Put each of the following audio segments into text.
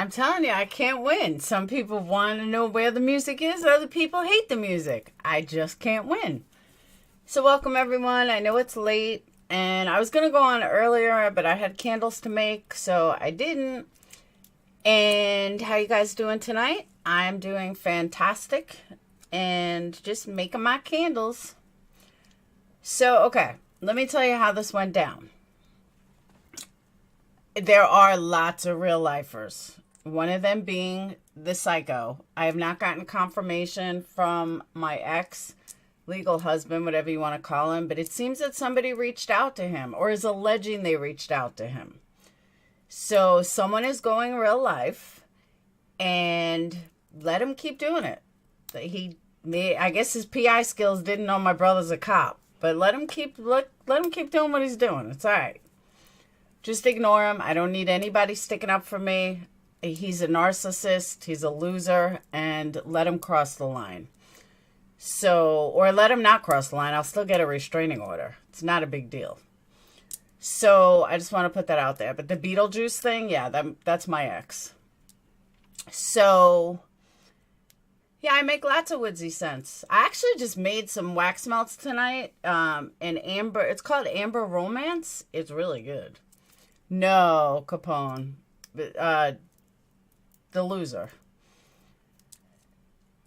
I'm telling you, I can't win. Some people want to know where the music is. Other people hate the music. I just can't win. So welcome, everyone. I know it's late, and I was going to go on earlier, but I had candles to make, so I didn't. And how you guys doing tonight? I'm doing fantastic and just making my candles. So, okay, let me tell you how this went down. There are lots of real lifers. One of them being the psycho. I have not gotten confirmation from my ex, legal husband, whatever you want to call him, but it seems that somebody reached out to him or is alleging they reached out to him. So someone is going real life, and let him keep doing it. I guess his PI skills didn't know my brother's a cop, but let him keep doing what he's doing. It's all right. Just ignore him. I don't need anybody sticking up for me. He's a narcissist. He's a loser, and let him cross the line. Or let him not cross the line. I'll still get a restraining order. It's not a big deal. So I just want to put that out there. But the Beetlejuice thing, yeah, that's my ex. So, yeah, I make lots of woodsy scents. I actually just made some wax melts tonight. In amber, it's called Amber Romance. It's really good. No, Capone. The loser.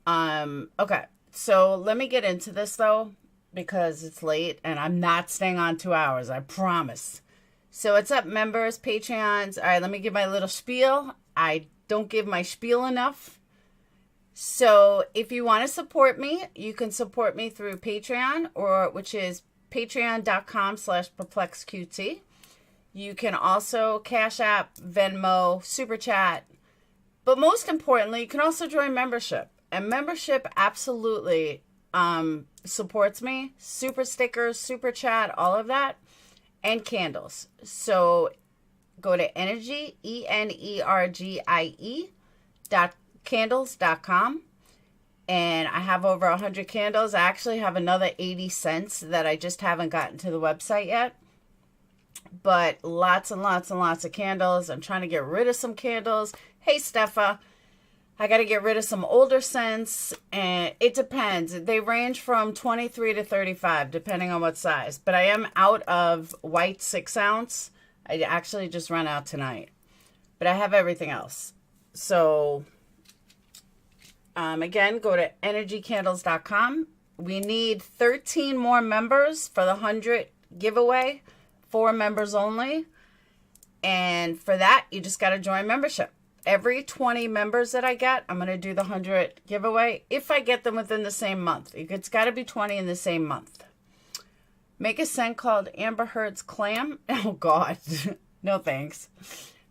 Okay, so let me get into this though, because it's late and I'm not staying on 2 hours, I promise. So what's up, members, Patreons? All right, let me give my little spiel. I don't give my spiel enough. So if you want to support me, you can support me through Patreon, which is patreon.com/PURPLEXEDQT. You can also Cash App, Venmo, Super Chat. But most importantly, you can also join membership. And membership absolutely supports me. Super stickers, Super Chat, all of that. And candles. So go to energy, ENERGIE, candles.com. And I have over 100 candles. I actually have another 80 cents that I just haven't gotten to the website yet. But lots and lots and lots of candles. I'm trying to get rid of some candles. Hey, Steffa. I got to get rid of some older scents, and it depends. They range from 23 to 35, depending on what size. But I am out of white 6 ounce. I actually just ran out tonight. But I have everything else. So, again, go to energycandles.com. We need 13 more members for the 100 giveaway. 4 members only. And for that, you just got to join membership. Every 20 members that I get, I'm going to do the 100 giveaway if I get them within the same month. It's got to be 20 in the same month. Make a scent called Amber Heard's Clam. Oh, God. No, thanks.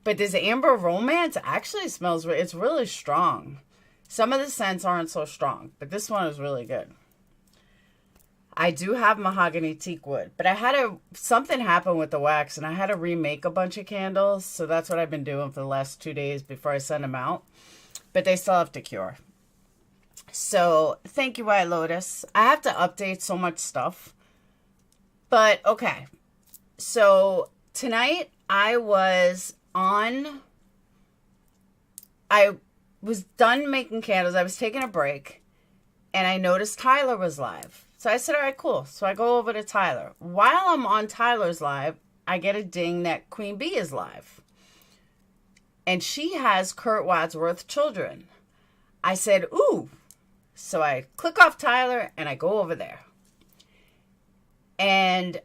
But this Amber Romance actually smells, it's really strong. Some of the scents aren't so strong, but this one is really good. I do have mahogany teak wood, but something happened with the wax and I had to remake a bunch of candles. So that's what I've been doing for the last 2 days before I send them out, but they still have to cure. So thank you, White Lotus. I have to update so much stuff, but okay. So tonight I was done making candles. I was taking a break and I noticed Tyler was live. So I said, all right, cool. So I go over to Tyler. While I'm on Tyler's live, I get a ding that QueenBee is live. And she has Kurt Wadsworth children. I said, ooh. So I click off Tyler and I go over there. And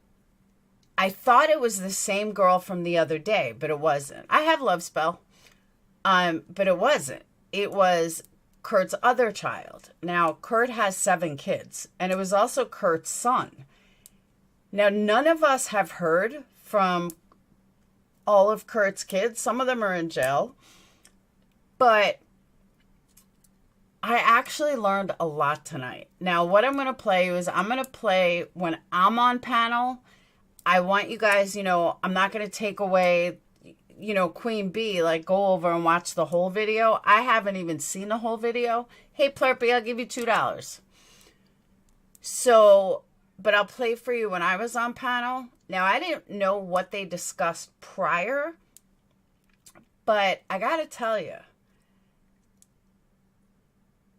I thought it was the same girl from the other day, but it wasn't. I have Love Spell, but it wasn't. It was Kurt's other child. Now, Kurt has 7 kids, and it was also Kurt's son. Now, none of us have heard from all of Kurt's kids. Some of them are in jail, but I actually learned a lot tonight. Now, what I'm going to play is I'm going to play when I'm on panel. I want you guys, I'm not going to take away QueenBee, like go over and watch the whole video. I haven't even seen the whole video. Hey, Plurpy, I'll give you $2. So, but I'll play for you when I was on panel. Now, I didn't know what they discussed prior, But I got to tell you,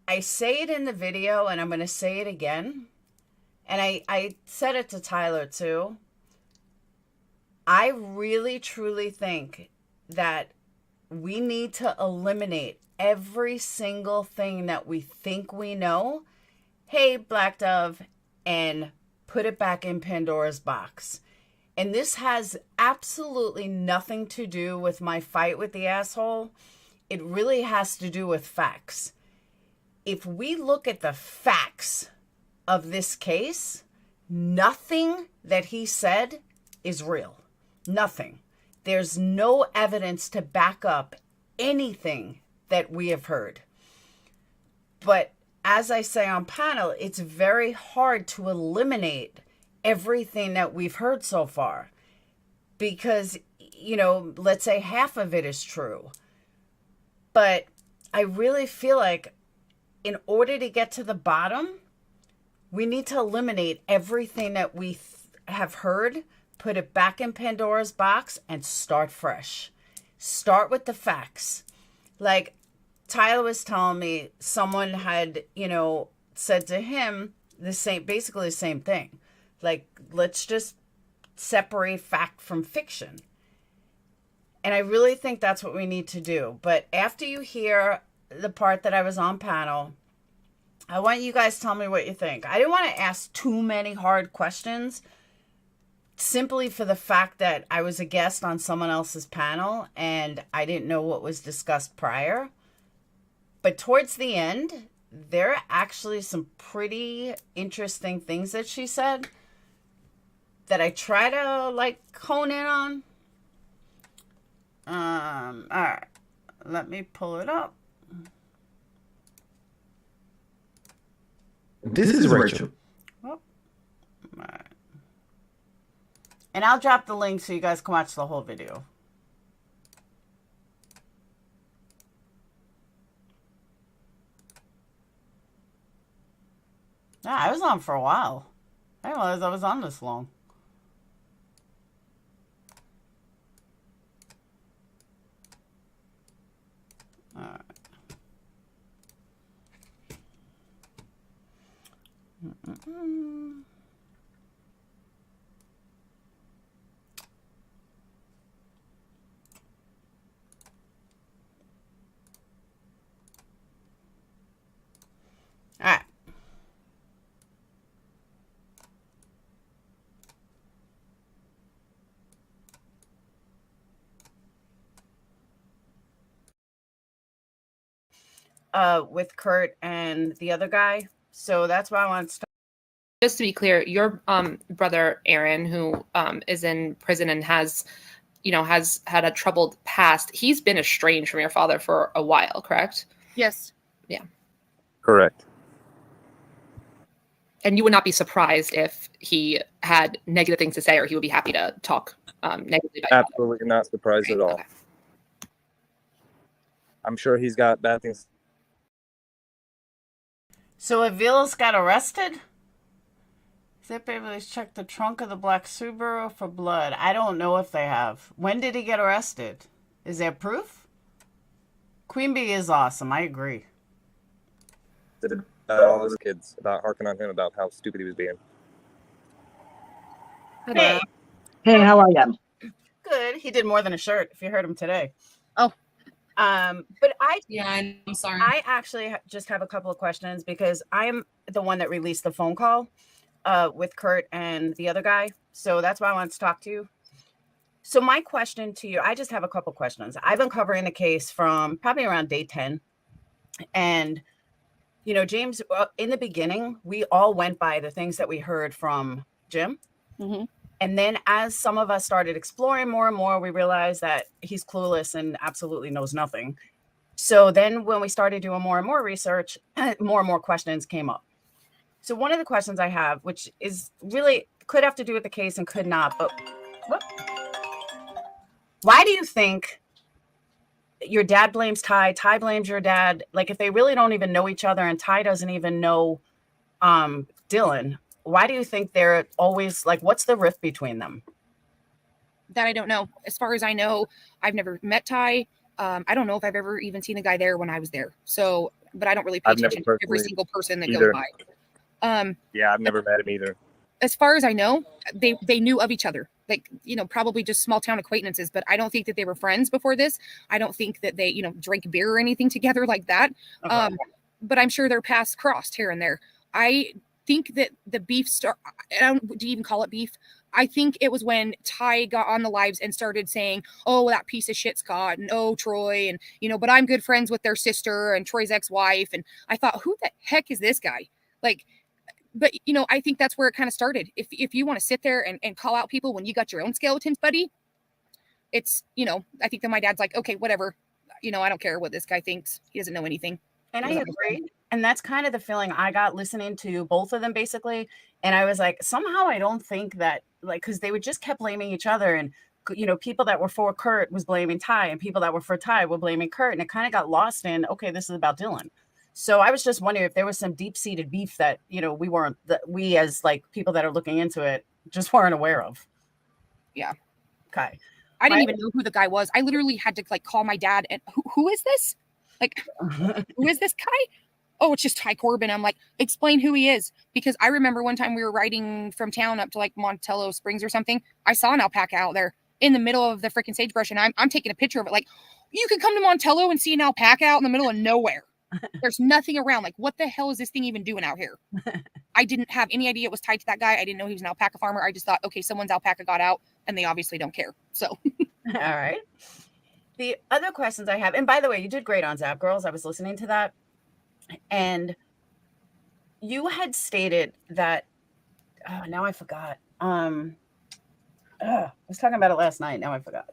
I say it in the video and I'm going to say it again. And I said it to Tyler too. I really, truly think that we need to eliminate every single thing that we think we know. Hey, Black Dove, and put it back in Pandora's box. And this has absolutely nothing to do with my fight with the asshole. It really has to do with facts. If we look at the facts of this case, nothing that he said is real. Nothing. There's no evidence to back up anything that we have heard. But as I say on panel, it's very hard to eliminate everything that we've heard so far. Because, you know, let's say half of it is true. But I really feel like in order to get to the bottom, we need to eliminate everything that we have heard, put it back in Pandora's box, and start fresh. Start with the facts. Like Tyler was telling me, someone had, you know, said to him basically the same thing. Like, let's just separate fact from fiction. And I really think that's what we need to do. But after you hear the part that I was on panel, I want you guys to tell me what you think. I didn't want to ask too many hard questions, simply for the fact that I was a guest on someone else's panel and I didn't know what was discussed prior. But towards the end, there are actually some pretty interesting things that she said that I try to like hone in on. All right, let me pull it up. This is Rachel. Oh. All right. And I'll drop the link so you guys can watch the whole video. Yeah, I was on for a while. I didn't realize I was on this long. All right. All right. With Kurt and the other guy. So that's why I want to start. Just to be clear, your brother Aaron, who is in prison and has had a troubled past, he's been estranged from your father for a while, correct? Yes. Yeah. Correct. And you would not be surprised if he had negative things to say, or he would be happy to talk negatively about Absolutely not surprised at all. Okay. I'm sure he's got bad things. So Avila's got arrested? Zip able to check the trunk of the black Subaru for blood. I don't know if they have. When did he get arrested? Is there proof? QueenBee is awesome. I agree. About all those kids, about harking on him about how stupid he was being. Hey. Hey, how are you? Good. He did more than a shirt, if you heard him today. Oh. But I'm sorry. I actually just have a couple of questions because I'm the one that released the phone call with Kurt and the other guy. So that's why I wanted to talk to you. So my question to you, I just have a couple questions. I've been covering the case from probably around day 10. And, you know, James, in the beginning, we all went by the things that we heard from Jim. Mm-hmm. And then as some of us started exploring more and more, we realized that he's clueless and absolutely knows nothing. So then when we started doing more and more research, more and more questions came up. So one of the questions I have, which is really could have to do with the case and could not, but why do you think your dad blames Ty, Ty blames your dad? Like if they really don't even know each other and Ty doesn't even know Dylan, why do you think they're always like, what's the rift between them? That I don't know. As far as I know, I've never met Ty. I don't know if I've ever even seen a guy there when I was there. So, but I don't really pay I've never attention to every personally single person that either. goes by. Yeah, I've never met him either. As far as I know, they knew of each other, like, you know, probably just small town acquaintances, but I don't think that they were friends before this. I don't think that they, you know, drank beer or anything together like that. Okay. But I'm sure their paths crossed here and there. I think that the beef do you even call it beef? I think it was when Ty got on the lives and started saying, oh, that piece of shit Scott, and oh, Troy, and, you know, but I'm good friends with their sister and Troy's ex-wife. And I thought, who the heck is this guy? Like, but, you know, I think that's where it kind of started. If you want to sit there and call out people when you got your own skeletons, buddy, it's, you know, I think that my dad's like, okay, whatever. You know, I don't care what this guy thinks. He doesn't know anything. And I agree. And that's kind of the feeling I got listening to both of them, basically. And I was like, somehow I don't think that, like, because they would just kept blaming each other. And, you know, people that were for Kurt was blaming Ty, and people that were for Ty were blaming Kurt. And it kind of got lost in, okay, this is about Dylan. So I was just wondering if there was some deep-seated beef that, you know, we as like people that are looking into it just weren't aware of. Yeah. Okay. I didn't even know who the guy was. I literally had to like call my dad and who is this? Like, who is this guy? Oh, it's just Ty Corbin. I'm like, explain who he is. Because I remember one time we were riding from town up to like Montello Springs or something. I saw an alpaca out there in the middle of the freaking sagebrush. And I'm taking a picture of it. Like, you can come to Montello and see an alpaca out in the middle of nowhere. There's nothing around. Like, what the hell is this thing even doing out here? I didn't have any idea it was tied to that guy. I didn't know he was an alpaca farmer. I just thought, okay, someone's alpaca got out and they obviously don't care. So, all right. The other questions I have, and by the way, you did great on Zap Girls. I was listening to that. And you had stated that, oh, now I forgot. I was talking about it last night. Now I forgot.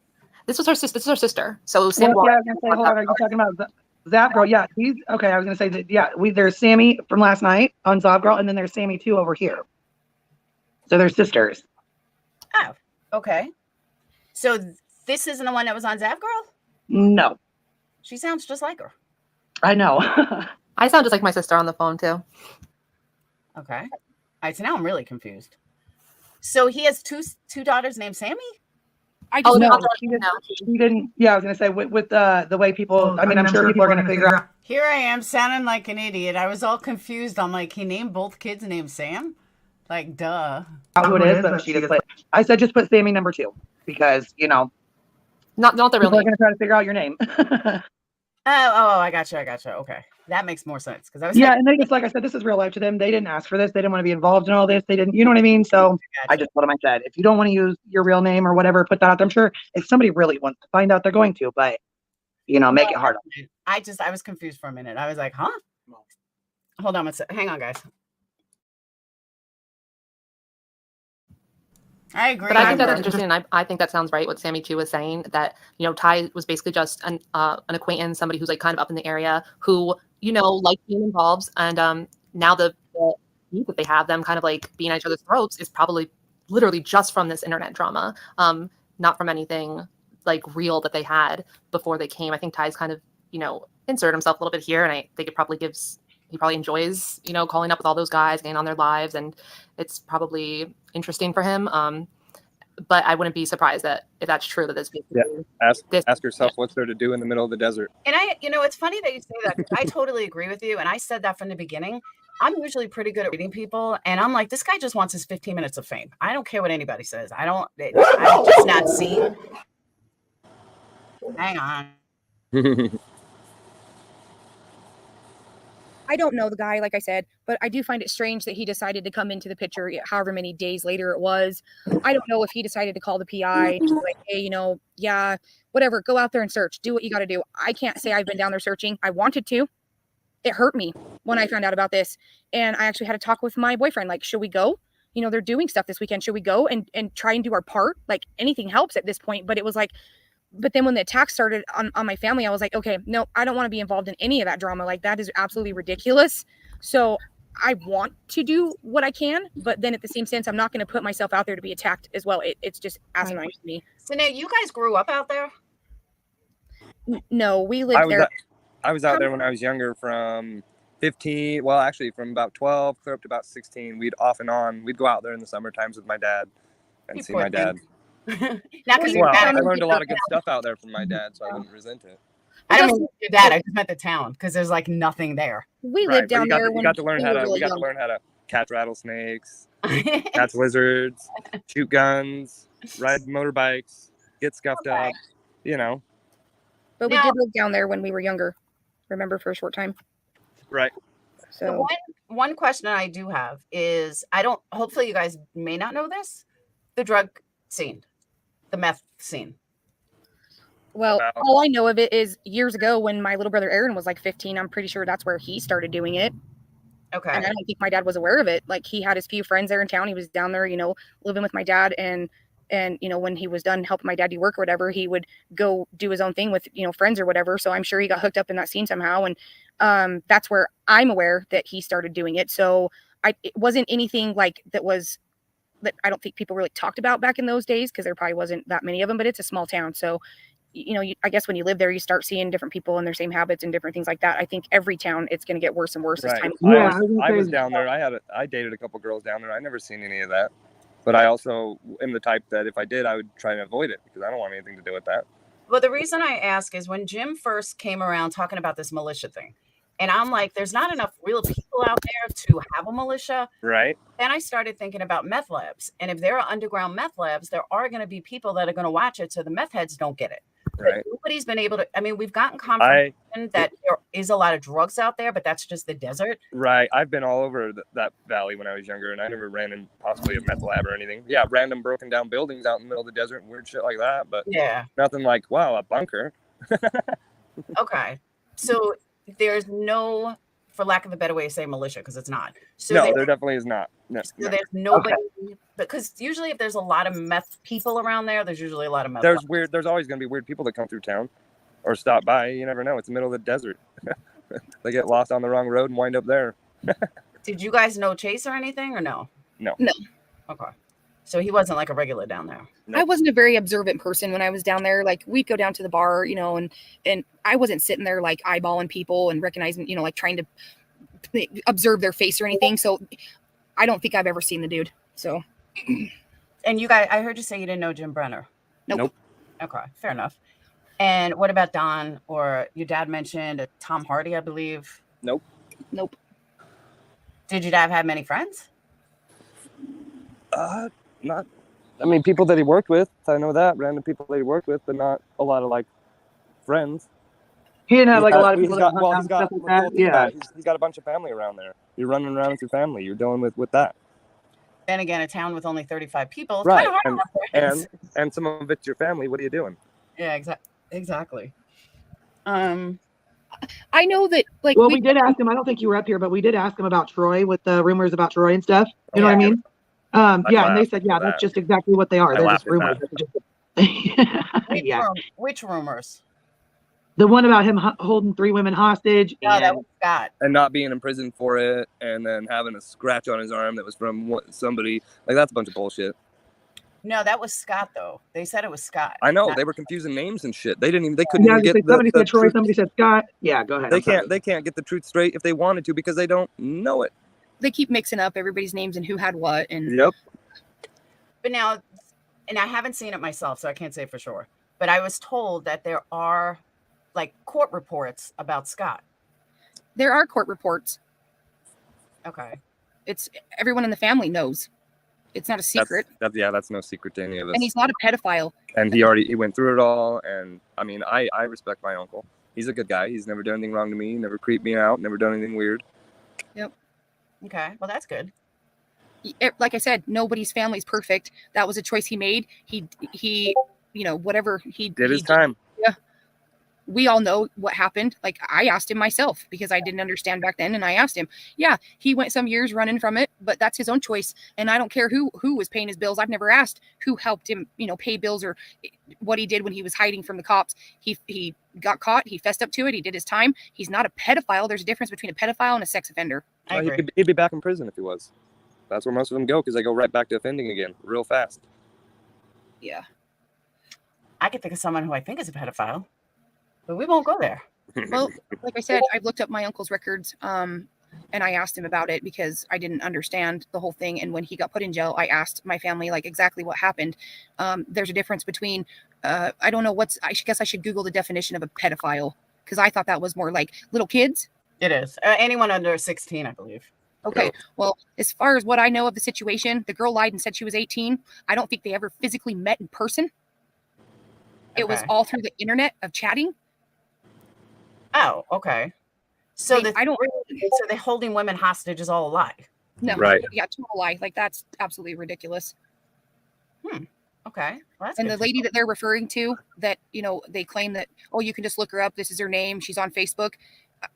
This was her sister. This is her sister. So Sam. Yeah, I was gonna say, hold on. Are you talking about Zap Girl? Yeah, he's okay. I was gonna say that. Yeah, there's Sammy from last night on Zap Girl, and then there's Sammy too over here. So they're sisters. Oh, okay. So this isn't the one that was on Zap Girl? No, She sounds just like her. I know. I sound just like my sister on the phone too. Okay. All right. So now I'm really confused. So he has two daughters named Sammy? I just No, no, he didn't. Yeah, I was gonna say with the way people. I mean, I'm sure people are gonna figure out. Here I am sounding like an idiot. I was all confused. I'm like, he named both kids named Sam? Like, duh. Who it is, but she just I said just put Sammy number 2 because Not the real people are name. gonna try to figure out your name. Oh, I got you. Okay. That makes more sense. Because I was Yeah, and they just, like I said, this is real life to them. They didn't ask for this. They didn't want to be involved in all this. They didn't, you know what I mean? So I just told them, I said, if you don't want to use your real name or whatever, put that out there. I'm sure if somebody really wants to find out, they're going to, but make it hard. I was confused for a minute. I was like, huh? Hold on. Hang on, guys. I agree. But I think that's interesting. And I think that sounds right. What Sammy too was saying, that, Ty was basically just an acquaintance, somebody who's like kind of up in the area who, like being involved. And now the beef that they have, them kind of like being at each other's throats, is probably literally just from this internet drama, not from anything like real that they had before they came. I think Ty's kind of, insert himself a little bit here. And I think he probably enjoys, calling up with all those guys, getting on their lives. And it's probably interesting for him. But I wouldn't be surprised that if that's true, that this. Yeah. Ask yourself what's there to do in the middle of the desert. And it's funny that you say that, because I totally agree with you. And I said that from the beginning. I'm usually pretty good at reading people. And I'm like, this guy just wants his 15 minutes of fame. I don't care what anybody says. I'm just not seeing. Hang on. I don't know the guy, like I said, but I do find it strange that he decided to come into the picture however many days later it was. I don't know if he decided to call the PI, like, hey, yeah, whatever, go out there and search, do what you got to do. I can't say I've been down there searching. I wanted to. It hurt me when I found out about this. And I actually had a talk with my boyfriend, like, should we go? They're doing stuff this weekend. Should we go and try and do our part? Like, anything helps at this point. But it was like, but then when the attack started on my family, I was like, okay, no, I don't want to be involved in any of that drama. Like, that is absolutely ridiculous. So I want to do what I can, but then at the same sense, I'm not going to put myself out there to be attacked as well. It's just asinine to me. So now you guys grew up out there? No, we lived there. I was out there when I was younger, from 15, well, actually from about 12 clear up to about 16. We'd go out there in the summer times with my dad and see my dad. Not because I learned a lot of good stuff out there from my dad, so I wouldn't resent it. I don't mean your dad. I just meant the town because there's like nothing there. We Right, lived but down there you when got to learn we how were to. really We got to young. learn how to catch rattlesnakes, catch lizards, shoot guns, ride motorbikes, get scuffed Okay. up. You know, But we Now- did live down there when we were younger. Remember, for a short time. right? The So one question I do have is hopefully you guys may not know this, the drug scene, the meth scene. well, About- all I know of it is years ago when my little brother Aaron was like 15. I'm pretty sure that's where he started doing it. Okay. And I don't think my dad was aware of it. Like, he had his few friends there in town. He was down there, living with my dad. And when he was done helping my dad do work or whatever, he would go do his own thing with, friends or whatever. So I'm sure he got hooked up in that scene somehow. And that's where I'm aware that he started doing it. So it wasn't anything like that I don't think people really talked about back in those days, because there probably wasn't that many of them, but it's a small town. So, I guess when you live there, you start seeing different people and their same habits and different things like that. I think every town, it's going to get worse and worse as Right. time. Yeah, I was down there. I dated a couple girls down there. I never seen any of that. But I also am the type that if I did, I would try and avoid it because I don't want anything to do with that. Well, the reason I ask is when Jim first came around talking about this militia thing, and I'm like, there's not enough real people out there to have a militia. Right. Then I started thinking about meth labs. And if there are underground meth labs, there are going to be people that are going to watch it so the meth heads don't get it. Right. But nobody's been able to, we've gotten confirmation that there is a lot of drugs out there, but that's just the desert. Right. I've been all over that valley when I was younger, and I never ran in possibly a meth lab or anything. Yeah, random broken down buildings out in the middle of the desert and weird shit like that. But Yeah. nothing like, wow, a bunker. Okay. So there's no, for lack of a better way to say militia, because it's not. So No, there definitely is not. No. there's nobody, because usually if there's a lot of meth people around there, there's usually a lot of meth. There's always going to be weird people that come through town or stop by. You never know. It's the middle of the desert. They get lost on the wrong road and wind up there. Did you guys know Chase or anything or no? No. Okay. So he wasn't like a regular down there. Nope. I wasn't a very observant person when I was down there. Like, we'd go down to the bar, and I wasn't sitting there like eyeballing people and recognizing, like trying to observe their face or anything. So I don't think I've ever seen the dude. So. And you guys, I heard you say you didn't know Jim Brenner. Nope. Okay, fair enough. And what about Don, or your dad mentioned Tom Hardy, I believe? Nope. Did your dad have many friends? Not. I mean, people that he worked with. I know that random people that he worked with, but not a lot of like friends. He didn't have like a lot of He's people. got, that well, hung he's out got, and stuff like that. Yeah. he's got a bunch of family around there. You're running around with your family. You're dealing with that. Then again, a town with only 35 people. It's Right. kind of hard to have friends. And some of it's your family. What are you doing? Yeah, exactly. I know that, like, Well, we did ask him. I don't think you were up here, but we did ask him about Troy with the rumors about Troy and stuff. You know what I mean? Yeah, and they said, yeah, that's just exactly what they are. I They're just laughed rumors. Yeah. Which rumors? The one about him holding 3 women hostage. No, that and was Scott. And not being in prison for it, and then having a scratch on his arm that was from somebody. Like, that's a bunch of bullshit. No, that was Scott, though. They said it was Scott. I know Not- they were confusing names and shit. They couldn't even yeah, get somebody the said Troy, truth. somebody said Scott. Yeah, go ahead. They can't get the truth straight if they wanted to because they don't know it. they keep mixing up everybody's names and who had what. And Yep. But now, and I haven't seen it myself, so I can't say for sure. But I was told that there are like court reports about Scott. there are court reports. Okay. It's everyone in the family knows. It's not a secret. That's no secret to any of us. And he's not a pedophile. And he went through it all. And I mean, I respect my uncle. He's a good guy. He's never done anything wrong to me. Never creeped me out. Never done anything weird. Okay. Well, that's good. Like I said, nobody's family is perfect. That was a choice he made. He whatever he Did his he time. We all know what happened. Like, I asked him myself because I didn't understand back then. And I asked him, yeah, he went some years running from it, but that's his own choice. And I don't care who was paying his bills. I've never asked who helped him, pay bills or what he did when he was hiding from the cops. He got caught. He fessed up to it. He did his time. He's not a pedophile. There's a difference between a pedophile and a sex offender. I Well, agree. he'd be back in prison if he was. That's where most of them go because they go right back to offending again real fast. Yeah. I could think of someone who I think is a pedophile, but we won't go there. Well, like I said, I've looked up my uncle's records, and I asked him about it because I didn't understand the whole thing. And when he got put in jail, I asked my family like exactly what happened. There's a difference between I don't know I guess I should Google the definition of a pedophile, because I thought that was more like little kids. It is. Anyone under 16, I believe. Okay. Well, as far as what I know of the situation, the girl lied and said she was 18. I don't think they ever physically met in person. It was all through the internet of chatting. Oh, okay. So so they're holding women hostage is all a lie. No, right. Yeah, total lie. Like, that's absolutely ridiculous. Okay. Well, and the lady that they're referring to, that, you know, they claim that, oh, you can just look her up, this is her name, she's on Facebook.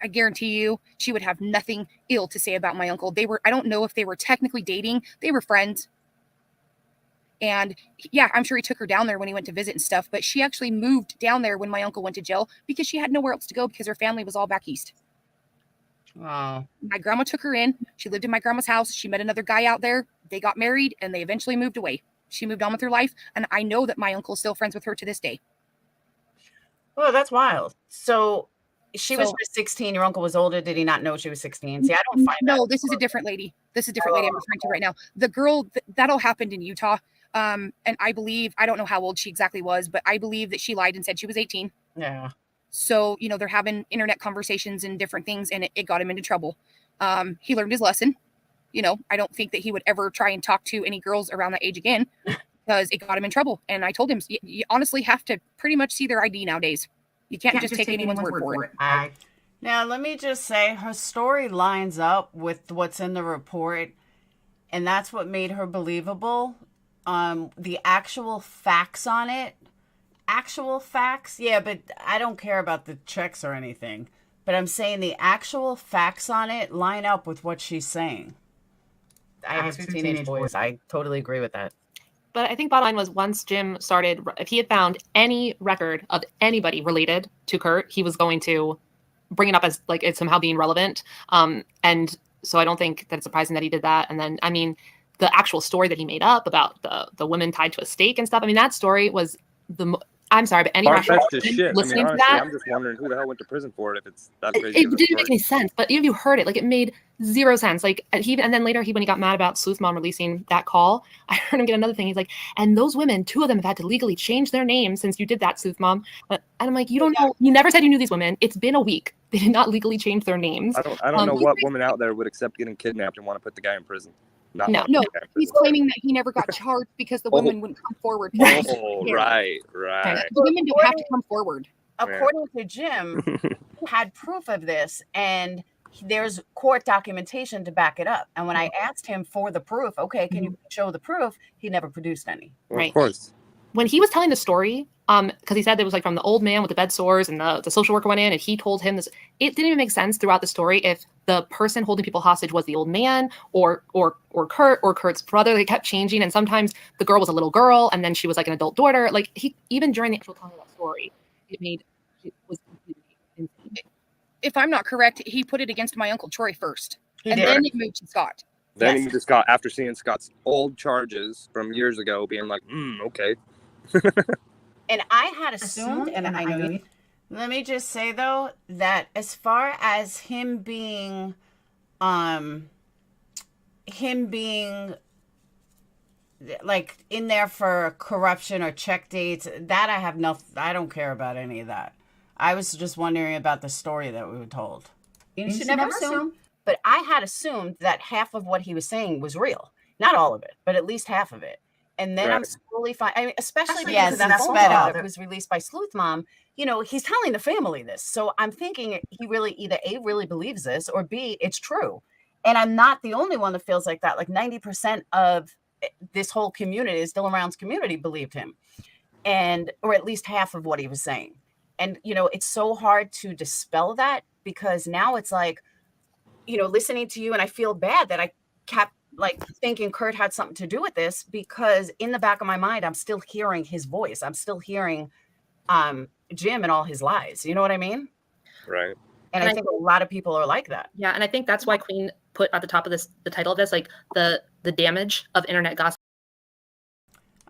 I guarantee you she would have nothing ill to say about my uncle. I don't know if they were technically dating. They were friends. And yeah, I'm sure he took her down there when he went to visit and stuff, but she actually moved down there when my uncle went to jail because she had nowhere else to go because her family was all back east. Wow. My grandma took her in. She lived in my grandma's house. She met another guy out there. They got married and they eventually moved away. She moved on with her life. And I know that my uncle's still friends with her to this day. Oh, that's wild. So she was just 16. Your uncle was older. Did he not know she was 16? See, I don't find that. No, this is a different lady. This is a different lady I'm referring to right now. The girl, that all happened in Utah. And I believe, I don't know how old she exactly was, but I believe that she lied and said she was 18. Yeah. So, you know, they're having internet conversations and different things, and it got him into trouble. He learned his lesson. You know, I don't think that he would ever try and talk to any girls around that age again because it got him in trouble. And I told him, you honestly have to pretty much see their ID nowadays. You can't just take anyone's word for it. Now, let me just say her story lines up with what's in the report, and that's what made her believable. The actual facts on it, yeah, but I don't care about the checks or anything. But I'm saying the actual facts on it line up with what she's saying. I have two teenage boys. I totally agree with that. But I think bottom line was once Jim started, if he had found any record of anybody related to Kurt, he was going to bring it up as like it's somehow being relevant. And so I don't think that it's surprising that he did that. And then, I mean, the actual story that he made up about the women tied to a stake and stuff. I mean, that story was I'm sorry, but any rational person listening to that, I'm just wondering who the hell went to prison for it if it's that crazy. It didn't make any sense. But even if you heard it, like it made zero sense. Like and then later when he got mad about Sleuth Mom releasing that call, I heard him get another thing. He's like, and those women, 2 of them have had to legally change their names since you did that, Sleuth Mom. And I'm like, you don't know. You never said you knew these women. It's been a week. They did not legally change their names. I don't know what woman out there would accept getting kidnapped and want to put the guy in prison. No, he's claiming that he never got charged because the women wouldn't come forward. Oh, right. The women don't have to come forward. According to Jim, he had proof of this, and there's court documentation to back it up. And when I asked him for the proof, okay, can you show the proof? He never produced any. Well, of course. When he was telling the story, because he said it was like from the old man with the bed sores and the social worker went in and he told him this, it didn't even make sense throughout the story if the person holding people hostage was the old man or Kurt or Kurt's brother. They kept changing, and sometimes the girl was a little girl and then she was like an adult daughter. Like he, even during the actual telling of that story, it was completely insane. If I'm not correct, he put it against my Uncle Troy first, and then it moved to Scott. Then he moved to Scott after seeing Scott's old charges from years ago, being like, okay. And I had assumed, and I know. Let me just say though that as far as him being like in there for corruption or check dates, that I don't care about any of that. I was just wondering about the story that we were told. You should never assume. But I had assumed that half of what he was saying was real. Not all of it, but at least half of it. And then I'm slowly finding, I mean, especially because that phone call that was released by Sleuth Mom, you know, he's telling the family this. So I'm thinking he really either A, really believes this, or B, it's true. And I'm not the only one that feels like that. Like 90% of this whole community, Still Around's community, believed him. Or at least half of what he was saying. And, you know, it's so hard to dispel that because now it's like, you know, listening to you, and I feel bad that I kept like thinking Kurt had something to do with this because in the back of my mind, I'm still hearing his voice. I'm still hearing Jim and all his lies. You know what I mean? Right. And I think a lot of people are like that. Yeah. And I think that's why Queen put at the top of this, the title of this, like the damage of internet gossip.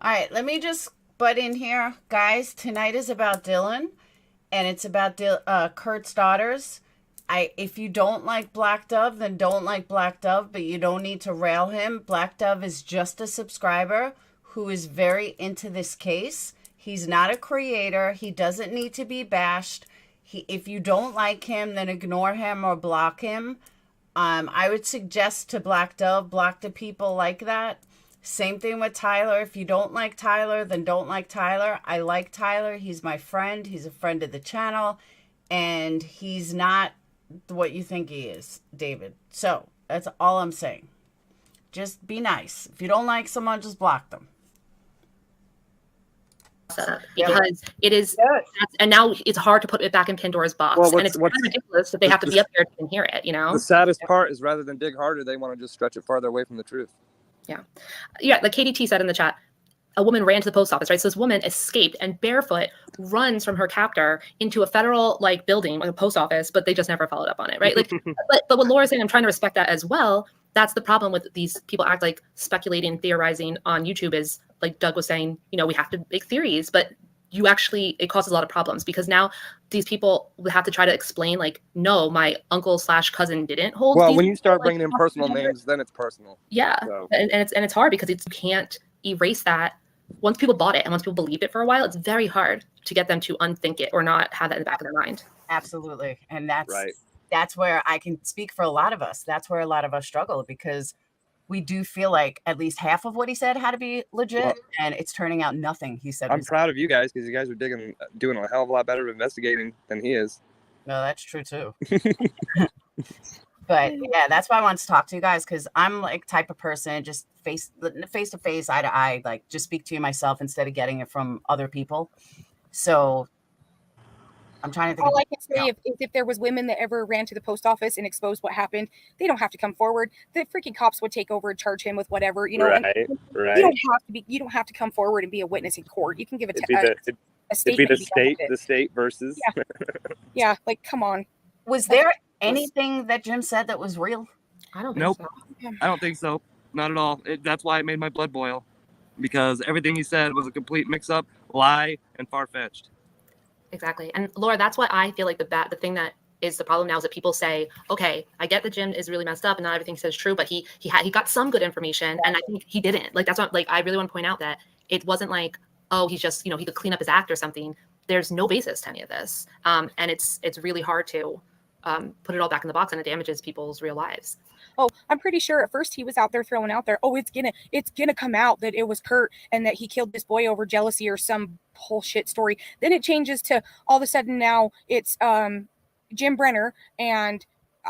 All right. Let me just butt in here. Guys, tonight is about Dylan, and it's about Kurt's daughters. If you don't like Black Dove, then don't like Black Dove, but you don't need to rail him. Black Dove is just a subscriber who is very into this case. He's not a creator. He doesn't need to be bashed. If you don't like him, then ignore him or block him. I would suggest to Black Dove, block the people like that. Same thing with Tyler. If you don't like Tyler, then don't like Tyler. I like Tyler. He's my friend. He's a friend of the channel. And he's not what you think he is, David. So that's all I'm saying. Just be nice. If you don't like someone, just block them. Because it is, and now it's hard to put it back in Pandora's box. Well, and it's kind of ridiculous that they have to be up there to hear it, you know? The saddest part is rather than dig harder, they want to just stretch it farther away from the truth. Yeah, like KDT said in the chat, a woman ran to the post office, right? So this woman escaped and barefoot runs from her captor into a federal like building, like a post office, but they just never followed up on it, right? Like, but what Laura's saying, I'm trying to respect that as well. That's the problem with these people act like speculating, theorizing on YouTube is like Doug was saying, you know, we have to make theories, but you actually, it causes a lot of problems because now these people would have to try to explain like, no, my uncle / cousin didn't hold. Well, when you start bringing in personal names, then it's personal. Yeah. So. And it's hard because you can't erase that. Once people bought it and once people believed it for a while, it's very hard to get them to unthink it or not have that in the back of their mind. Absolutely. And that's right. That's where I can speak for a lot of us. That's where a lot of us struggle because we do feel like at least half of what he said had to be legit, and it's turning out nothing he said. I'm proud of you guys because you guys are doing a hell of a lot better investigating than he is. No, that's true too. But yeah, that's why I wanted to talk to you guys because I'm like type of person, just face to face, eye to eye, like just speak to you myself instead of getting it from other people. So I'm trying to think. All I can say if there was women that ever ran to the post office and exposed what happened, they don't have to come forward. The freaking cops would take over and charge him with whatever, you know. Right. You don't have to come forward and be a witness in court. You can give a statement. It'd be the state versus. Yeah, like come on. Was there anything that Jim said that was real? I don't think so. I don't think so. Not at all. That's why it made my blood boil, because everything he said was a complete mix-up, lie, and far-fetched. Exactly. And Laura, that's what I feel like the thing that is the problem now is that people say, okay, I get that Jim is really messed up and not everything he says is true, but he got some good information. And I think he didn't. Like, that's what, like, I really want to point out that it wasn't like, oh, he's just, you know, he could clean up his act or something. There's no basis to any of this. And it's really hard to put it all back in the box, and it damages people's real lives. Oh, I'm pretty sure at first he was out there throwing out there, oh, it's gonna come out that it was Kurt and that he killed this boy over jealousy or some bullshit story. Then it changes to all of a sudden now it's Jim Brenner, and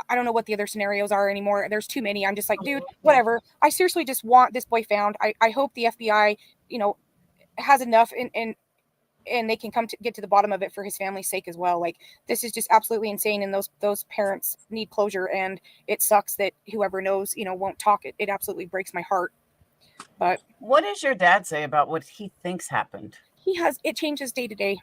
I don't know what the other scenarios are anymore. There's too many. I'm just like, dude, whatever. I seriously just want this boy found. I hope the FBI, you know, has enough and they can get to the bottom of it for his family's sake as well. Like, this is just absolutely insane, and those parents need closure, and it sucks that whoever knows, you know, won't talk. It absolutely breaks my heart. But what does your dad say about what he thinks happened? It changes day to day.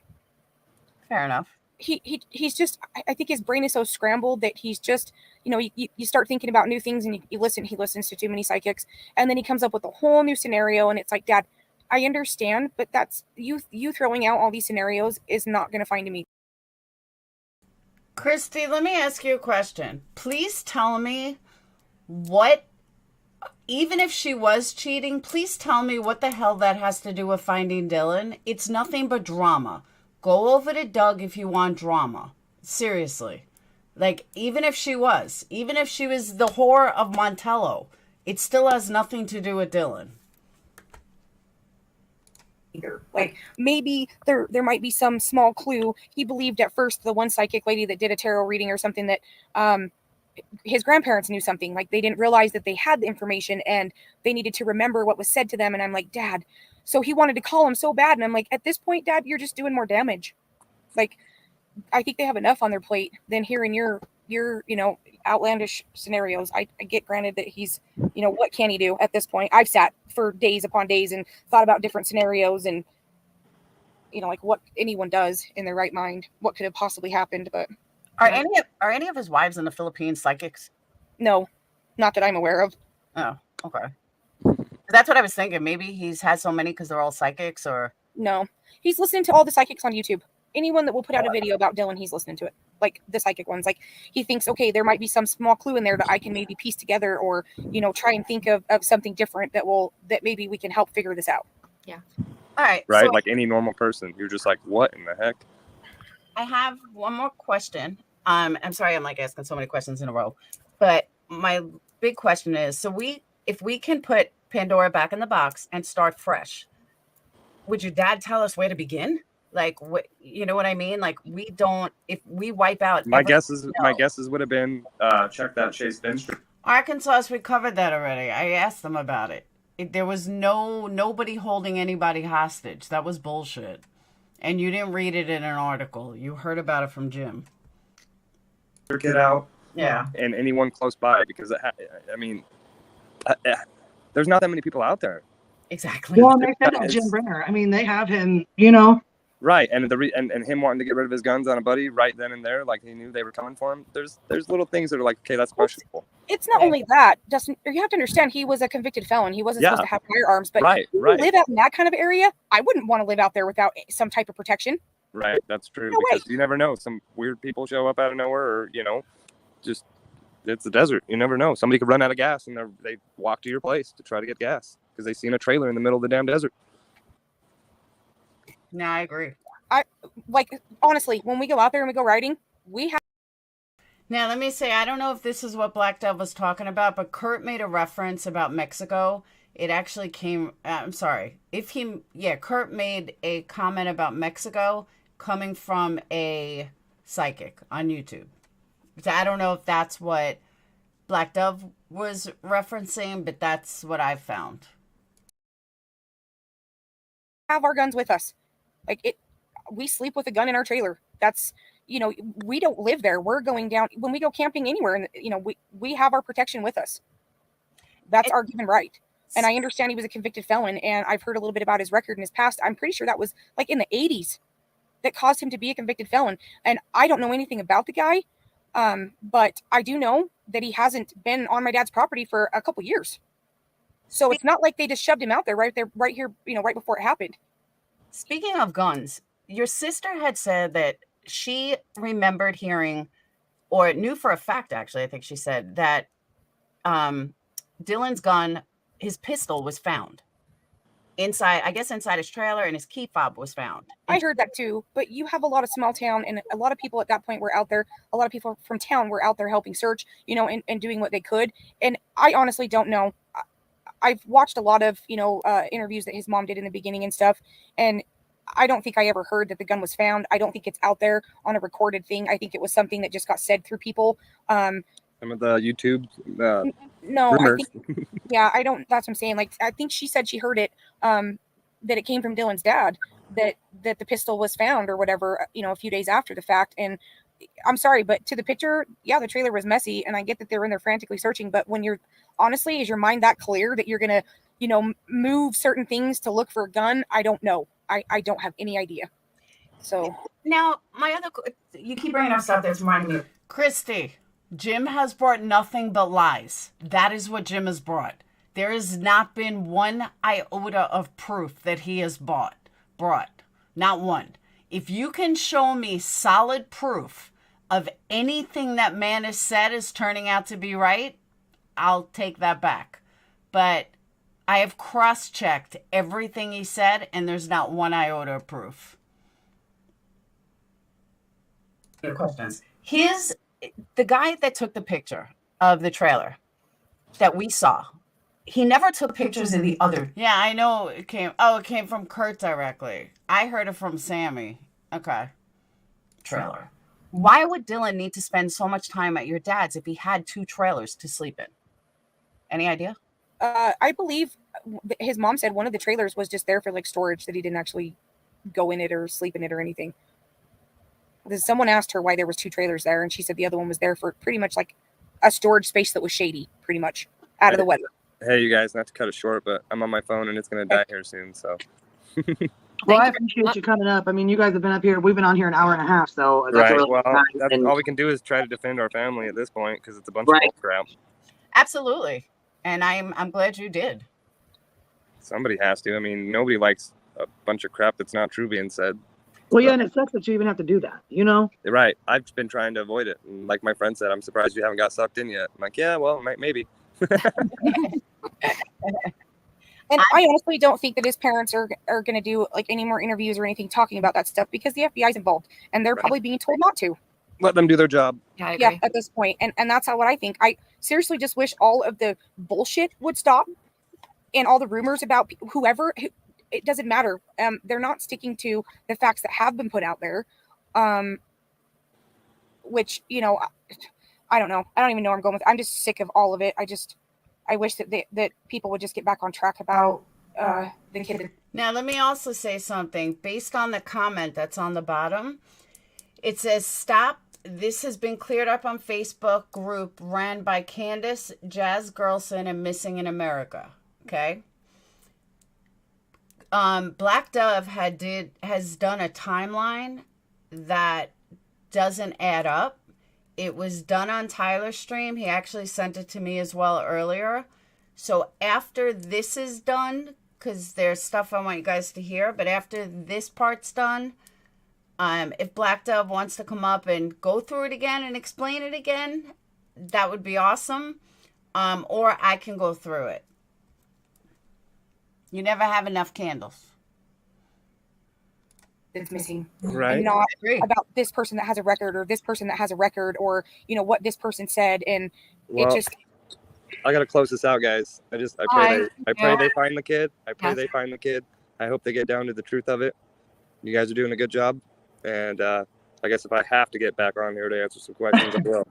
Fair enough. He's just, I think his brain is so scrambled that he's just, you know, you start thinking about new things, and he listens to too many psychics, and then he comes up with a whole new scenario, and it's like, Dad, I understand, but that's you throwing out all these scenarios is not going to find me. Christy, let me ask you a question. Please tell me what, even if she was cheating, please tell me what the hell that has to do with finding Dylan. It's nothing but drama. Go over to Doug if you want drama. Seriously. Like, even if she was the whore of Montello, it still has nothing to do with Dylan. Like, maybe there might be some small clue. He believed at first, the one psychic lady that did a tarot reading or something, that his grandparents knew something. Like, they didn't realize that they had the information and they needed to remember what was said to them. And I'm like, Dad, so he wanted to call him so bad. And I'm like, at this point, Dad, you're just doing more damage. Like, I think they have enough on their plate than hearing your you know, outlandish scenarios. I get granted that he's, you know, what can he do at this point? I've sat for days upon days and thought about different scenarios and, you know, like what anyone does in their right mind, what could have possibly happened. But are any of his wives in the Philippines psychics? No, not that I'm aware of. Oh, okay. That's what I was thinking. Maybe he's had so many because they're all psychics, or no, he's listening to all the psychics on YouTube. Anyone that will put out a video about Dylan, he's listening to it. Like the psychic ones. Like, he thinks, okay, there might be some small clue in there that I can maybe piece together, or, you know, try and think of something different that maybe we can help figure this out. Yeah. All right. right? So Like any normal person, you're just like, what in the heck? I have one more question. I'm sorry, I'm like asking so many questions in a row, but my big question is: so if we can put Pandora back in the box and start fresh, would your dad tell us where to begin? Like, what, you know what I mean? Like, we don't. If we wipe out, My guesses would have been check that Chase bin stream. Arkansas, we covered that already. I asked them about it. There was nobody holding anybody hostage. That was bullshit. And you didn't read it in an article. You heard about it from Jim. Your kid out. Yeah. And anyone close by, because there's not that many people out there. Exactly. Well, they said that Jim Brenner. I mean, they have him, you know. Right, and and him wanting to get rid of his guns on a buddy right then and there, like he knew they were coming for him. There's little things that are like, okay, that's questionable. It's not only that, Justin. You have to understand he was a convicted felon. He wasn't supposed to have firearms. But right. live out in that kind of area, I wouldn't want to live out there without some type of protection. Right, that's true. No because you never know. Some weird people show up out of nowhere, or just it's the desert. You never know. Somebody could run out of gas and they walk to your place to try to get gas because they seen a trailer in the middle of the damn desert. No, I agree. Honestly, when we go out there and we go riding, we have. Now, let me say, I don't know if this is what Black Dove was talking about, but Kurt made a reference about Mexico. It actually came, I'm sorry. Kurt made a comment about Mexico coming from a psychic on YouTube. So I don't know if that's what Black Dove was referencing, but that's what I found. Have our guns with us. We sleep with a gun in our trailer. That's, we don't live there. We're going down when we go camping anywhere, and we have our protection with us. That's our given right. And I understand he was a convicted felon, and I've heard a little bit about his record in his past. I'm pretty sure that was like in the 80s that caused him to be a convicted felon. And I don't know anything about the guy, but I do know that he hasn't been on my dad's property for a couple years. So it's not like they just shoved him out there, right here, right before it happened. Speaking of guns, your sister had said that she remembered hearing, or knew for a fact, actually, I think she said that Dylan's gun, his pistol, was found inside his trailer, and his key fob was found. I heard that too, but you have a lot of small town, and a lot of people at that point were out there. A lot of people from town were out there helping search, and doing what they could. And I honestly don't know. I've watched a lot of, interviews that his mom did in the beginning and stuff. And I don't think I ever heard that the gun was found. I don't think it's out there on a recorded thing. I think it was something that just got said through people. Some of the YouTube. No, I think, I don't. That's what I'm saying. Like, I think she said she heard it, that it came from Dylan's dad, that the pistol was found or whatever, a few days after the fact. And I'm sorry, but to the picture, the trailer was messy, and I get that they were in there frantically searching. But when honestly, is your mind that clear that you're going to, move certain things to look for a gun? I don't know. I don't have any idea. So now you keep bringing up stuff that's reminding me. Christy, Jim has brought nothing but lies. That is what Jim has brought. There has not been one iota of proof that he has brought. Not one. If you can show me solid proof of anything that man has said is turning out to be right, I'll take that back. But I have cross-checked everything he said, and there's not one iota of proof. Your questions. The guy that took the picture of the trailer that we saw, he never took pictures of the other. Yeah, I know it came from Kurt directly. I heard it from Sammy. Okay. Trailer. Why would Dylan need to spend so much time at your dad's if he had 2 trailers to sleep in? Any idea? I believe his mom said one of the trailers was just there for like storage, that he didn't actually go in it or sleep in it or anything. Someone asked her why there was 2 trailers there, and she said the other one was there for pretty much like a storage space that was shady, pretty much out of the weather. Hey, you guys, not to cut it short, but I'm on my phone and it's going to die here soon. So. Well, I appreciate you coming up. I mean, you guys have been up here. We've been on here an hour and a half, so that's right. Really Well, all we can do is try to defend our family at this point because it's a bunch of crap. Absolutely, and I'm glad you did. Somebody has to. I mean, nobody likes a bunch of crap that's not true being said. Well, yeah, and it sucks that you even have to do that, Right. I've been trying to avoid it. And like my friend said, I'm surprised you haven't got sucked in yet. I'm like, yeah, well, maybe. And I honestly don't think that his parents are going to do like any more interviews or anything talking about that stuff because the FBI is involved and they're probably being told not to. Let them do their job. Yeah, I agree. At this point. And that's what I think. I seriously just wish all of the bullshit would stop and all the rumors about whoever. It doesn't matter. They're not sticking to the facts that have been put out there. Which, you know, I don't know. I don't even know where I'm going with it. I'm just sick of all of it. I wish that people would just get back on track about the kid. Now, let me also say something. Based on the comment that's on the bottom, it says, stop. This has been cleared up on Facebook group ran by Candace, Jazz Girlson, and Missing in America. Okay. Black Dove has done a timeline that doesn't add up. It was done on Tyler's stream. He actually sent it to me as well earlier. So after this is done, because there's stuff I want you guys to hear, but after this part's done, if Black Dove wants to come up and go through it again and explain it again, that would be awesome. Or I can go through it. You never have enough candles. That's missing. Right. And not about this person that has a record or this person that has a record or, you know, what this person said. And Well, it just. I gotta close this out, guys. I pray they find the kid. I pray they find the kid. I hope they get down to the truth of it. You guys are doing a good job. And I guess if I have to get back on here to answer some questions, I will.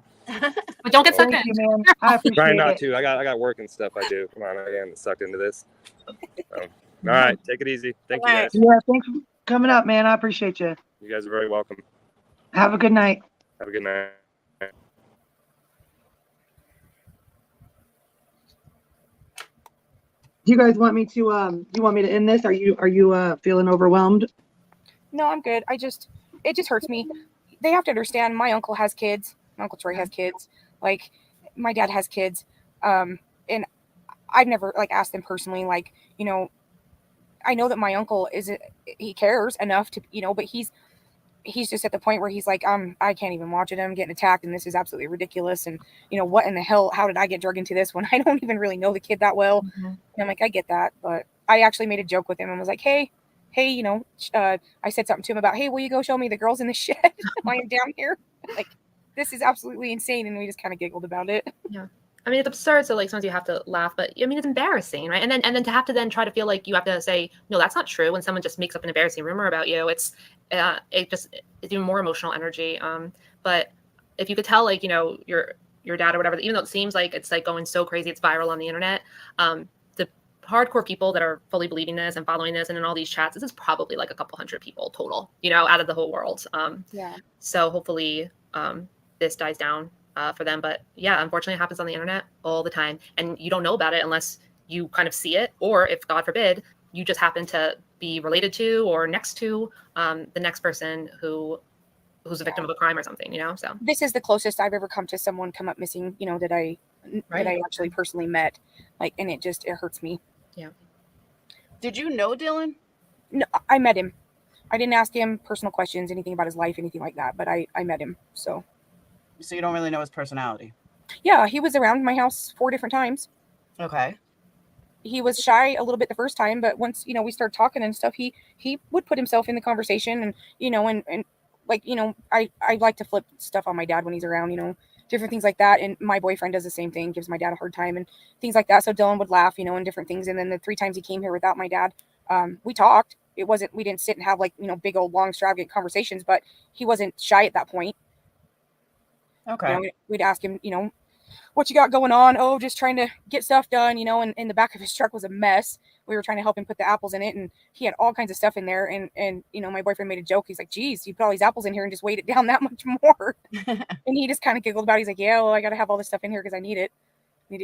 But don't get sucked in. Thank you, man. I appreciate Trying not it. to. I got work and stuff I do. Come on, I am sucked into this. So, all right, take it easy. Thank you guys. Yeah, thanks for coming up, man. I appreciate you. You guys are very welcome. Have a good night. Have a good night. Do you guys want me to end this? Are you feeling overwhelmed? No, I'm good. it just hurts me. They have to understand my uncle has kids. My Uncle Troy has kids. Like, my dad has kids. And I've never, like, asked them personally, like, you know, I know that my uncle he cares enough to, you know, but he's just at the point where he's like, I can't even watch it. I'm getting attacked and this is absolutely ridiculous. And, you know, what in the hell, how did I get dragged into this when I don't even really know the kid that well? Mm-hmm. And I'm like, I get that. But I actually made a joke with him and was like, hey, you know, I said something to him about, hey, will you go show me the girls in the shed while I'm down here? Like, this is absolutely insane. And we just kind of giggled about it. Yeah. I mean, it's absurd. So like sometimes you have to laugh, but I mean, it's embarrassing, right? And then to have to then try to feel like you have to say, no, that's not true. When someone just makes up an embarrassing rumor about you, it's even more emotional energy. But if you could tell, like, you know, your dad or whatever, even though it seems like it's like going so crazy, it's viral on the internet. The hardcore people that are fully believing this and following this and in all these chats, this is probably like a couple hundred people total, you know, out of the whole world. Yeah. So hopefully this dies down for them. But yeah, unfortunately it happens on the internet all the time. And you don't know about it unless you kind of see it, or if God forbid, you just happen to be related to or next to the next person who's a victim of a crime or something, you know? So this is the closest I've ever come to someone come up missing, you know, that I actually personally met. Like, and it hurts me. Yeah. Did you know Dylan? No, I met him. I didn't ask him personal questions, anything about his life, anything like that, but I met him. So you don't really know his personality? Yeah, he was around my house 4 different times. Okay. He was shy a little bit the first time, but once, you know, we started talking and stuff, he would put himself in the conversation and, you know, and like, you know, I like to flip stuff on my dad when he's around, you know, different things like that. And my boyfriend does the same thing, gives my dad a hard time and things like that. So Dylan would laugh, you know, and different things. And then the 3 times he came here without my dad, we talked. We didn't sit and have like, you know, big old long extravagant conversations, but he wasn't shy at that point. Okay. You know, we'd ask him, you know, what you got going on? Oh, just trying to get stuff done, you know, and in the back of his truck was a mess. We were trying to help him put the apples in it, and he had all kinds of stuff in there. And you know, my boyfriend made a joke. He's like, geez, you put all these apples in here and just weighed it down that much more. And he just kind of giggled about it. He's like, yeah, well, I got to have all this stuff in here because I need it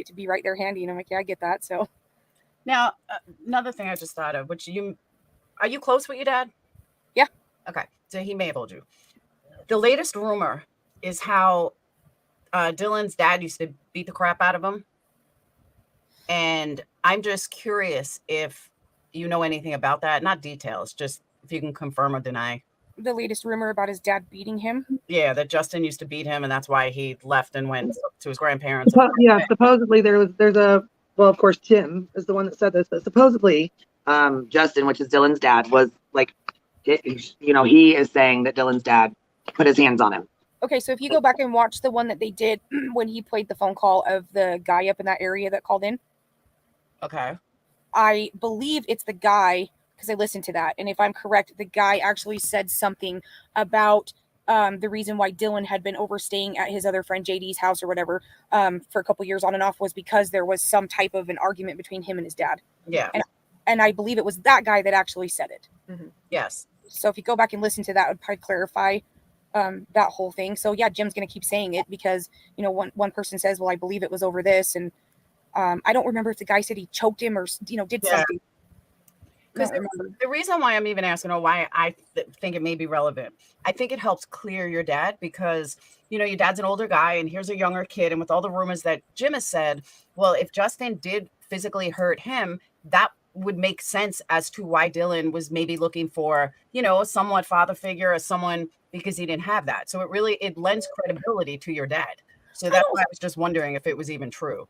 to be right there handy. And I'm like, yeah, I get that. So now, another thing I just thought of, are you close with your dad? Yeah. Okay. So he may have told you. The latest rumor is how Dylan's dad used to beat the crap out of him. And I'm just curious if you know anything about that. Not details, just if you can confirm or deny. The latest rumor about his dad beating him? Yeah, that Justin used to beat him, and that's why he left and went to his grandparents. Yeah, supposedly there's a well, of course, Tim is the one that said this, but supposedly, Justin, which is Dylan's dad, was like, he is saying that Dylan's dad put his hands on him. Okay, so if you go back and watch the one that they did when he played the phone call of the guy up in that area that called in. Okay. I believe it's the guy, because I listened to that. And if I'm correct, the guy actually said something about the reason why Dylan had been overstaying at his other friend JD's house or whatever for a couple years on and off was because there was some type of an argument between him and his dad. Yeah. And I believe it was that guy that actually said it. Mm-hmm. Yes. So if you go back and listen to that, it would probably clarify that whole thing. So yeah, Jim's going to keep saying it because, one person says, well, I believe it was over this. And I don't remember if the guy said he choked him or, did something. Because the reason why I'm even asking, why I think it may be relevant, I think it helps clear your dad because, your dad's an older guy and here's a younger kid. And with all the rumors that Jim has said, well, if Justin did physically hurt him, that would make sense as to why Dylan was maybe looking for, a somewhat father figure or someone because he didn't have that. So it lends credibility to your dad. So that's why I was just wondering if it was even true.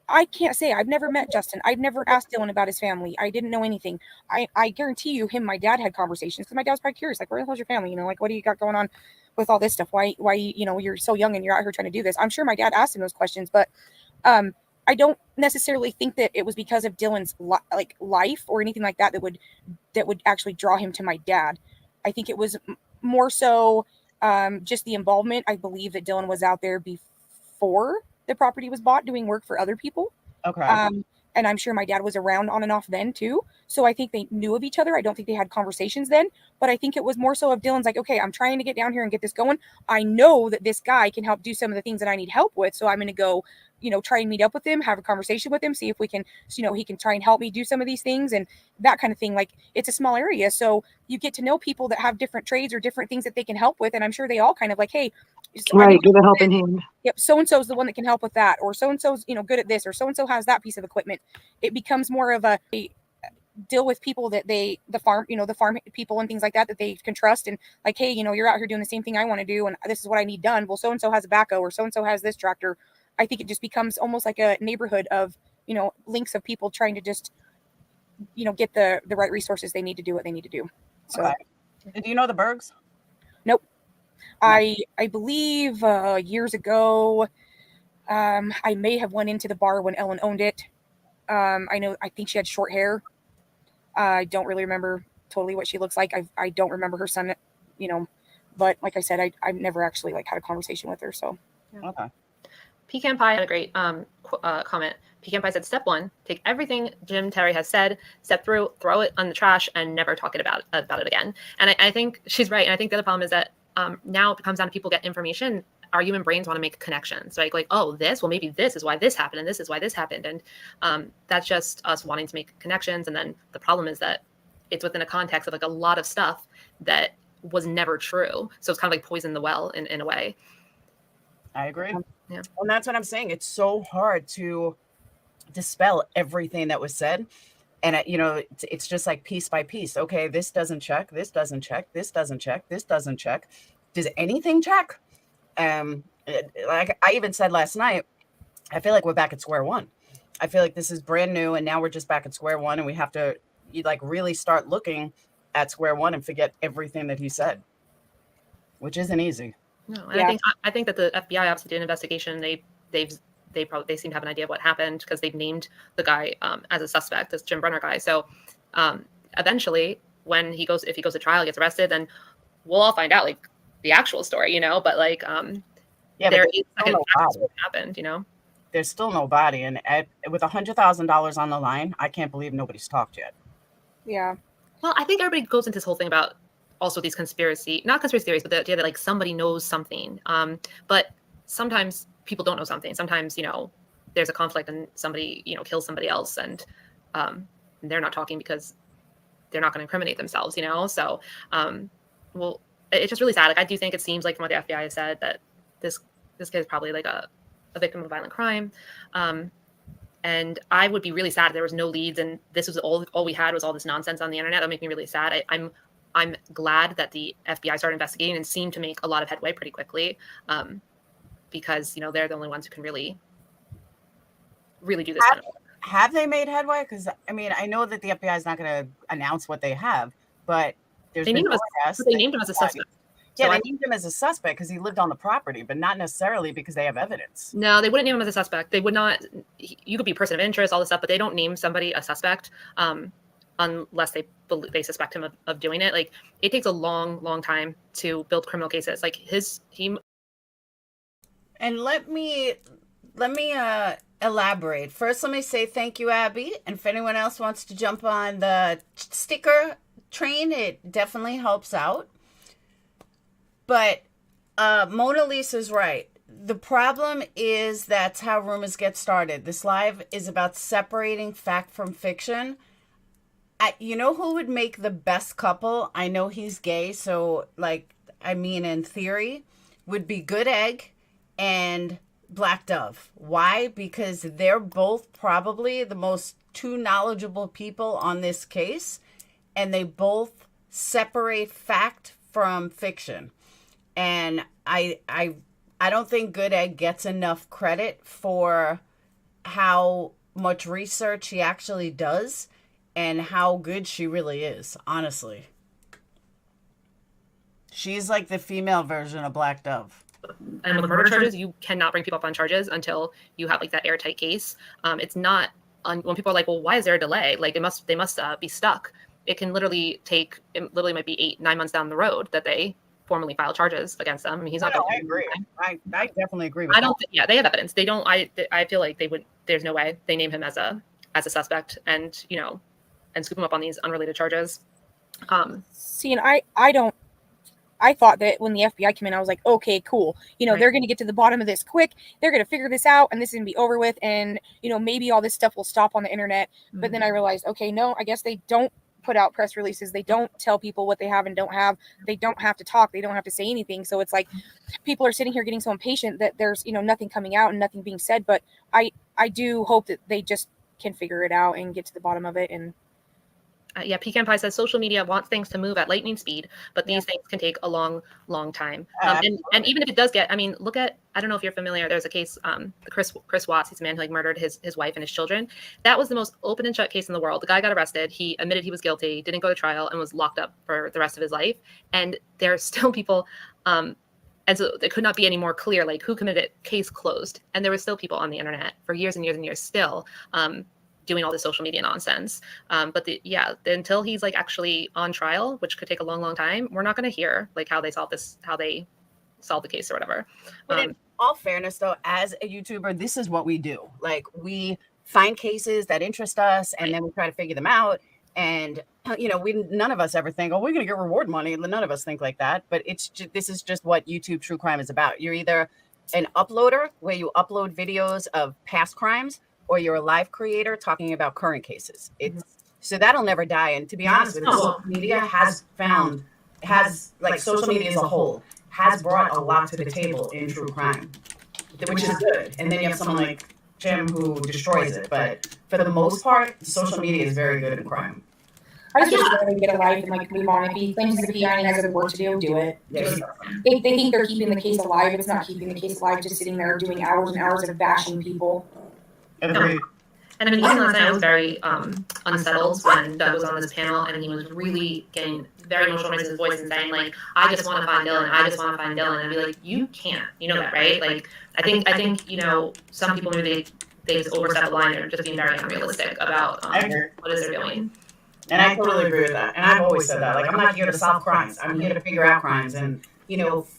I can't say. I've never met Justin. I've never asked Dylan about his family. I didn't know anything. I guarantee you my dad had conversations because my dad was probably curious, like, where the hell's your family? Like, what do you got going on with all this stuff? Why, you're so young and you're out here trying to do this? I'm sure my dad asked him those questions, but I don't necessarily think that it was because of Dylan's life or anything like that that would actually draw him to my dad. I think it was more so just the involvement. I believe that Dylan was out there before the property was bought doing work for other people. Okay. And I'm sure my dad was around on and off then too. So I think they knew of each other. I don't think they had conversations then, but I think it was more so of Dylan's like, okay, I'm trying to get down here and get this going. I know that this guy can help do some of the things that I need help with. So I'm going to go, try and meet up with him, have a conversation with him, see if we can, he can try and help me do some of these things and that kind of thing. Like, it's a small area. So you get to know people that have different trades or different things that they can help with. And I'm sure they all kind of like, hey, right, give a helping hand. Yep, so-and-so is the one that can help with that, or so-and-so's, good at this, or so-and-so has that piece of equipment. It becomes more of a deal with people that the farm people and things like that they can trust, and like, hey, you're out here doing the same thing I want to do, and this is what I need done. Well, so-and-so has a backhoe, or so-and-so has this tractor. I think it just becomes almost like a neighborhood of, links of people trying to just, get the right resources they need to do what they need to do. So, okay. Do you know the Bergs? Nope. I believe years ago, I may have went into the bar when Ellen owned it. I think she had short hair. I don't really remember totally what she looks like. I don't remember her son, but like I said, I've never actually had a conversation with her. So, yeah. Okay. Pecan Pie had a great comment. Pecan Pie said, step 1, take everything Jim Terry has said, step through, throw it on the trash, and never talk about it again. And I think she's right. And I think the other problem is that now it comes down to people get information. Our human brains want to make connections, right? Like, oh, maybe this is why this happened, and this is why this happened. And that's just us wanting to make connections. And then the problem is that it's within a context of a lot of stuff that was never true. So it's kind of like poison the well in a way. I agree. Yeah. And that's what I'm saying. It's so hard to dispel everything that was said. And, it's just like piece by piece. Okay, this doesn't check. This doesn't check. This doesn't check. This doesn't check. Does anything check? Like I even said last night, I feel like we're back at square one. I feel like this is brand new. And now we're just back at square one. And we have to really start looking at square one and forget everything that he said, which isn't easy. No, and I think that the FBI obviously did an investigation. They seem to have an idea of what happened because they've named the guy as a suspect, this Jim Brenner guy. So eventually, if he goes to trial, gets arrested, then we'll all find out the actual story, But there is what happened, There's still no body, and with $100,000 on the line, I can't believe nobody's talked yet. Yeah. Well, I think everybody goes into this whole thing about also these not conspiracy theories, but the idea that somebody knows something. But sometimes people don't know something. Sometimes, there's a conflict and somebody, kills somebody else and they're not talking because they're not going to incriminate themselves, So, well, it's just really sad. I do think it seems like from what the FBI has said that this kid is probably a victim of violent crime. And I would be really sad if there was no leads and this was all we had was all this nonsense on the internet. That would make me really sad. I'm glad that the FBI started investigating and seemed to make a lot of headway pretty quickly, because they're the only ones who can really really do this kind of work. Have they made headway? Because I mean, I know that the FBI is not going to announce what they have, but they named him as a suspect. Yeah, they named him as a suspect because he lived on the property, but not necessarily because they have evidence. No, they wouldn't name him as a suspect. They would not. You could be a person of interest, all this stuff, but they don't name somebody a suspect unless they suspect him of doing it. Like, it takes a long time to build criminal cases. Like And let me elaborate. First, let me say thank you, Abby. And if anyone else wants to jump on the sticker train, it definitely helps out. But Mona Lisa's right. The problem is that's how rumors get started. This live is about separating fact from fiction. You know who would make the best couple? I know he's gay, so in theory, would be Good Egg and Black Dove. Why? Because they're both probably the most two knowledgeable people on this case, and they both separate fact from fiction. And I don't think Good Egg gets enough credit for how much research he actually does and how good she really is, honestly. She's like the female version of Black Dove. And with murder charges, you cannot bring people up on charges until you have like that airtight case. It's not when people are like, well, why is there a delay? Like they must be stuck. It might be 8-9 months down the road that they formally file charges against them. I mean, he's not. I agree. I definitely agree with that. They have evidence. They don't. I feel like they would. There's no way they name him as a suspect and scoop him up on these unrelated charges. See, and I don't. I thought that when the FBI came in, I was like, okay, cool. Right. They're going to get to the bottom of this quick. They're going to figure this out, and this is going to be over with. And maybe all this stuff will stop on the internet. Mm-hmm. But then I realized, okay, no, I guess they don't put out press releases. They don't tell people what they have and don't have. They don't have to talk. They don't have to say anything. So it's like people are sitting here getting so impatient that there's nothing coming out and nothing being said. But I do hope that they just can figure it out and get to the bottom of it. And Pecan Pie says social media wants things to move at lightning speed, but these things can take a long time. And even if it does look at, I don't know if you're familiar, there's a case, Chris Watts, he's a man who murdered his wife and his children. That was the most open and shut case in the world. The guy got arrested. He admitted he was guilty, didn't go to trial, and was locked up for the rest of his life. And there are still people, and so it could not be any more clear, like who committed it, case closed. And there were still people on the internet for years and years and years still, doing all this social media nonsense. But until he's like actually on trial, which could take a long time, we're not going to hear like how they solved the case or whatever. But in all fairness though, as a YouTuber, this is what we do. Like we find cases that interest us and then we try to figure them out. And, none of us ever think, oh, we're going to get reward money. None of us think like that. But this is just what YouTube true crime is about. You're either an uploader where you upload videos of past crimes, or you're a live creator talking about current cases. So that'll never die. And to be honest with you, social media social media as a whole has brought a lot to the table in true crime, which is good. And then you have someone like Jim who destroys it. But for the most part, social media is very good in crime. I just wish they get a life and move on. If he thinks the PI has other work to do it. Yeah. They think they're keeping the case alive. It's not keeping the case alive, just sitting there doing hours and hours of bashing people. Agreed. And even last night I was very unsettled when Doug was on this panel and he was really getting very emotional in his voice and saying like, I just want to find Dylan. And I'd be like, you can't, that, right? Like, I think some people maybe they just overstep the line and just being very unrealistic about what is they're doing. And I totally agree with that. And I've always said that. Like, I'm not here to solve crimes. I'm here to figure out crimes and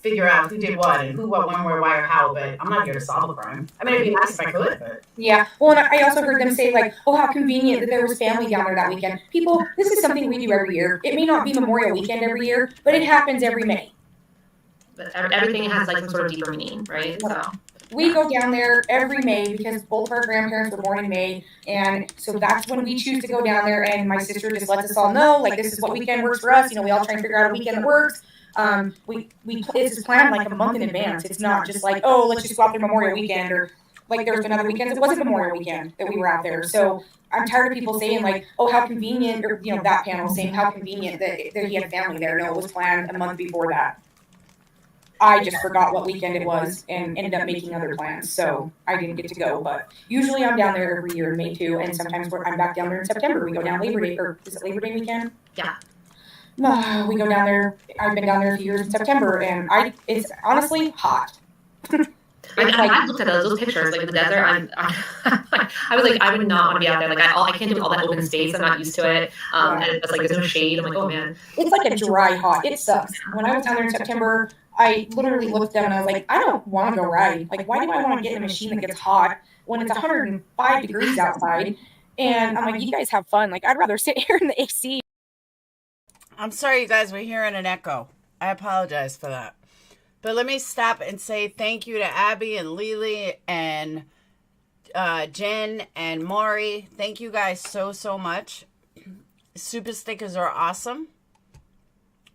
figure out who did what and who, what, when, where, why, or how, but I'm not here to solve a crime. I mean, it'd be nice if I could, but... Yeah. Well, and I also heard them say, like, oh, how convenient that there was family down there that weekend. People, this is something we do every year. It may not be Memorial Weekend every year, but it happens every May. But everything has, like, some sort of deeper meaning, right? So... We go down there every May because both of our grandparents were born in May, and so that's when we choose to go down there, and my sister just lets us all know, like, this is what weekend works for us. We all try and figure out a weekend that works. It's planned like a month in advance. It's not just like, oh, let's just go out there Memorial Weekend, or like there's been other weekends. It wasn't Memorial Weekend that we were out there. So I'm tired of people saying like, oh, how convenient, or that panel saying how convenient that he had family there. No, it was planned a month before that. I just forgot what weekend it was and ended up making other plans. So I didn't get to go. But usually I'm down there every year in May too. And sometimes I'm back down there in September. We go down Labor Day, or is it Labor Day weekend? Yeah. We go down there. I've been down there a few years in September, and it's honestly hot. I looked at those pictures, like in the desert. I was like, I would not want to be out there. Like, I can't do all that open space. I'm not used to it. And it's like, there's no shade. I'm like, oh man. It's like a dry hot. It sucks. When I was down there in September, I literally looked down and I was like, I don't want to go ride. Like, why do I want to get in a machine that gets hot when it's 105 degrees outside? And I'm like, you guys have fun. Like, I'd rather sit here in the AC. I'm sorry, you guys, we're hearing an echo. I apologize for that. But let me stop and say thank you to Abby and Lily and Jen and Maury. Thank you guys so much. Super stickers are awesome.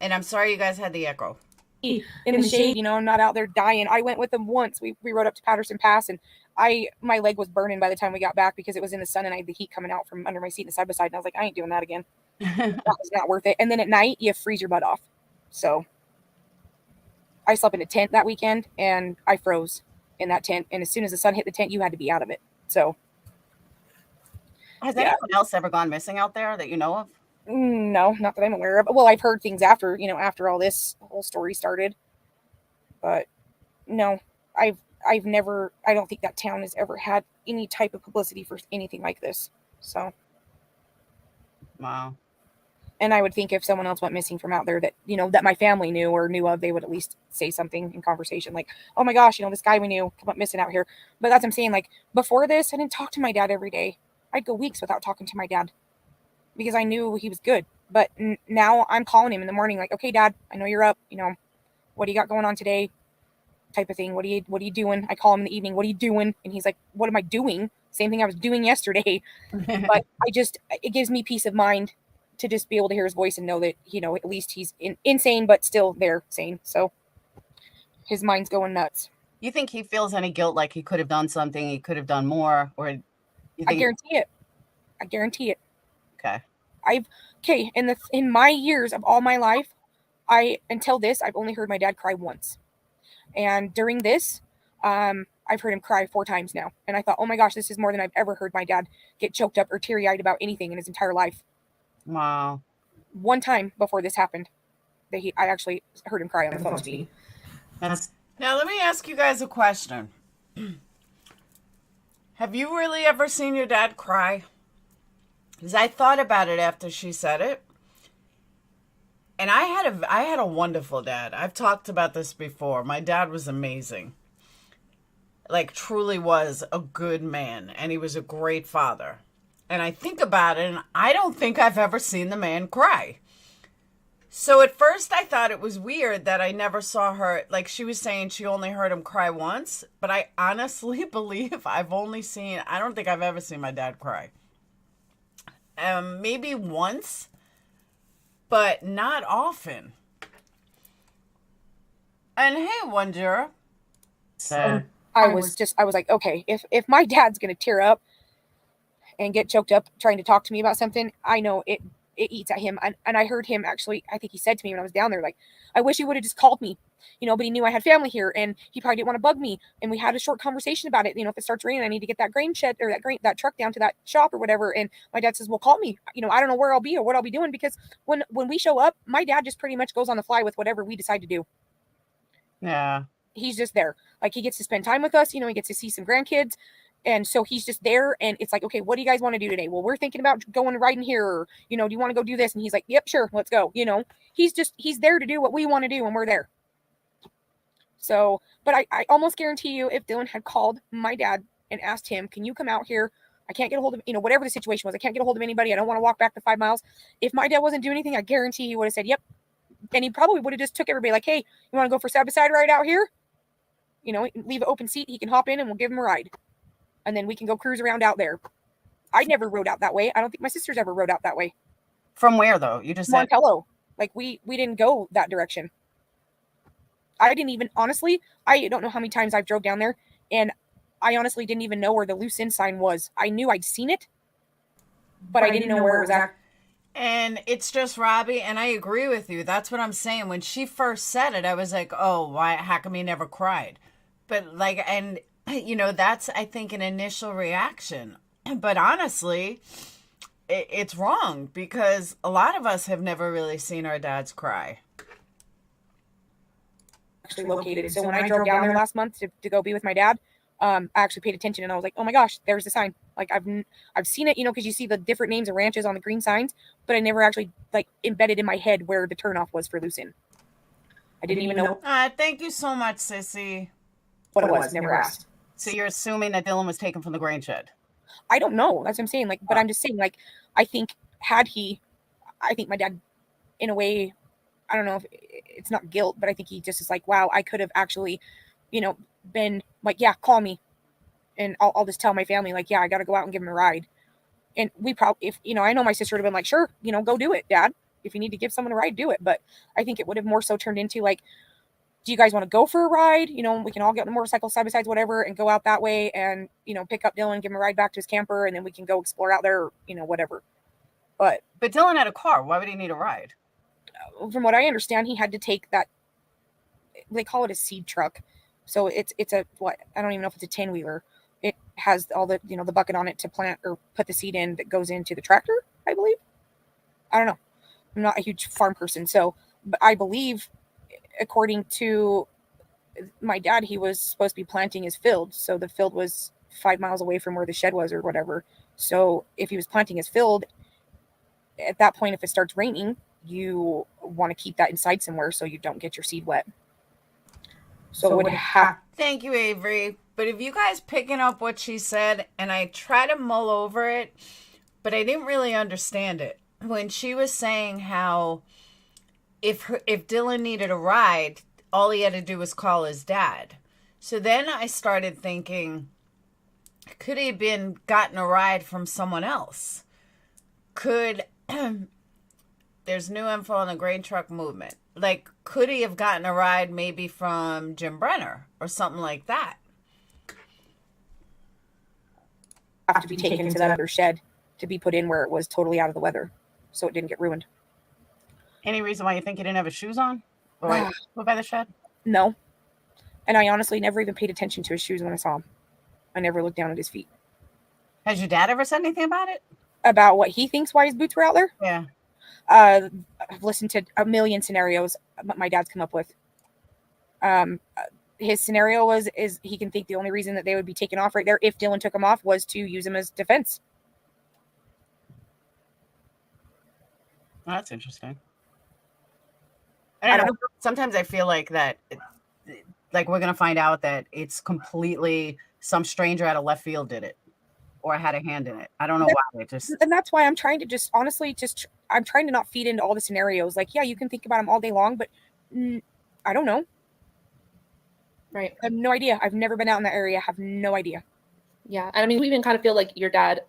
And I'm sorry you guys had the echo. In the shade, you know, I'm not out there dying. I went with them once. We rode up to Patterson Pass, and my leg was burning by the time we got back because it was in the sun and I had the heat coming out from under my seat in the side by side. And I was like, I ain't doing that again. That was not worth it. And then at night, you freeze your butt off. So I slept in a tent that weekend and I froze in that tent. And as soon as the sun hit the tent, you had to be out of it. So has anyone else ever gone missing out there that you know of? No, not that I'm aware of. Well, I've heard things after all this whole story started, but no, I've never, I don't think that town has ever had any type of publicity for anything like this. So. Wow. And I would think if someone else went missing from out there that, that my family knew or knew of, they would at least say something in conversation like, oh my gosh, this guy we knew come up missing out here. But that's what I'm saying. Like, before this, I didn't talk to my dad every day. I'd go weeks without talking to my dad because I knew he was good. But now I'm calling him in the morning like, okay, Dad, I know you're up. What do you got going on today? Type of thing. What are you doing? I call him in the evening. What are you doing? And he's like, what am I doing? Same thing I was doing yesterday. But it gives me peace of mind to just be able to hear his voice and know that, at least he's insane, but still there sane. So his mind's going nuts. You think he feels any guilt, like he could have done something, he could have done more, or you think... I guarantee it. Okay. In my years of all my life, until this, I've only heard my dad cry once. And during this, I've heard him cry 4 times now. And I thought, oh my gosh, this is more than I've ever heard my dad get choked up or teary-eyed about anything in his entire life. Wow. One time before this happened, I actually heard him cry on the phone to me. Now, let me ask you guys a question. Have you really ever seen your dad cry? Because I thought about it after she said it. And I had a wonderful dad. I've talked about this before. My dad was amazing. Like, truly was a good man. And he was a great father. And I think about it, and I don't think I've ever seen the man cry. So at first I thought it was weird that I never saw her. Like, she was saying she only heard him cry once. But I honestly believe I don't think I've ever seen my dad cry. Maybe once, but not often. And hey, Wonder. I was like, okay, if my dad's going to tear up and get choked up trying to talk to me about something, I know it eats at him. And I heard him actually, I think he said to me when I was down there, like, I wish he would have just called me, but he knew I had family here and he probably didn't want to bug me. And we had a short conversation about it. If it starts raining, I need to get that grain shed or that truck down to that shop or whatever. And my dad says, well, call me. I don't know where I'll be or what I'll be doing, because when we show up, my dad just pretty much goes on the fly with whatever we decide to do. Yeah. He's just there. Like, he gets to spend time with us. He gets to see some grandkids. And so he's just there, and it's like, okay, what do you guys want to do today? Well, we're thinking about going riding here, or, do you want to go do this? And he's like, yep, sure, let's go. He's there to do what we want to do, and we're there. So, but I almost guarantee you, if Dylan had called my dad and asked him, can you come out here? I can't get a hold of, whatever the situation was, I can't get a hold of anybody. I don't want to walk back the 5 miles. If my dad wasn't doing anything, I guarantee he would have said, yep. And he probably would have just took everybody like, hey, you want to go for side-by-side ride out here? Leave an open seat. He can hop in and we'll give him a ride. And then we can go cruise around out there. I never rode out that way. I don't think my sisters ever rode out that way. From where, though? You just said Montello. Like, we didn't go that direction. I didn't even, honestly, I don't know how many times I've drove down there, and I honestly didn't even know where the loose end sign was. I knew I'd seen it, but I didn't know where it was at. And it's just Robbie, and I agree with you. That's what I'm saying. When she first said it, I was like, oh, why, how come he never cried? But like, and that's, I think, an initial reaction. But honestly, it's wrong because a lot of us have never really seen our dads cry. Actually located. So when I drove down there last month to go be with my dad, I actually paid attention and I was like, oh my gosh, there's the sign. Like I've seen it, because you see the different names of ranches on the green signs, but I never actually like embedded in my head where the turnoff was for Lucin. I didn't even know. Thank you so much, Sissy. What it was, never asked. So you're assuming that Dylan was taken from the grain shed? I don't know. That's what I'm saying. Like, but I'm just saying, like, I think my dad, in a way, I don't know if it's not guilt, but I think he just is like, wow, I could have actually, been like, yeah, call me. And I'll just tell my family, like, yeah, I got to go out and give him a ride. And we probably, if, I know my sister would have been like, sure, go do it, Dad. If you need to give someone a ride, do it. But I think it would have more so turned into like, do you guys want to go for a ride? We can all get on the motorcycle side by sides, whatever, and go out that way and, pick up Dylan, give him a ride back to his camper, and then we can go explore out there, whatever. But Dylan had a car. Why would he need a ride? From what I understand, he had to take that, they call it a seed truck. So it's a, what, I don't even know if it's a 10-wheeler. It has all the, the bucket on it to plant or put the seed in that goes into the tractor, I believe. I don't know. I'm not a huge farm person. So, but I believe, according to my dad, he was supposed to be planting his field. So the field was 5 miles away from where the shed was or whatever. So if he was planting his field, at that point, if it starts raining, you want to keep that inside somewhere so you don't get your seed wet. So it would have. Thank you, Avery. But if you guys picking up what she said, and I try to mull over it, but I didn't really understand it. When she was saying how if Dylan needed a ride, all he had to do was call his dad. So then I started thinking, could he have gotten a ride from someone else? Could there's new info on the grain truck movement. Like, could he have gotten a ride maybe from Jim Brenner or something like that? Have to be taken to that other shed to be put in where it was totally out of the weather, so it didn't get ruined. Any reason why you think he didn't have his shoes on? Or by the shed? No. And I honestly never even paid attention to his shoes when I saw him. I never looked down at his feet. Has your dad ever said anything about it? About what he thinks why his boots were out there? Yeah. I've listened to a million scenarios my dad's come up with. His scenario is he can think the only reason that they would be taken off right there if Dylan took them off was to use them as defense. Oh, that's interesting. I don't know. Sometimes I feel like that, like we're going to find out that it's completely some stranger out of left field did it or had a hand in it. I don't know why. And that's why I'm trying to just honestly, I'm trying to not feed into all the scenarios. Like, yeah, you can think about them all day long, but I don't know. Right. I have no idea. I've never been out in that area. I have no idea. Yeah. And I mean, we even kind of feel like your dad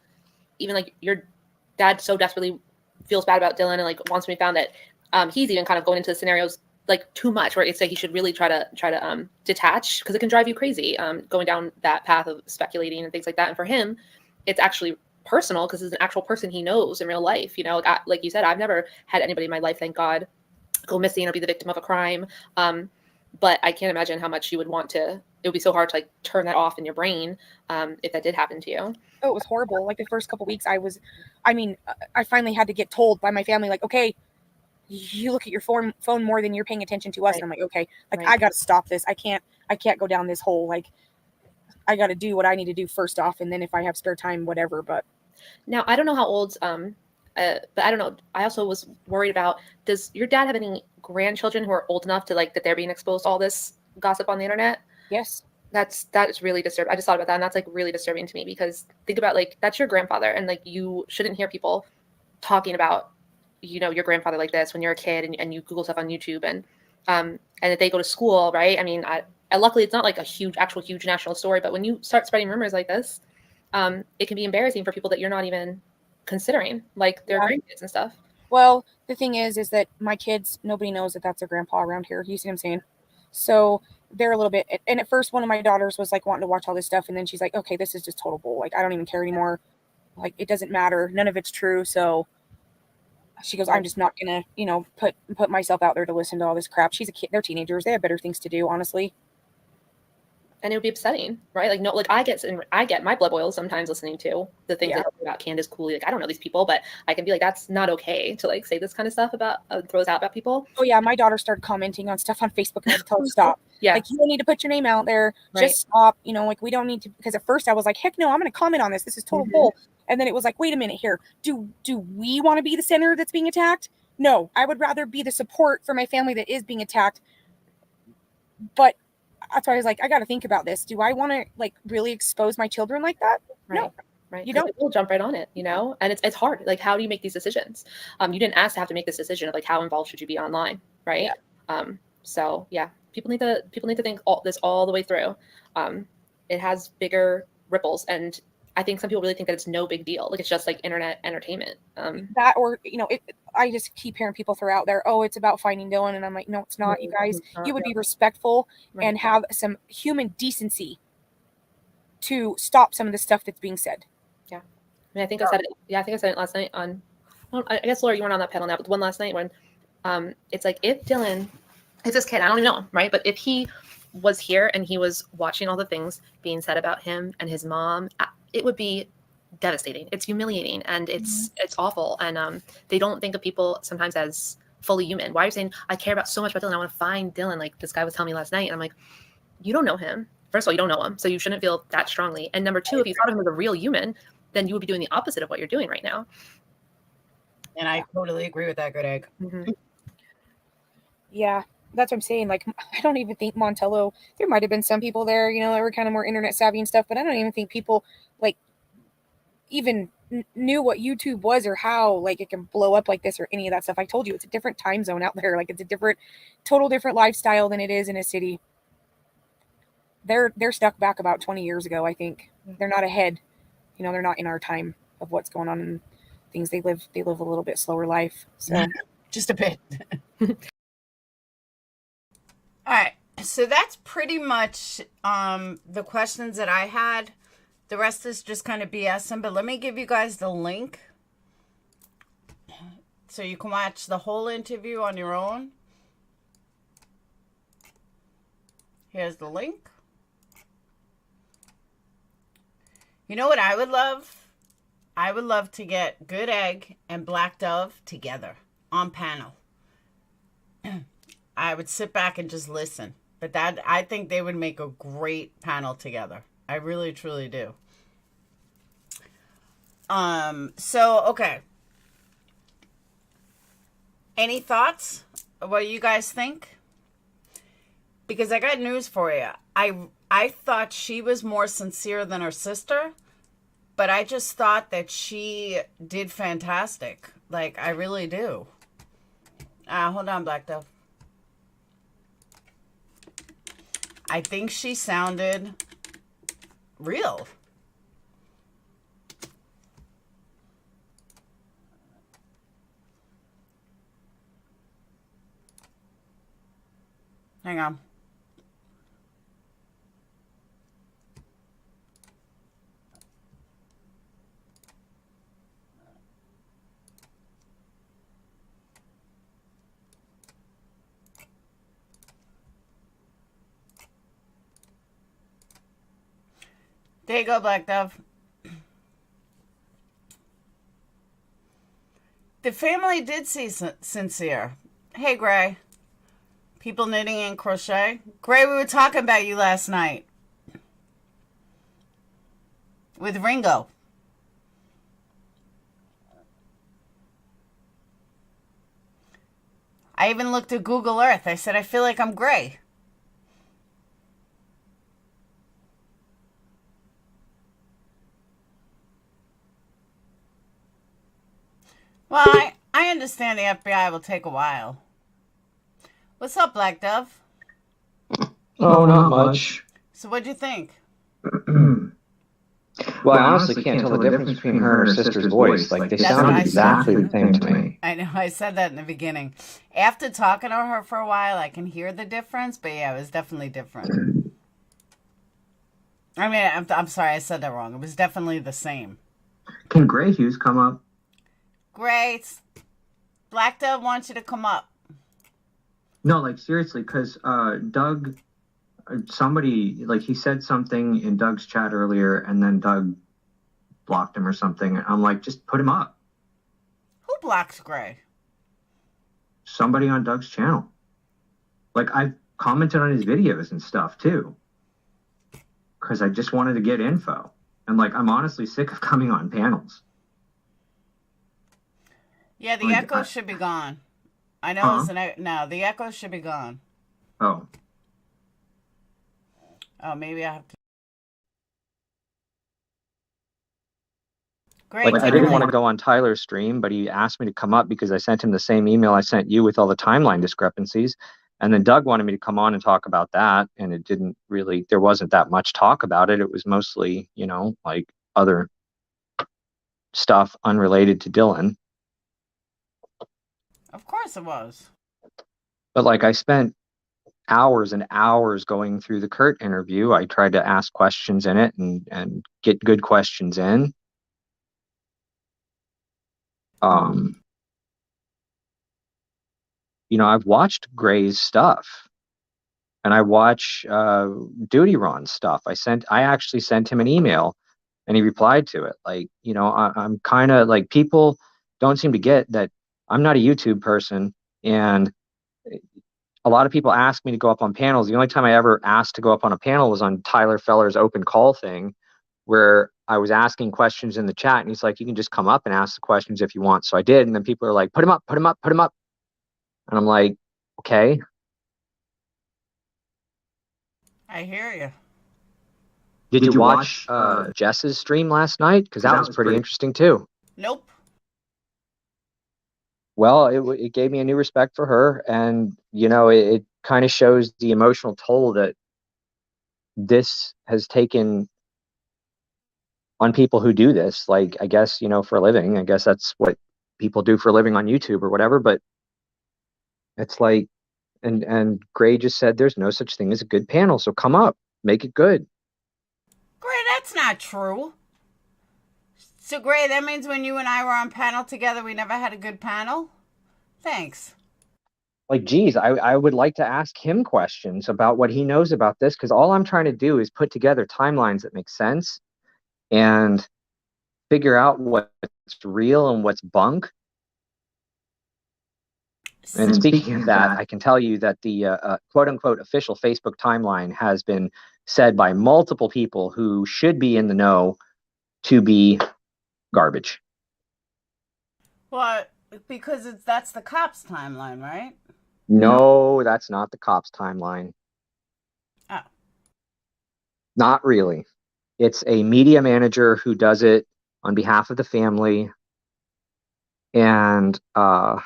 so desperately feels bad about Dylan and like wants to be found that he's even kind of going into the scenarios like too much, where it's like he should really try to detach, because it can drive you crazy going down that path of speculating and things like that. And for him, it's actually personal because it's an actual person he knows in real life. Like you said, I've never had anybody in my life, thank God, go missing or be the victim of a crime. But I can't imagine how much you would want to. It would be so hard to like turn that off in your brain if that did happen to you. Oh, it was horrible. Like the first couple of weeks, I finally had to get told by my family, like, okay, you look at your phone more than you're paying attention to us. Right. And I'm like, okay, like right. I got to stop this. I can't go down this hole. Like I got to do what I need to do first off. And then if I have spare time, whatever. But now I don't know how old, but I don't know. I also was worried about, does your dad have any grandchildren who are old enough to like, that they're being exposed to all this gossip on the internet? Yes. That is really disturbing. I just thought about that, and that's like really disturbing to me, because think about like, that's your grandfather, and like you shouldn't hear people talking about, your grandfather like this when you're a kid and you Google stuff on YouTube and that they go to school, right? I mean, luckily it's not like a huge national story, but when you start spreading rumors like this, it can be embarrassing for people that you're not even considering, like their grandkids and stuff. Well, the thing is that my kids, nobody knows that that's their grandpa around here. You see what I'm saying? So they're a little bit, and at first one of my daughters was like wanting to watch all this stuff, and then she's like, okay, this is just total bull. Like, I don't even care anymore. Like, it doesn't matter. None of it's true. So She goes, I'm just not gonna, put myself out there to listen to all this crap. She's a kid. They're teenagers. They have better things to do, honestly. And it would be upsetting, right? Like, no, like I get my blood boils sometimes listening to the things that about Candace Cooley. Like, I don't know these people, but I can be like, that's not okay to like say this kind of stuff about throws out about people. Oh yeah, my daughter started commenting on stuff on Facebook, and I had to tell her to stop. Yeah, like, you don't need to put your name out there. Right. Just stop. Like, we don't need to. Because at first I was like, heck no, I'm going to comment on this. This is total bull. And then it was like, wait a minute here. Do we want to be the center that's being attacked? No, I would rather be the support for my family that is being attacked. But that's why I was like, I got to think about this. Do I want to like really expose my children like that? Right. No. Right. You don't. We'll jump right on it, and it's hard. Like, how do you make these decisions? You didn't ask to have to make this decision of like, how involved should you be online? Right. Yeah. So yeah, people need to think this all the way through. It has bigger ripples, and I think some people really think that it's no big deal. Like, it's just like internet entertainment. That, or, I just keep hearing people throw out there, oh, it's about finding Dylan. And I'm like, no, it's not, you guys. You would be respectful and have some human decency to stop some of the stuff that's being said. Yeah. I mean, I think I said it. Yeah, I think I said it last night on, I guess, Laura, you weren't on that panel now, but the one last night when it's like, if Dylan is this kid, I don't even know him, right? But if he was here and he was watching all the things being said about him and his mom, it would be devastating. It's humiliating, and it's awful. And they don't think of people sometimes as fully human. Why are you saying, I care about so much about Dylan, I want to find Dylan? Like, this guy was telling me last night, and I'm like, you don't know him. First of all, you don't know him, so you shouldn't feel that strongly. And number two, if you thought of him as a real human, then you would be doing the opposite of what you're doing right now. And I totally agree with that, Good Egg. Yeah, that's what I'm saying. Like, I don't even think Montello, there might have been some people there, that were kind of more internet savvy and stuff, but I don't even think people like even knew what YouTube was or how like it can blow up like this or any of that stuff. I told you, it's a different time zone out there. Like, it's a total different lifestyle than it is in a city. They're stuck back about 20 years ago, I think. They're not ahead. They're not in our time of what's going on and things. They live a little bit slower life. So just a bit. All right. So that's pretty much the questions that I had. The rest is just kind of BSing, but let me give you guys the link so you can watch the whole interview on your own. Here's the link. You know what I would love? I would love to get Good Egg and Black Dove together on panel. I would sit back and just listen. But I think they would make a great panel together. I really, truly do. Okay. Any thoughts of what you guys think? Because I got news for you. I thought she was more sincere than her sister, but I just thought that she did fantastic. Like, I really do. Hold on, Black Dove. I think she sounded real. Hang on. There you go, Black Dove. The family did see sincere. Hey, Gray. People knitting and crochet. Gray, we were talking about you last night. With Ringo. I even looked at Google Earth. I said, I feel like I'm Gray. Well, I understand the FBI will take a while. What's up, Black Dove? Oh, not much. So what'd you think? Well, I honestly can't tell the difference between her and her sister's voice. Like, they sound exactly the same to me. I know, I said that in the beginning. After talking to her for a while, I can hear the difference, but yeah, it was definitely different. I mean, I'm sorry, I said that wrong. It was definitely the same. Can Gray Hughes come up? Great. Black Dove wants you to come up. No, like seriously, because Doug, somebody, like he said something in Doug's chat earlier, and then Doug blocked him or something. I'm like, just put him up. Who blocked Gray? Somebody on Doug's channel. Like, I commented on his videos and stuff too, because I just wanted to get info. And like, I'm honestly sick of coming on panels. Yeah, the echo should be gone. I know no, the echo should be gone. Oh. Oh, maybe I have to. Great. Like, I didn't want to go on Tyler's stream, but he asked me to come up because I sent him the same email I sent you with all the timeline discrepancies. And then Doug wanted me to come on and talk about that. And it didn't really, there wasn't that much talk about it. It was mostly, you know, like other stuff unrelated to Dylan. Of course it was. But like, I spent hours and hours going through the Kurt interview. I tried to ask questions in it and get good questions in. You know, I've watched Gray's stuff, and I watch Duty Ron's stuff. I actually sent him an email, and he replied to it. Like, you know, I'm kind of like, people don't seem to get that I'm not a YouTube person, and a lot of people ask me to go up on panels. The only time I ever asked to go up on a panel was on Tyler Feller's open call thing, where I was asking questions in the chat, and he's like, you can just come up and ask the questions if you want. So I did, and then people are like, put him up, put him up, put him up. And I'm like, okay. I hear you. Did you watch Jess's stream last night? Because that was pretty interesting too. Nope. Well, it gave me a new respect for her, and you know, it kind of shows the emotional toll that this has taken on people who do this. Like, I guess, you know, for a living. I guess that's what people do for a living on YouTube or whatever. But it's like, and Gray just said there's no such thing as a good panel, so come up, make it good. Gray, that's not true. So, Gray, that means when you and I were on panel together, we never had a good panel? Thanks. Like, geez, I would like to ask him questions about what he knows about this, because all I'm trying to do is put together timelines that make sense and figure out what's real and what's bunk. And speaking of that, I can tell you that the quote-unquote official Facebook timeline has been said by multiple people who should be in the know to be garbage. Well, because that's the cops' timeline, right? No, that's not the cops' timeline. Oh. Not really. It's a media manager who does it on behalf of the family. And I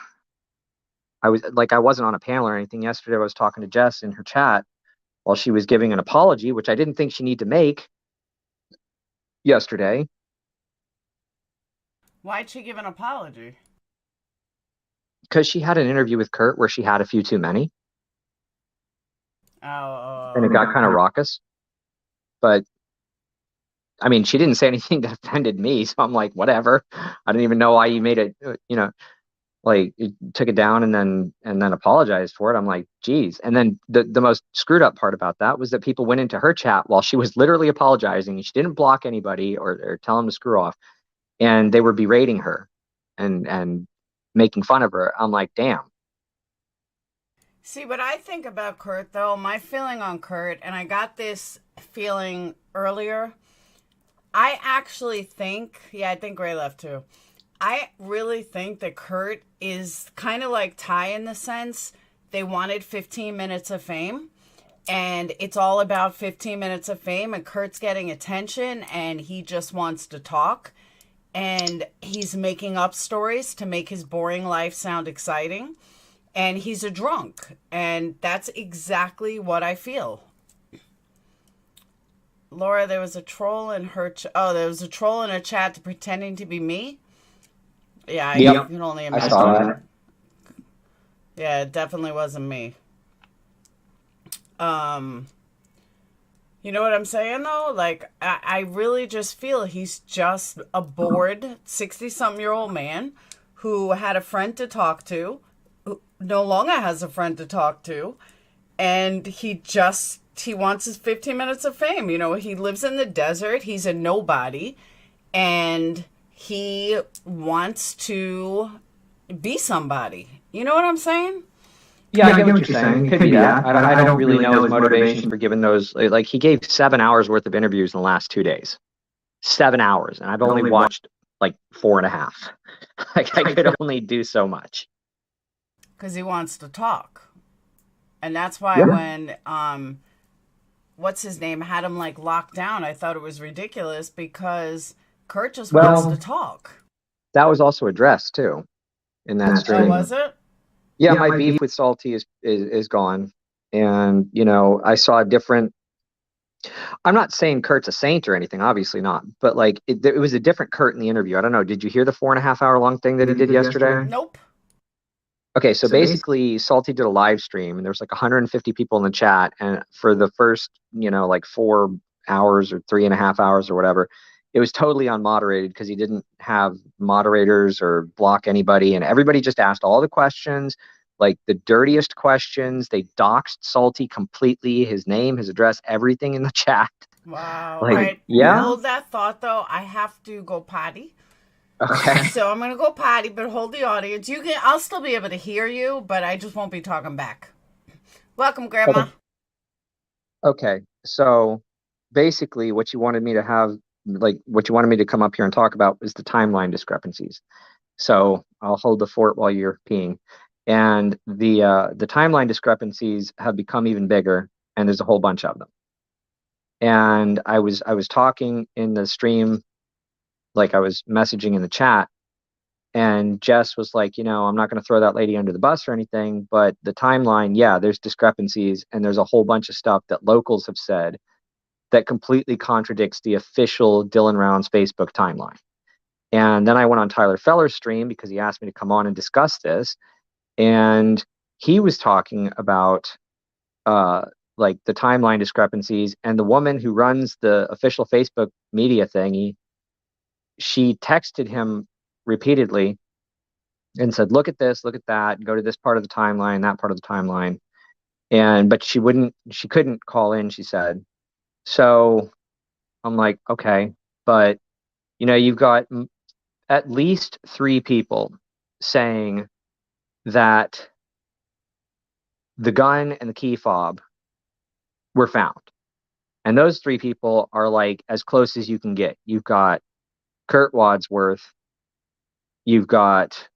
wasn't on a panel or anything yesterday. I was talking to Jess in her chat while she was giving an apology, which I didn't think she needed to make yesterday. Why'd she give an apology? Because she had an interview with Kurt where she had a few too many. Oh. And it got kind of raucous. But, I mean, she didn't say anything that offended me, so I'm like, whatever. I didn't even know why you made it, you know, like, it took it down and then apologized for it. I'm like, geez. And then the most screwed up part about that was that people went into her chat while she was literally apologizing. She didn't block anybody or tell them to screw off. And they were berating her and making fun of her. I'm like, damn. See, what I think about Kurt, though, my feeling on Kurt, and I got this feeling earlier, I actually think, I think Gray left too. I really think that Kurt is kind of like Ty in the sense they wanted 15 minutes of fame, and it's all about 15 minutes of fame, and Kurt's getting attention, and he just wants to talk, and he's making up stories to make his boring life sound exciting, and he's a drunk, and that's exactly what I feel. Laura, there was a troll in her there was a troll in her chat pretending to be me. Yeah, I can only imagine. I saw that. Yeah, it definitely wasn't me. You know what I'm saying, though? Like, I really just feel he's just a bored 60-something-year-old man who had a friend to talk to, who no longer has a friend to talk to, and he wants his 15 minutes of fame. You know, he lives in the desert, he's a nobody, and he wants to be somebody. You know what I'm saying? Yeah, I get what you're saying. Could be that. I don't really know his motivation for giving those. Like, he gave 7 hours worth of interviews in the last 2 days. 7 hours, and I've only watched like 4.5. Like, I could only do so much. Because he wants to talk. And that's why when what's his name had him like locked down, I thought it was ridiculous, because Kurt just wants to talk. That was also addressed too in that stream. Oh, was it? Yeah, my beef with Salty is gone. And, you know, I saw a different. I'm not saying Kurt's a saint or anything, obviously not. But like, it was a different Kurt in the interview. I don't know. Did you hear the 4.5 hour long thing that he did yesterday? Nope. Okay, so basically, Salty did a live stream, and there was like 150 people in the chat. And for the first, you know, like 4 hours or 3.5 hours or whatever, it was totally unmoderated because he didn't have moderators or block anybody. And everybody just asked all the questions, like the dirtiest questions. They doxed Salty completely, his name, his address, everything in the chat. Wow. Like, Right. yeah. Hold that thought, though. I have to go potty. Okay. So I'm going to go potty, but hold the audience. I'll still be able to hear you, but I just won't be talking back. Welcome, Grandma. Okay. So basically what you wanted me to have, like what you wanted me to come up here and talk about was the timeline discrepancies. So I'll hold the fort while you're peeing. And the timeline discrepancies have become even bigger, and there's a whole bunch of them. And I was talking in the stream, like I was messaging in the chat, and Jess was like, you know, I'm not going to throw that lady under the bus or anything, but the timeline, yeah, there's discrepancies, and there's a whole bunch of stuff that locals have said that completely contradicts the official Dylan Rounds Facebook timeline. And then I went on Tyler Feller's stream because he asked me to come on and discuss this. And he was talking about like the timeline discrepancies, and the woman who runs the official Facebook media thingy, she texted him repeatedly and said, look at this, look at that, go to this part of the timeline, that part of the timeline. But she couldn't call in, she said. So I'm like, okay, but you know, you've got at least 3 people saying that the gun and the key fob were found. And those 3 people are like as close as you can get. You've got Kurt Wadsworth, you've got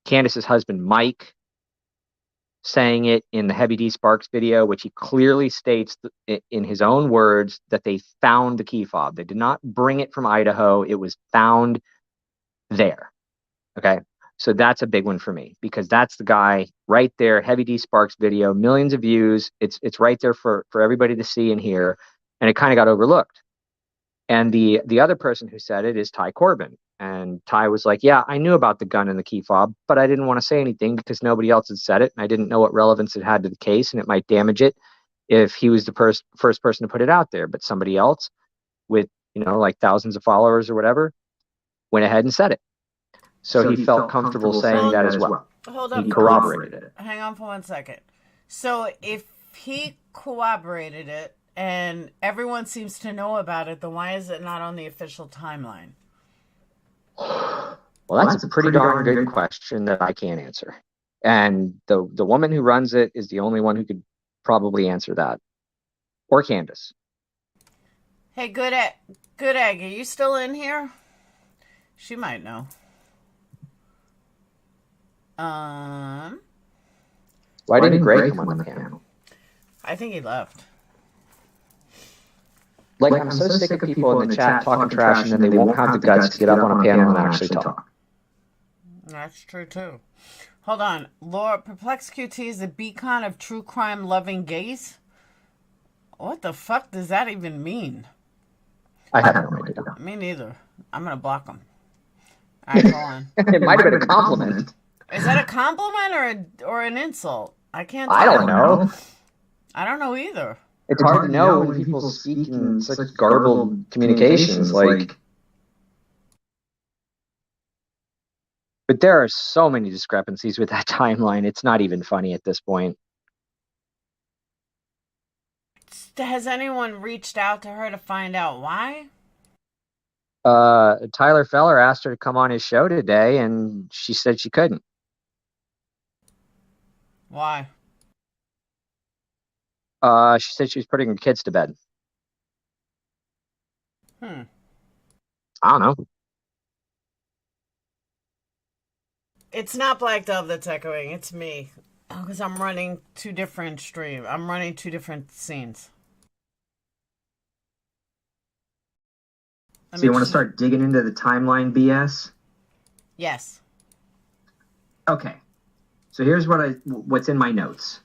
Candace's husband, Mike, saying it in the Heavy D Sparks video, which he clearly states in his own words that they found the key fob. They did not bring it from Idaho. It was found there. Okay. So that's a big one for me, because that's the guy right there. Heavy D Sparks video, millions of views. It's right there for everybody to see and hear. And it kind of got overlooked. And the other person who said it is Ty Corbin. And Ty was like, yeah, I knew about the gun and the key fob, but I didn't want to say anything because nobody else had said it. And I didn't know what relevance it had to the case, and it might damage it if he was the first person to put it out there. But somebody else with, you know, like thousands of followers or whatever went ahead and said it. So he felt comfortable saying that as well. Hold up. He corroborated it. Hang on for 1 second. So if he corroborated it and everyone seems to know about it, then why is it not on the official timeline? Well, that's a pretty darn good question that I can't answer. And the woman who runs it is the only one who could probably answer that. Or Candace. Hey, Good Egg, are you still in here? She might know. Why didn't Greg come on the panel? I think he left. Like, I'm so sick of people in the chat talking trash, and then they won't have the guts to get up on a panel and actually talk. That's true, too. Hold on. Laura, PURPLEXEDQT is a beacon of true crime loving gays? What the fuck does that even mean? I have no idea. Me neither. I'm going to block them. All right, go on. It might have been a compliment. Is that a compliment or an insult? I can't tell. I don't know. I don't know either. It's hard to know when people speak in such garbled communications. Like, But there are so many discrepancies with that timeline. It's not even funny at this point. Has anyone reached out to her to find out why? Tyler Feller asked her to come on his show today, and she said she couldn't. Why? She said she was putting her kids to bed. I don't know. It's not Black Dove that's echoing. It's me. Because I'm running two different streams. I'm running two different scenes. So you want to start digging into the timeline BS? Yes. Okay. So here's what's in my notes.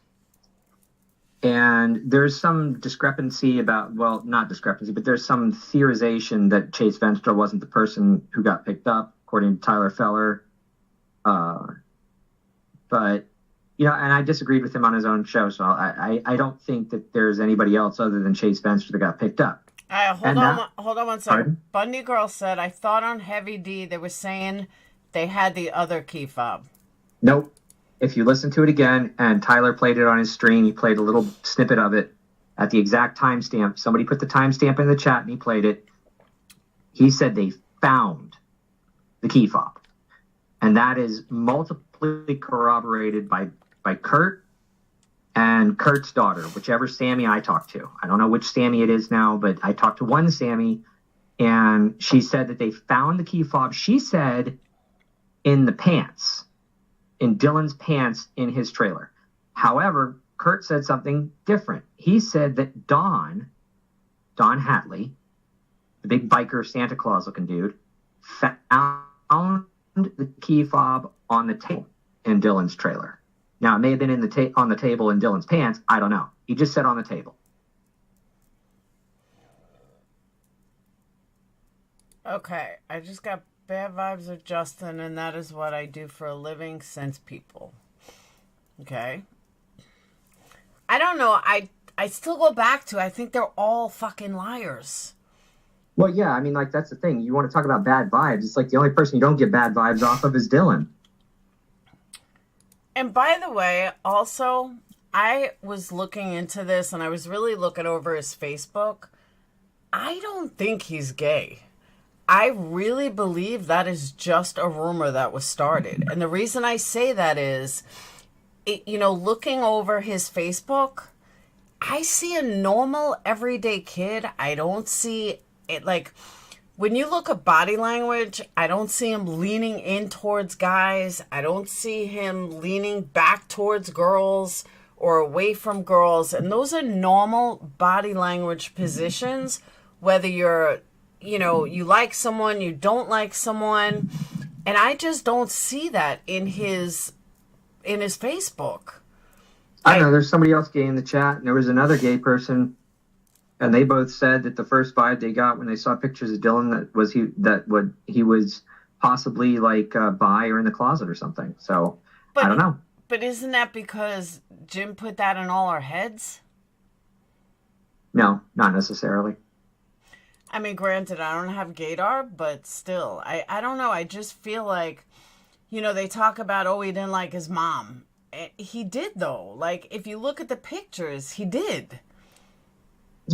And there's some discrepancy about, well, not discrepancy, but there's some theorization that Chase Venstra wasn't the person who got picked up, according to Tyler Feller. But, you know, and I disagreed with him on his own show, so I don't think that there's anybody else other than Chase Venstra that got picked up. Hold on one second. Pardon? Bundy Girl said, I thought on Heavy D they were saying they had the other key fob. Nope. If you listen to it again, and Tyler played it on his stream, he played a little snippet of it at the exact timestamp. Somebody put the timestamp in the chat, and he played it. He said they found the key fob. And that is multiply corroborated by Kurt and Kurt's daughter, whichever Sammy I talked to. I don't know which Sammy it is now, but I talked to one Sammy, and she said that they found the key fob. She said in the pants. In Dylan's pants in his trailer. However, Kurt said something different. He said that Don Hatley, the big biker Santa Claus looking dude, found the key fob on the table in Dylan's trailer. Now, it may have been on the table in Dylan's pants. I don't know. He just said on the table. Okay, I just got bad vibes of Justin, and that is what I do for a living, sense people. Okay? I don't know. I still go back to, I think they're all fucking liars. Well, yeah, I mean, like, that's the thing. You want to talk about bad vibes. It's like the only person you don't get bad vibes off of is Dylan. And by the way, also, I was looking into this, and I was really looking over his Facebook. I don't think he's gay. I really believe that is just a rumor that was started. And the reason I say that is, looking over his Facebook, I see a normal, everyday kid. I don't see it like, when you look at body language, I don't see him leaning in towards guys. I don't see him leaning back towards girls or away from girls. And those are normal body language positions, whether you're, you like someone, you don't like someone. And I just don't see that in his Facebook. I don't know. There's somebody else gay in the chat, and there was another gay person, and they both said that the first vibe they got when they saw pictures of Dylan he was possibly like bi or in the closet or something. So I don't know. But isn't that because Jim put that in all our heads? No, not necessarily. I mean, granted, I don't have gaydar, but still, I don't know. I just feel like, they talk about, he didn't like his mom. He did, though. Like, if you look at the pictures, he did.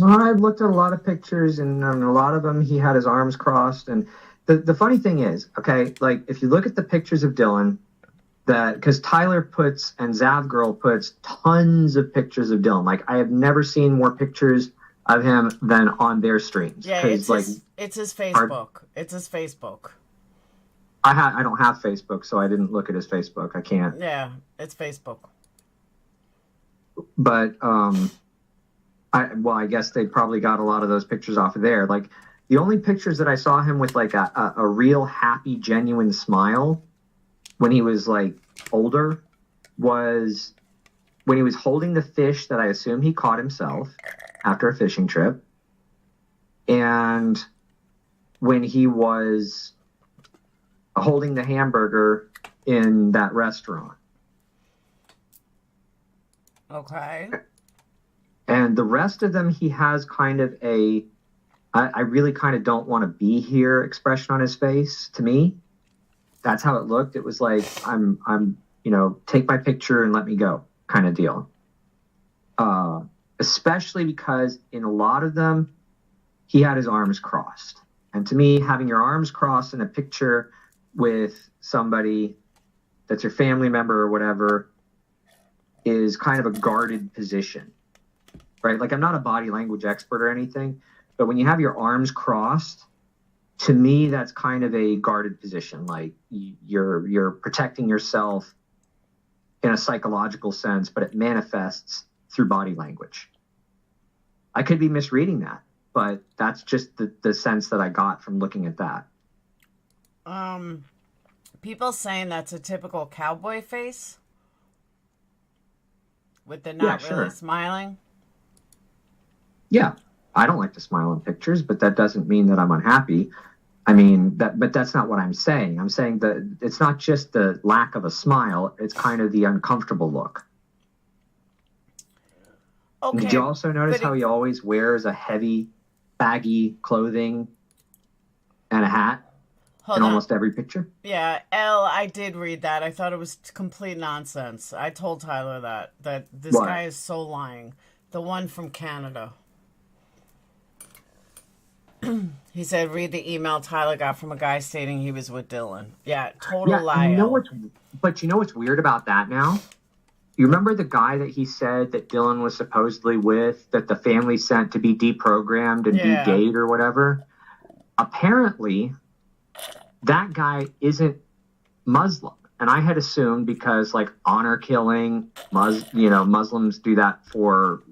Well, I've looked at a lot of pictures, and on a lot of them, he had his arms crossed. And the funny thing is, okay, like, if you look at the pictures of Dylan, because Tyler puts and Zav Girl puts tons of pictures of Dylan. Like, I have never seen more pictures of him than on their streams. Yeah, it's his Facebook. It's his Facebook. I don't have Facebook, so I didn't look at his Facebook. I can't. Yeah, it's Facebook. But I guess they probably got a lot of those pictures off of there. Like, the only pictures that I saw him with like a real happy, genuine smile when he was like older was when he was holding the fish that I assume he caught himself after a fishing trip, and when he was holding the hamburger in that restaurant. Okay. And the rest of them, he has kind of I really kind of don't want to be here expression on his face, to me. That's how it looked. It was like, I'm, take my picture and let me go kind of deal. Especially because in a lot of them, he had his arms crossed. And to me, having your arms crossed in a picture with somebody that's your family member or whatever is kind of a guarded position, right? Like, I'm not a body language expert or anything, but when you have your arms crossed, to me, that's kind of a guarded position. Like, you're protecting yourself in a psychological sense, but it manifests through body language. I could be misreading that, but that's just the sense that I got from looking at that. People saying that's a typical cowboy face with the not really smiling. Yeah, I don't like to smile in pictures, but that doesn't mean that I'm unhappy. I mean, but that's not what I'm saying. I'm saying that it's not just the lack of a smile, it's kind of the uncomfortable look. Okay, did you also notice how he always wears a heavy, baggy clothing and a hat in almost every picture? Yeah, I did read that. I thought it was complete nonsense. I told Tyler that this guy is so lying. The one from Canada. He said, read the email Tyler got from a guy stating he was with Dylan. Yeah, total lie. You know what's weird about that now? You remember the guy that he said that Dylan was supposedly with, that the family sent to be deprogrammed and de-gayed or whatever? Apparently, that guy isn't Muslim. And I had assumed because, like, honor killing, Muslims do that for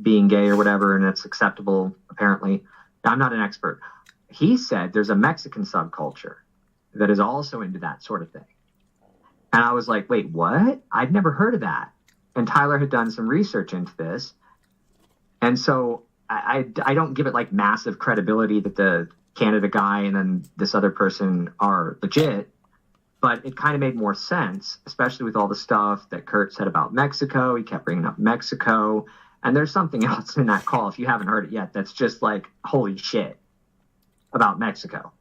being gay or whatever, and it's acceptable, apparently. I'm not an expert. He said there's a Mexican subculture that is also into that sort of thing. And I was like, wait, what? I'd never heard of that. And Tyler had done some research into this. And so I don't give it like massive credibility that the Canada guy and then this other person are legit. But it kind of made more sense, especially with all the stuff that Kurt said about Mexico. He kept bringing up Mexico. And there's something else in that call, if you haven't heard it yet, that's just like, holy shit, about Mexico.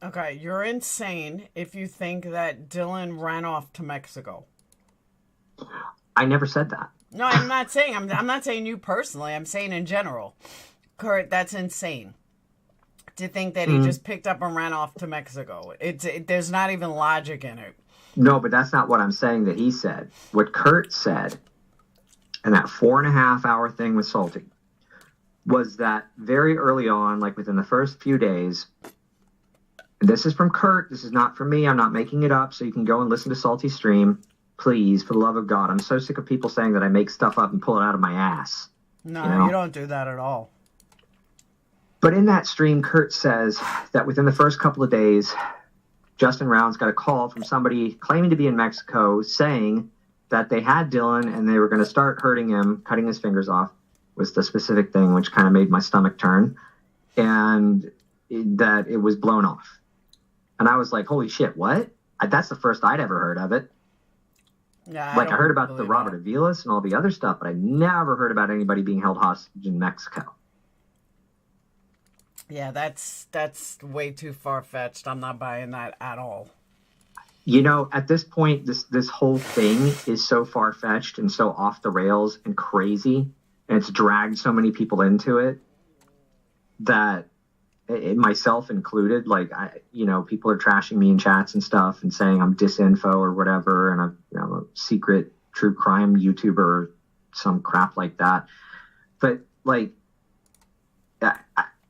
Okay, you're insane if you think that Dylan ran off to Mexico. I never said that. No, I'm not saying. I'm not saying you personally. I'm saying in general. Kurt, that's insane. To think that he just picked up and ran off to Mexico. There's not even logic in it. No, but that's not what I'm saying that he said. What Kurt said, and that 4.5 hour thing with Salty, was that very early on, like within the first few days, and this is from Kurt, this is not from me, I'm not making it up, so you can go and listen to Salty stream. Please, for the love of God, I'm so sick of people saying that I make stuff up and pull it out of my ass. No, you don't do that at all. But in that stream, Kurt says that within the first couple of days, Justin Rounds got a call from somebody claiming to be in Mexico saying that they had Dylan and they were going to start hurting him, cutting his fingers off, was the specific thing, which kind of made my stomach turn, and that it was blown off. And I was like, holy shit, what? That's the first I'd ever heard of it. Yeah, I heard about the Robert Avilas and all the other stuff, but I never heard about anybody being held hostage in Mexico. Yeah, that's way too far-fetched. I'm not buying that at all. You know, at this point, this whole thing is so far-fetched and so off the rails and crazy, and it's dragged so many people into it that, myself included, like, people are trashing me in chats and stuff and saying I'm disinfo or whatever, and I'm a secret true crime YouTuber or some crap like that. But, like,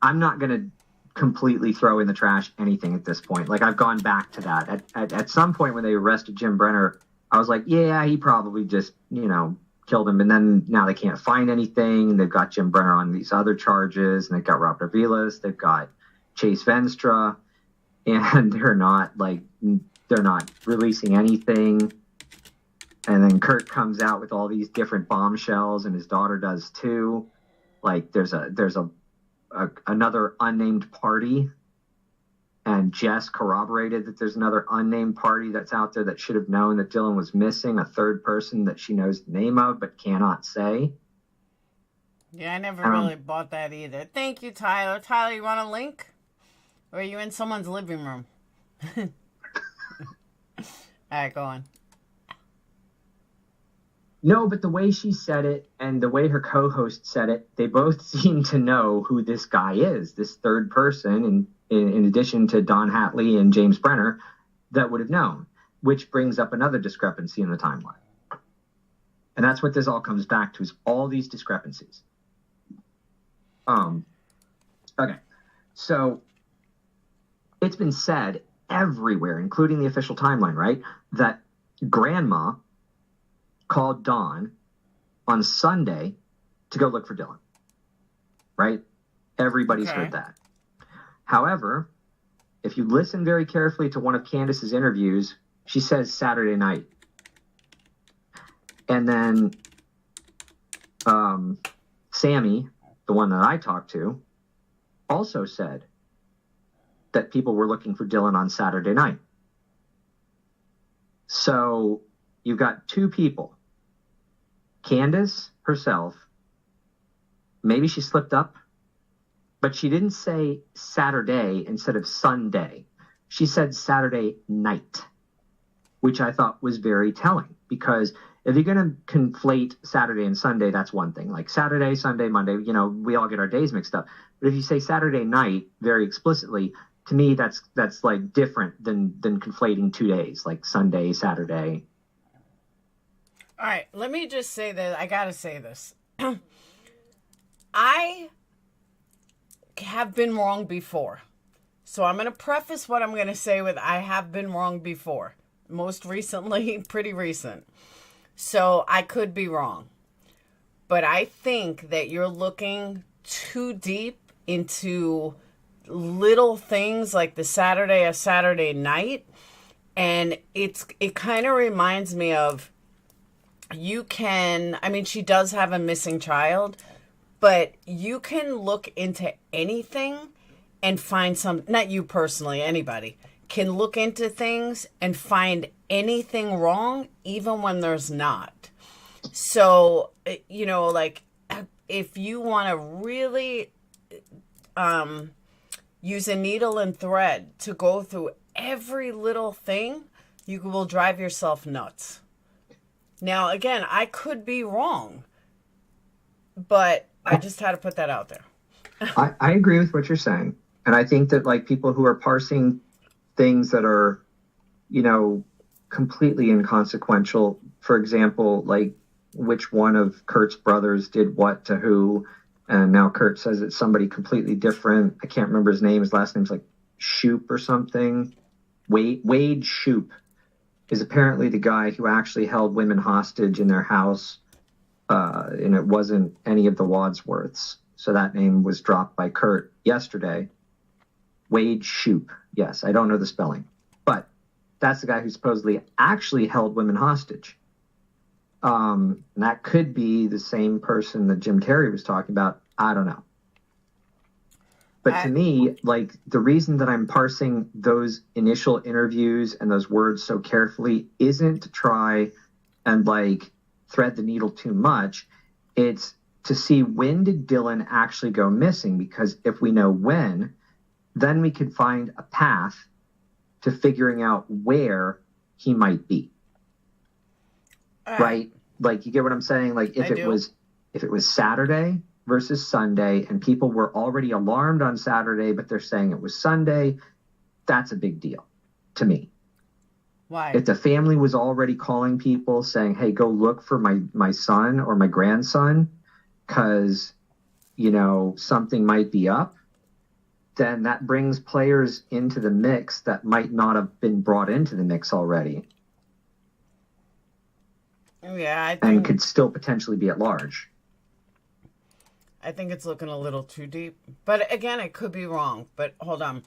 I'm not going to completely throw in the trash anything at this point. Like, I've gone back to that. At some point when they arrested Jim Brenner, I was like, yeah, he probably just, killed him. And then now they can't find anything. They've got Jim Brenner on these other charges, and they've got Robert Avilas, they've got Chase Venstra, and they're not releasing anything. And then Kurt comes out with all these different bombshells, and his daughter does too. Like, there's another unnamed party, and Jess corroborated that there's another unnamed party that's out there that should have known that Dylan was missing, a third person that she knows the name of but cannot say. Yeah, I never really bought that either. Thank you, Tyler. Tyler, you want a link? Or are you in someone's living room? All right, go on. No, but the way she said it and the way her co-host said it, they both seem to know who this guy is, this third person, in addition to Don Hatley and James Brenner, that would have known, which brings up another discrepancy in the timeline. And that's what this all comes back to, is all these discrepancies. Okay, so it's been said everywhere, including the official timeline, right, that Grandma called Dawn on Sunday to go look for Dylan, right? Everybody's heard that. However, if you listen very carefully to one of Candace's interviews, she says Saturday night. And then Sammy, the one that I talked to, also said that people were looking for Dylan on Saturday night. So you've got two people. Candace herself, maybe she slipped up, but she didn't say Saturday instead of Sunday. She said Saturday night, which I thought was very telling, because if you're going to conflate Saturday and Sunday, that's one thing. Like Saturday, Sunday, Monday, you know, we all get our days mixed up. But if you say Saturday night very explicitly, to me, that's like different than conflating 2 days, like Sunday, Saturday. All right, let me just say that I got to say this. I have been wrong before. So I'm going to preface what I'm going to say with I have been wrong before. Most recently, pretty recent. So I could be wrong. But I think that you're looking too deep into little things like the Saturday night. And it kind of reminds me of, she does have a missing child, but you can look into anything and find not you personally, anybody can look into things and find anything wrong, even when there's not. So, you know, like if you want to really use a needle and thread to go through every little thing, you will drive yourself nuts. Now, again, I could be wrong, but I just had to put that out there. I agree with what you're saying. And I think that, like, people who are parsing things that are, you know, completely inconsequential, for example, like which one of Kurt's brothers did what to who, and now Kurt says it's somebody completely different. I can't remember his name. His last name's like Shoop or something. Wade Shoop is apparently the guy who actually held women hostage in their house, and it wasn't any of the Wadsworths. So that name was dropped by Kurt yesterday. Wade Shoop. Yes, I don't know the spelling, but that's the guy who supposedly actually held women hostage. And that could be the same person that Jim Terry was talking about. I don't know. But to me, like, the reason that I'm parsing those initial interviews and those words so carefully isn't to try and, like, thread the needle too much. It's to see, when did Dylan actually go missing? Because if we know when, then we could find a path to figuring out where he might be. Right? Like, you get what I'm saying? Like, if it was Saturday versus Sunday, and people were already alarmed on Saturday, but they're saying it was Sunday, that's a big deal to me. Why? If the family was already calling people saying, hey, go look for my son or my grandson because, you know, something might be up, then that brings players into the mix that might not have been brought into the mix already. Yeah, I think, and could still potentially be at large. I think it's looking a little too deep. But again, I could be wrong. But hold on.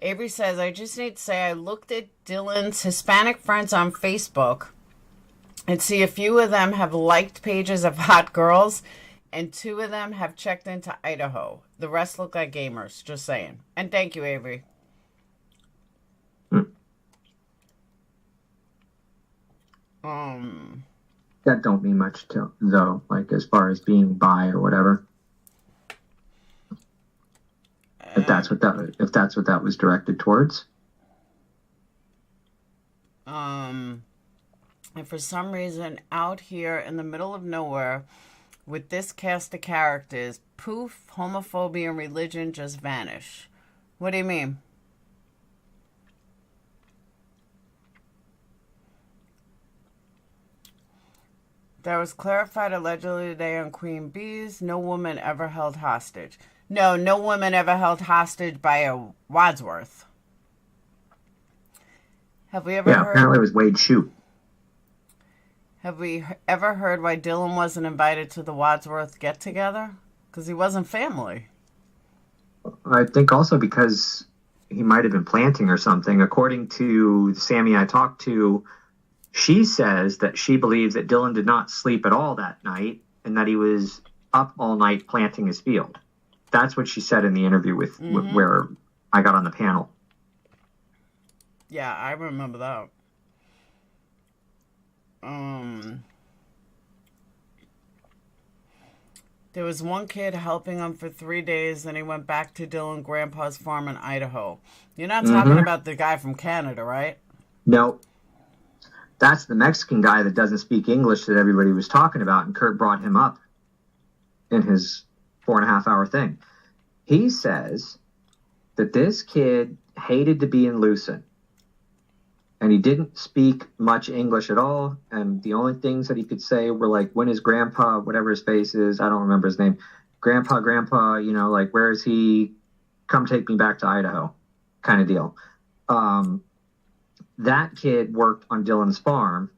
Avery says, I just need to say I looked at Dylan's Hispanic friends on Facebook and see a few of them have liked pages of hot girls and 2 of them have checked into Idaho. The rest look like gamers. Just saying. And thank you, Avery. That don't mean much to, though, like as far as being bi or whatever. If that's what that was directed towards. and for some reason, out here in the middle of nowhere, with this cast of characters, poof, homophobia and religion just vanish. What do you mean? That was clarified allegedly today on QueenBee's. No woman ever held hostage. No, no woman ever held hostage by a Wadsworth. Have we ever heard? Apparently it was Wade Shoup. Have we ever heard why Dylan wasn't invited to the Wadsworth get-together? Because he wasn't family. I think also because he might have been planting or something. According to Sammy I talked to, she says that she believes that Dylan did not sleep at all that night and that he was up all night planting his field. That's what she said in the interview with where I got on the panel. Yeah, I remember that. There was one kid helping him for 3 days, and he went back to Dylan Grandpa's farm in Idaho. You're not talking about the guy from Canada, right? No. That's the Mexican guy that doesn't speak English that everybody was talking about, and Kurt brought him up in his 4.5 hour thing. He says that this kid hated to be in Lucin, and he didn't speak much English at all, and the only things that he could say were like, when is Grandpa, whatever his face is, I don't remember his name, Grandpa, you know, like, where is he? Come take me back to Idaho, kind of deal. That kid worked on Dylan's farm.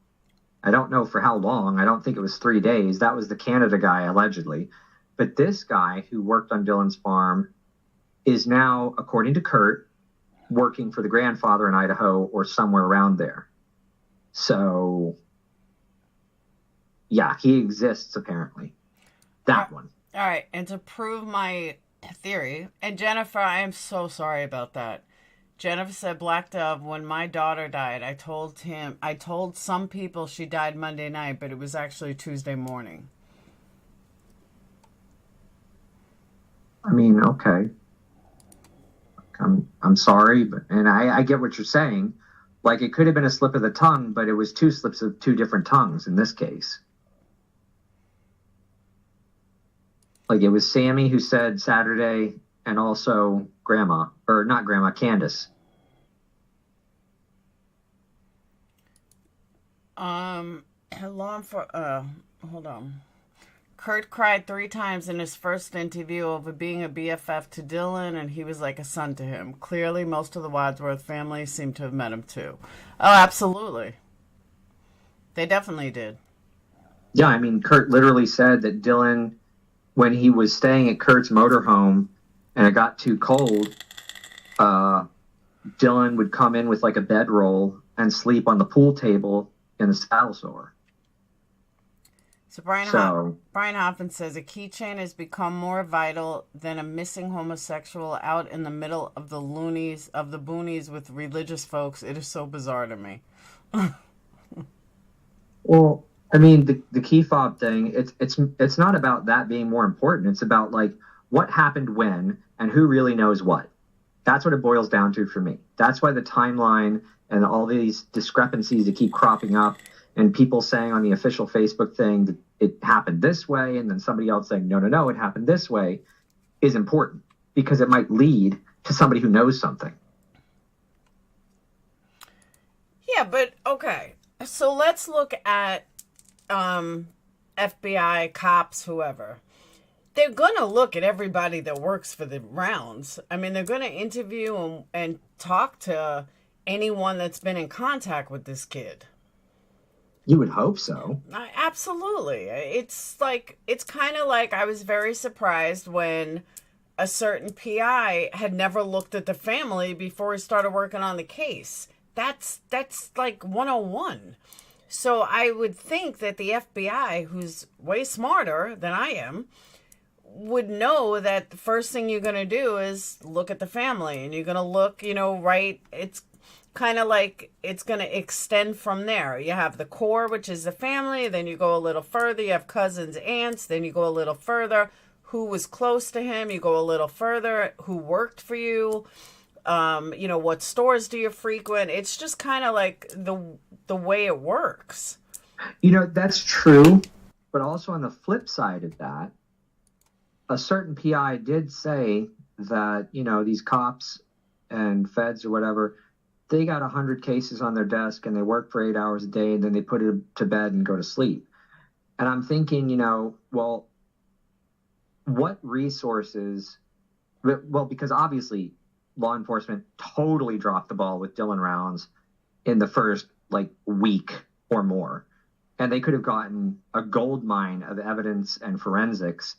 I don't know for how long. I don't think it was 3 days. That was the Canada guy, allegedly. But this guy who worked on Dylan's farm is now, according to Kurt, working for the grandfather in Idaho or somewhere around there. So, yeah, he exists, apparently. That one. All right, and to prove my theory, and Jennifer, I am so sorry about that. Jennifer said, Black Dove, when my daughter died, I told some people she died Monday night, but it was actually Tuesday morning. I mean, okay. I'm sorry, and I get what you're saying. Like, it could have been a slip of the tongue, but it was two slips of two different tongues in this case. Like, it was Sammy who said Saturday, and also Grandma, or not Grandma, Candace. Hold on. Kurt cried 3 times in his first interview over being a BFF to Dylan, and he was like a son to him. Clearly, most of the Wadsworth family seem to have met him too. Oh, absolutely. They definitely did. Yeah, I mean, Kurt literally said that Dylan, when he was staying at Kurt's motorhome and it got too cold, Dylan would come in with like a bedroll and sleep on the pool table in the saddle sore. So Brian Hoffman says a keychain has become more vital than a missing homosexual out in the middle of the boonies with religious folks. It is so bizarre to me. Well, I mean, the key fob thing, it's not about that being more important. It's about like what happened when and who really knows what. That's what it boils down to for me. That's why the timeline and all these discrepancies that keep cropping up and people saying on the official Facebook thing that it happened this way and then somebody else saying, no, it happened this way is important because it might lead to somebody who knows something. Yeah, but okay. So let's look at FBI, cops, whoever. They're going to look at everybody that works for the rounds. I mean, they're going to interview and talk to anyone that's been in contact with this kid. You would hope so. Absolutely. It's kind of like I was very surprised when a certain PI had never looked at the family before he started working on the case. That's like 101. So I would think that the FBI, who's way smarter than I am, would know that the first thing you're going to do is look at the family, and you're going to look, right. It's kind of like it's going to extend from there. You have the core, which is the family. Then you go a little further. You have cousins, aunts. Then you go a little further. Who was close to him? You go a little further. Who worked for you? What stores do you frequent? It's just kind of like the way it works. You know, that's true. But also on the flip side of that, a certain PI did say that, you know, these cops and feds or whatever, they got 100 cases on their desk and they work for 8 hours a day and then they put it to bed and go to sleep. And I'm thinking, you know, well, what resources, well, because obviously law enforcement totally dropped the ball with Dylan rounds in the first like week or more. And they could have gotten a gold mine of evidence and forensics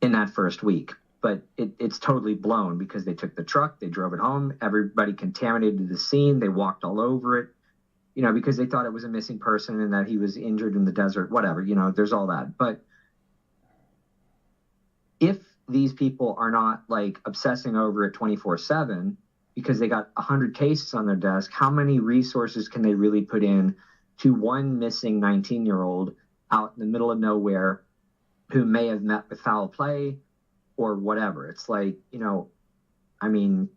in that first week. But it's totally blown because they took the truck, they drove it home, everybody contaminated the scene, they walked all over it, you know, because they thought it was a missing person and that he was injured in the desert, whatever, you know, there's all that. But if these people are not like obsessing over it 24/7 because they got 100 cases on their desk, how many resources can they really put in to one missing 19-year-old out in the middle of nowhere who may have met with foul play or whatever? It's like, you know, I mean,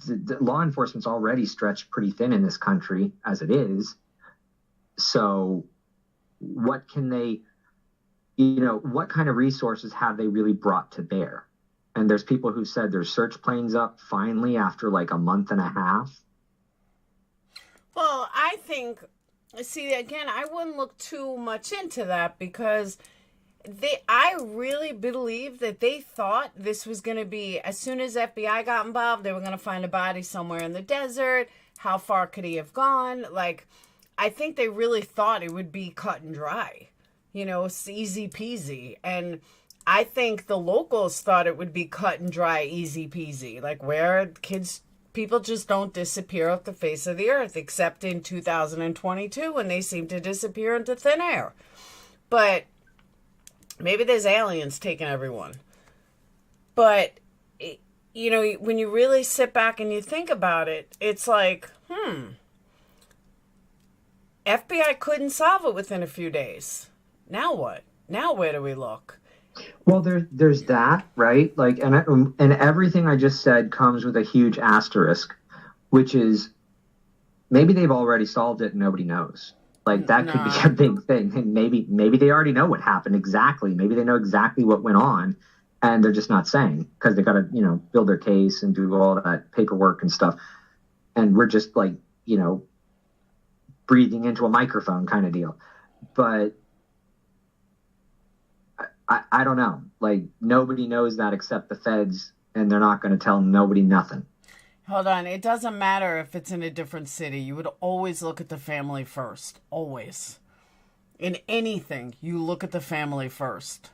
the law enforcement's already stretched pretty thin in this country as it is. So what can they, you know, what kind of resources have they really brought to bear? And there's people who said there's search planes up finally after like a month and a half. Well, I think, see, again, I wouldn't look too much into that because I really believe that they thought this was going to be, as soon as FBI got involved, they were going to find a body somewhere in the desert. How far could he have gone? Like, I think they really thought it would be cut and dry. You know, it's easy peasy. And I think the locals thought it would be cut and dry, easy peasy. Like, where people just don't disappear off the face of the earth, except in 2022 when they seem to disappear into thin air. But maybe there's aliens taking everyone. But, you know, when you really sit back and you think about it, it's like, FBI couldn't solve it within a few days. Now what? Now where do we look? Well, there's that, right? Like, and everything I just said comes with a huge asterisk, which is maybe they've already solved it and nobody knows. Like, that could be a big thing. And maybe they already know what happened exactly. Maybe they know exactly what went on, and they're just not saying because they got to, you know, build their case and do all that paperwork and stuff. And we're just like, you know, breathing into a microphone kind of deal. But I don't know. Like, nobody knows that except the feds, and they're not going to tell nobody nothing. Hold on. It doesn't matter if it's in a different city. You would always look at the family first. Always. In anything, you look at the family first.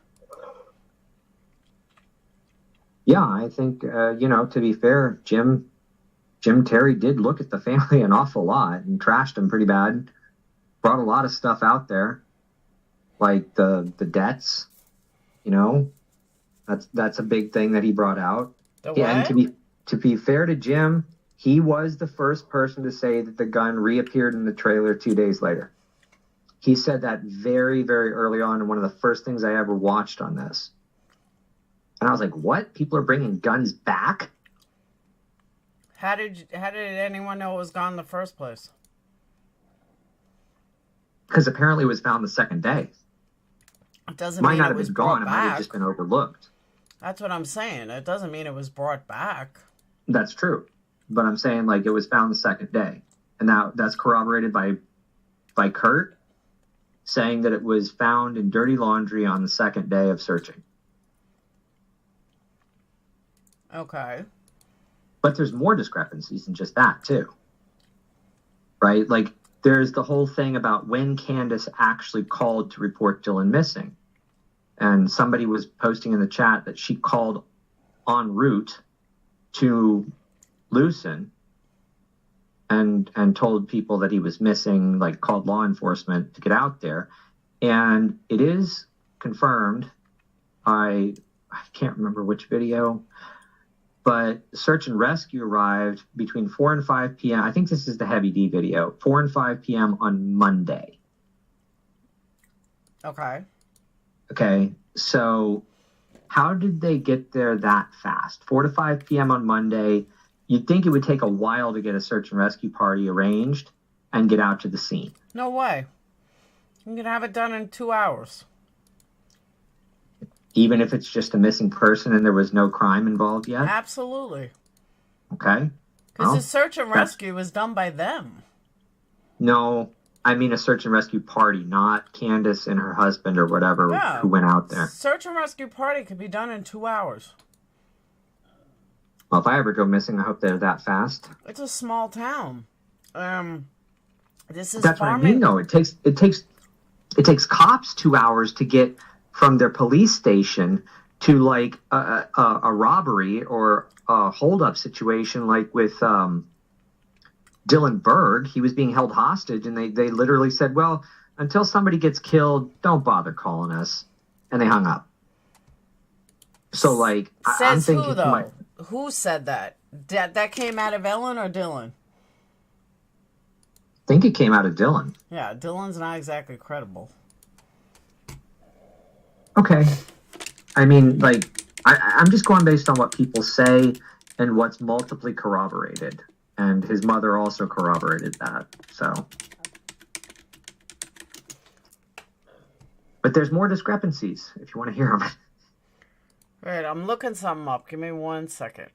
Yeah, I think, you know, to be fair, Jim Terry did look at the family an awful lot and trashed them pretty bad. Brought a lot of stuff out there, like the debts. You know, that's a big thing that he brought out. Yeah, and to be fair to Jim, he was the first person to say that the gun reappeared in the trailer 2 days later. He said that very, very early on, and one of the first things I ever watched on this. And I was like, what? People are bringing guns back? How did anyone know it was gone in the first place? Because apparently it was found the second day. It doesn't might mean not it have was been brought gone. It back. might have just been overlooked. That's what I'm saying. It doesn't mean it was brought back. That's true. But I'm saying, like, it was found the second day. And now that's corroborated by Kurt saying that it was found in dirty laundry on the second day of searching. Okay. But there's more discrepancies than just that, too. Right? Like, there's the whole thing about when Candace actually called to report Dylan missing. And somebody was posting in the chat that she called en route to Lucin and told people that he was missing, like called law enforcement to get out there. And it is confirmed. I can't remember which video, but search and rescue arrived between 4 and 5 p.m. I think this is the Heavy D video, 4 and 5 p.m. on Monday. Okay, so how did they get there that fast? 4 to 5 p.m. on Monday. You'd think it would take a while to get a search and rescue party arranged and get out to the scene. No way. You can have it done in 2 hours. Even if it's just a missing person and there was no crime involved yet? Absolutely. Okay. Because the search and rescue was done by them. No, I mean a search and rescue party, not Candace and her husband or whatever who went out there. Search and rescue party could be done in 2 hours. Well, if I ever go missing, I hope they're that fast. It's a small town. This is That's farming. what I mean, though. It takes cops 2 hours to get from their police station to like a robbery or a holdup situation, like with Dylan Berg. He was being held hostage, and they literally said, "Well, until somebody gets killed, don't bother calling us," and they hung up. So, like, I'm thinking, who though? Who said that? That came out of Ellen or Dylan? I think it came out of Dylan. Yeah, Dylan's not exactly credible. Okay. I mean, like, I'm just going based on what people say and what's multiply corroborated. And his mother also corroborated that, so. But there's more discrepancies, if you want to hear them. Right, I'm looking something up. Give me 1 second.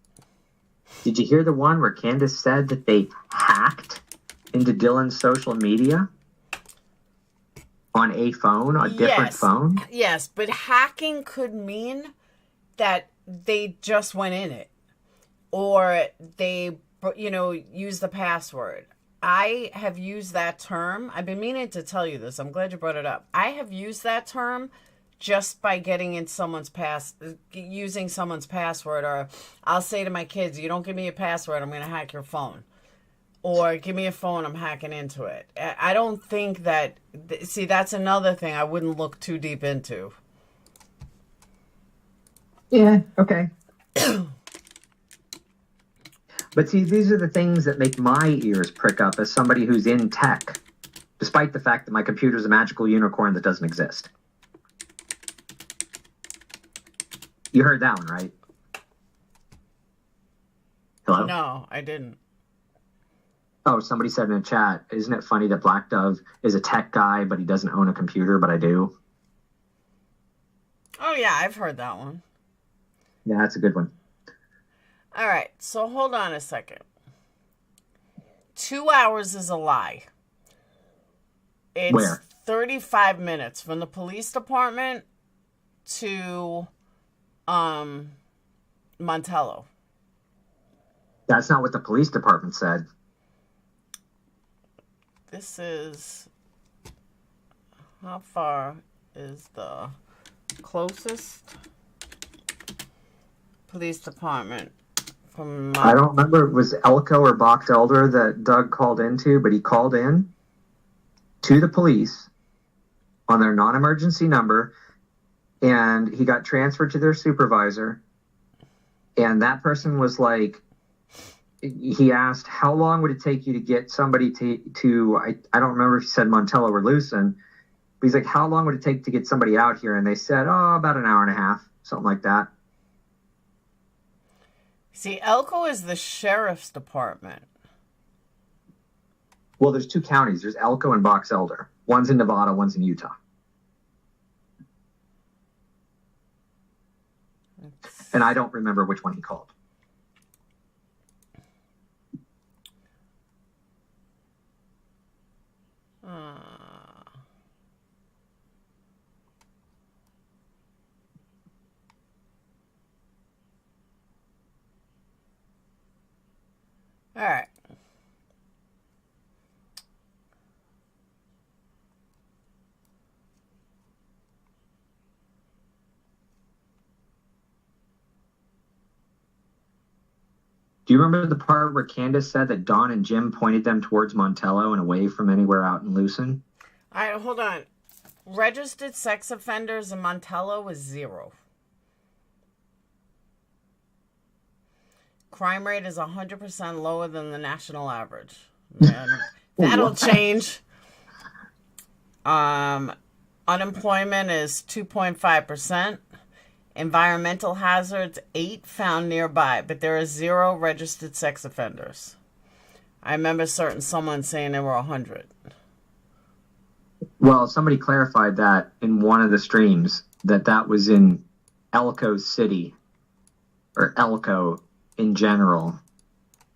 Did you hear the one where Candace said that they hacked into Dylan's social media on a phone, a different phone? Yes, but hacking could mean that they just went in it, or they, use the password. I have used that term. I've been meaning to tell you this. I'm glad you brought it up. I have used that term just by getting in using someone's password, or I'll say to my kids, "You don't give me a password, I'm going to hack your phone." Or give me a phone, I'm hacking into it. I don't think that, see, that's another thing I wouldn't look too deep into. Yeah, okay. But see, these are the things that make my ears prick up as somebody who's in tech, despite the fact that my computer's a magical unicorn that doesn't exist. You heard that one, right? Hello? No, I didn't. Oh, somebody said in the chat, isn't it funny that Black Dove is a tech guy, but he doesn't own a computer, but I do? Oh, yeah, I've heard that one. Yeah, that's a good one. All right, so hold on a second. 2 hours is a lie. It's Where? 35 minutes from the police department to Montello. That's not what the police department said. This is, how far is the closest police department from I don't remember if it was Elko or Box Elder that Doug called into, but he called in to the police on their non-emergency number, and he got transferred to their supervisor, and that person was like, he asked, how long would it take you to get somebody to I don't remember if he said Montello or Lucen, but he's like, how long would it take to get somebody out here? And they said, oh, about an hour and a half, something like that. See, Elko is the sheriff's department. Well, there's two counties. There's Elko and Box Elder. One's in Nevada, one's in Utah. And I don't remember which one he called. All right. Do you remember the part where Candace said that Dawn and Jim pointed them towards Montello and away from anywhere out in Lucen? All right, hold on. Registered sex offenders in Montello was 0. Crime rate is 100% lower than the national average. Man, that'll change. Unemployment is 2.5%. Environmental hazards, 8 found nearby, but there are 0 registered sex offenders. I remember someone saying there were 100. Well, somebody clarified that in one of the streams that was in Elko City or Elko in general,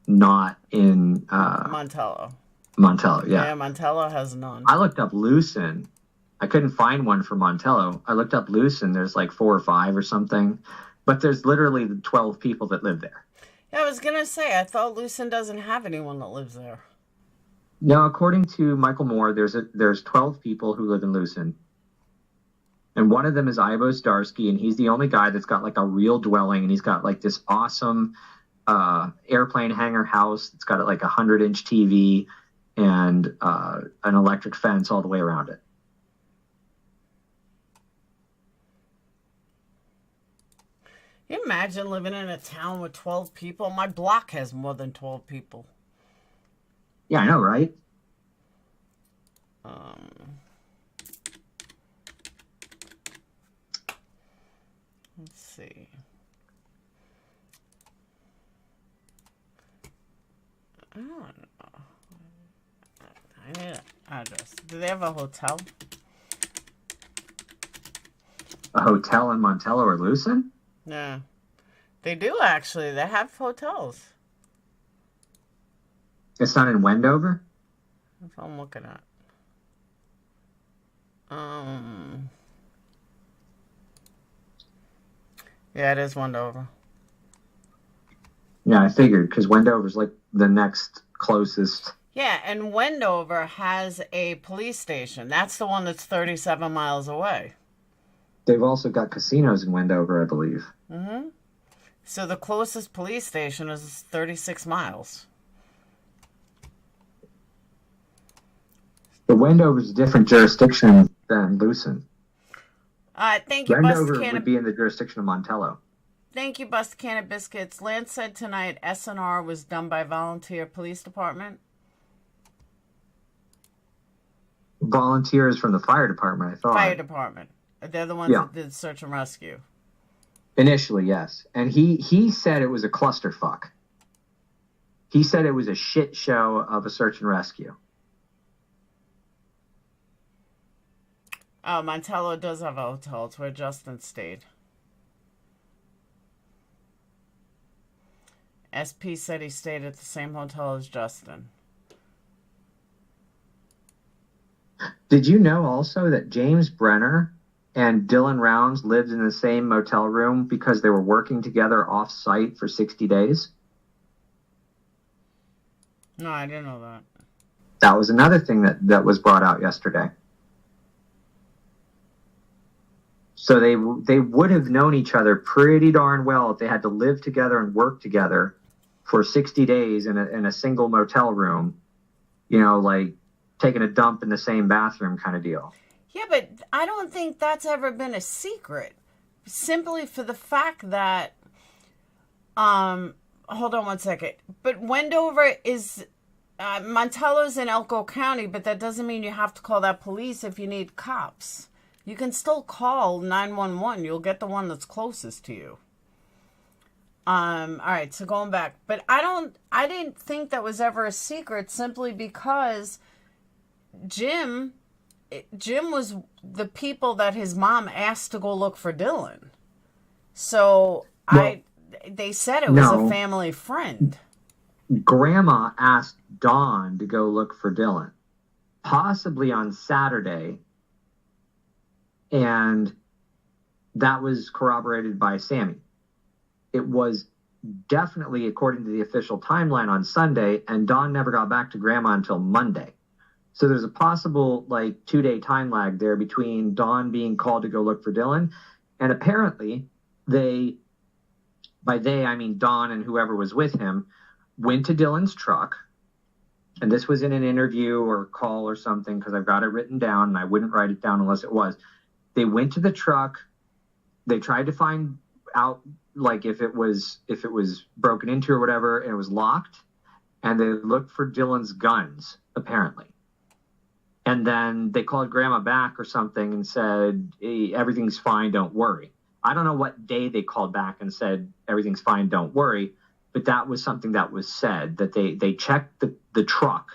not in Montello. Montello, yeah. Yeah, Montello has none. I looked up Lucin. I couldn't find one for Montello. I looked up Lucin. There's like 4 or 5 or something, but there's literally 12 people that live there. Yeah, I was gonna say, I thought Lucin doesn't have anyone that lives there. No, according to Michael Moore, there's 12 people who live in Lucin, and one of them is Ivo Starsky, and he's the only guy that's got like a real dwelling, and he's got like this awesome airplane hangar house that's got like a 100-inch TV and an electric fence all the way around it. Can you imagine living in a town with 12 people? My block has more than 12 people. Yeah, I know, right? Let's see. I don't know. I need an address. Do they have a hotel? A hotel in Montello or Lucin? Yeah. They do, actually. They have hotels. It's not in Wendover? That's what I'm looking at. Yeah, it is Wendover. Yeah, I figured, because Wendover's like the next closest. Yeah, and Wendover has a police station. That's the one that's 37 miles away. They've also got casinos in Wendover, I believe. Mm-hmm. So the closest police station is 36 miles. The Wendover's a different jurisdiction than Lucin. Thank you, Wendover Bust would be in the jurisdiction of Montello. Thank you, Bust Can of Biscuits. Lance said tonight SNR was done by volunteer police department. Volunteers from the fire department, I thought. Fire department. They're the ones that did search and rescue. Initially, yes. And he said it was a clusterfuck. He said it was a shit show of a search and rescue. Oh, Montello does have a hotel. It's where Justin stayed. SP said he stayed at the same hotel as Justin. Did you know also that James Brenner and Dylan Rounds lived in the same motel room because they were working together off-site for 60 days? No, I didn't know that. That was another thing that was brought out yesterday. So they would have known each other pretty darn well if they had to live together and work together for 60 days in a single motel room, you know, like taking a dump in the same bathroom kind of deal. Yeah, but I don't think that's ever been a secret. Simply for the fact that, hold on one second. But Wendover is, Montello's in Elko County, but that doesn't mean you have to call that police if you need cops. You can still call 911. You'll get the one that's closest to you. All right, so going back. But I didn't think that was ever a secret simply because Jim was the people that his mom asked to go look for Dylan. So they said it was a family friend. Grandma asked Dawn to go look for Dylan, possibly on Saturday. And that was corroborated by Sammy. It was definitely, according to the official timeline, on Sunday, and Dawn never got back to Grandma until Monday. So there's a possible, 2-day time lag there between Dawn being called to go look for Dylan. And apparently, by they, I mean Dawn and whoever was with him, went to Dylan's truck. And this was in an interview or call or something, because I've got it written down, and I wouldn't write it down unless it was. They went to the truck. They tried to find out if it was broken into or whatever, and it was locked. And they looked for Dylan's guns, apparently. And then they called Grandma back or something and said, hey, everything's fine, don't worry. I don't know what day they called back and said, everything's fine, don't worry. But that was something that was said, that they checked the truck.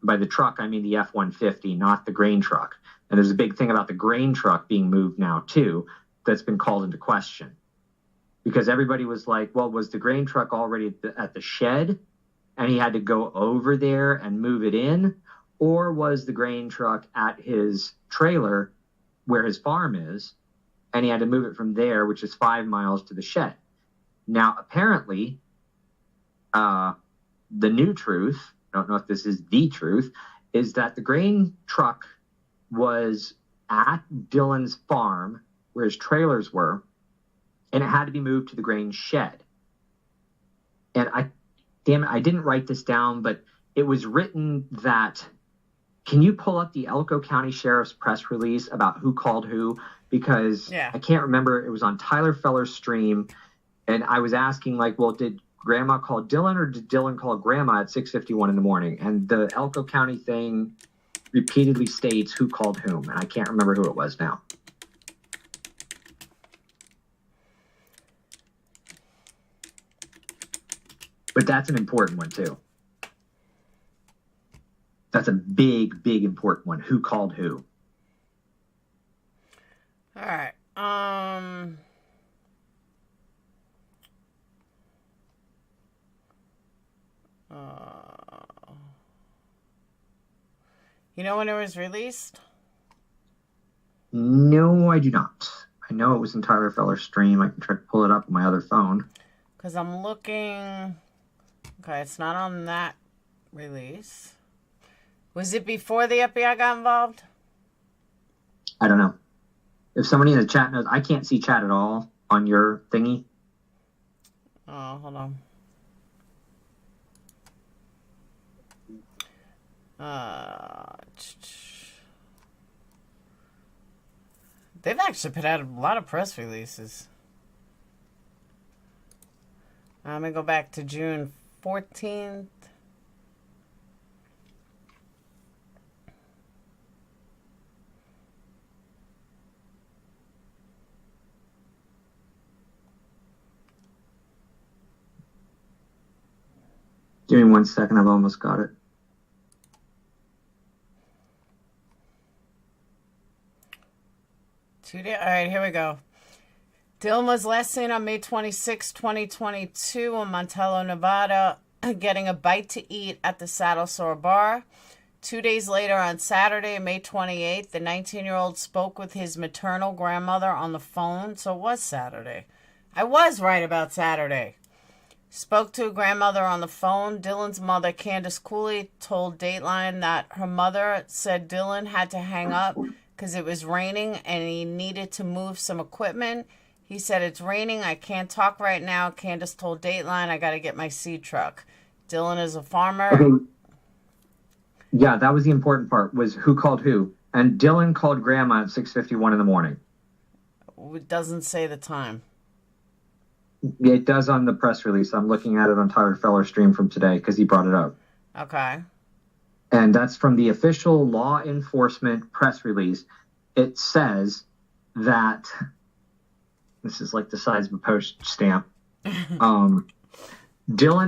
By the truck, I mean the F-150, not the grain truck. And there's a big thing about the grain truck being moved now too, that's been called into question. Because everybody was like, well, was the grain truck already at the shed and he had to go over there and move it in? Or was the grain truck at his trailer where his farm is and he had to move it from there, which is 5 miles to the shed? Now, apparently, the new truth, I don't know if this is the truth, is that the grain truck was at Dylan's farm where his trailers were, and it had to be moved to the grain shed. And I didn't write this down, but it was written that, can you pull up the Elko County Sheriff's press release about who called who? Because I can't remember, it was on Tyler Feller's stream, and I was asking, like, well, did Grandma call Dylan or did Dylan call Grandma at 6:51 in the morning? And the Elko County thing repeatedly states who called whom, and I can't remember who it was now. But that's an important one too. That's a big, big important one. Who called who? All right. You know when it was released? No, I do not. I know it was in Tyler Feller's stream. I can try to pull it up on my other phone. Because I'm looking. Okay, it's not on that release. Was it before the FBI got involved? I don't know. If somebody in the chat knows, I can't see chat at all on your thingy. Oh, hold on. They've actually put out a lot of press releases. I'm going to go back to June 14th. Give me 1 second. I've almost got it. All right, here we go. Dylan was last seen on May 26, 2022 in Montello, Nevada, getting a bite to eat at the Saddle Sore Bar. 2 days later, on Saturday, May 28th, the 19-year-old spoke with his maternal grandmother on the phone. So it was Saturday. I was right about Saturday. Spoke to a grandmother on the phone. Dylan's mother, Candace Cooley, told Dateline that her mother said Dylan had to hang up because it was raining and he needed to move some equipment. He said, "It's raining. I can't talk right now." Candace told Dateline, "I got to get my seed truck." Dylan is a farmer. Okay. Yeah, that was the important part, was who called who. And Dylan called Grandma at 6:51 in the morning. It doesn't say the time. It does on the press release. I'm looking at it on Tyler Feller's stream from today because he brought it up. Okay. And that's from the official law enforcement press release. It says that, this is like the size of a post stamp. Dylan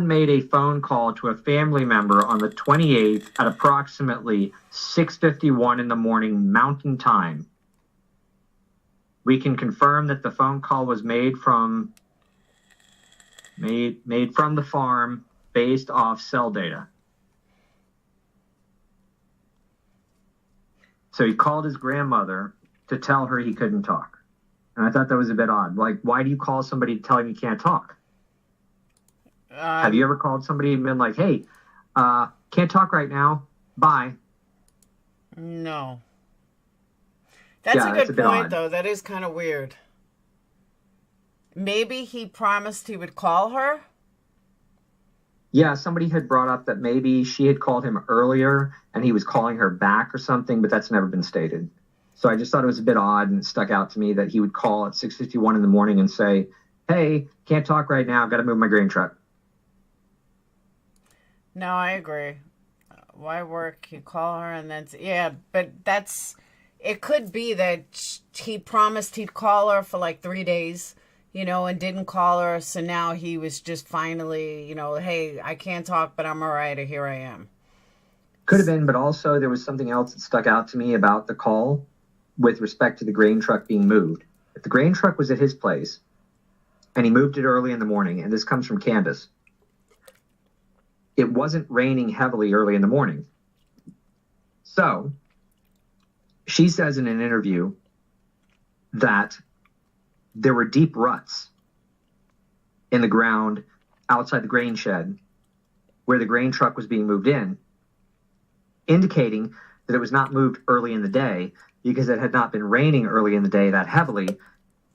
made a phone call to a family member on the 28th at approximately 6:51 in the morning Mountain Time. We can confirm that the phone call was made from the farm based off cell data. So he called his grandmother to tell her he couldn't talk. And I thought that was a bit odd. Like, why do you call somebody to tell him you can't talk? Have you ever called somebody and been like, "Hey, can't talk right now. Bye"? No. That's a good point, though. That is kind of weird. Maybe he promised he would call her? Yeah, somebody had brought up that maybe she had called him earlier and he was calling her back or something, but that's never been stated. So I just thought it was a bit odd, and it stuck out to me that he would call at 6:51 in the morning and say, "Hey, can't talk right now. I've got to move my grain truck." No, I agree. Why work? You call her and then... Yeah, but that's... It could be that he promised he'd call her for like 3 days, you know, and didn't call her. So now he was just finally, you know, "Hey, I can't talk, but I'm all right, or here I am." Could have been, but also there was something else that stuck out to me about the call. with respect to the grain truck being moved. If the grain truck was at his place and he moved it early in the morning, and this comes from Candace, it wasn't raining heavily early in the morning. So she says in an interview that there were deep ruts in the ground outside the grain shed where the grain truck was being moved in, indicating that it was not moved early in the day because it had not been raining early in the day that heavily,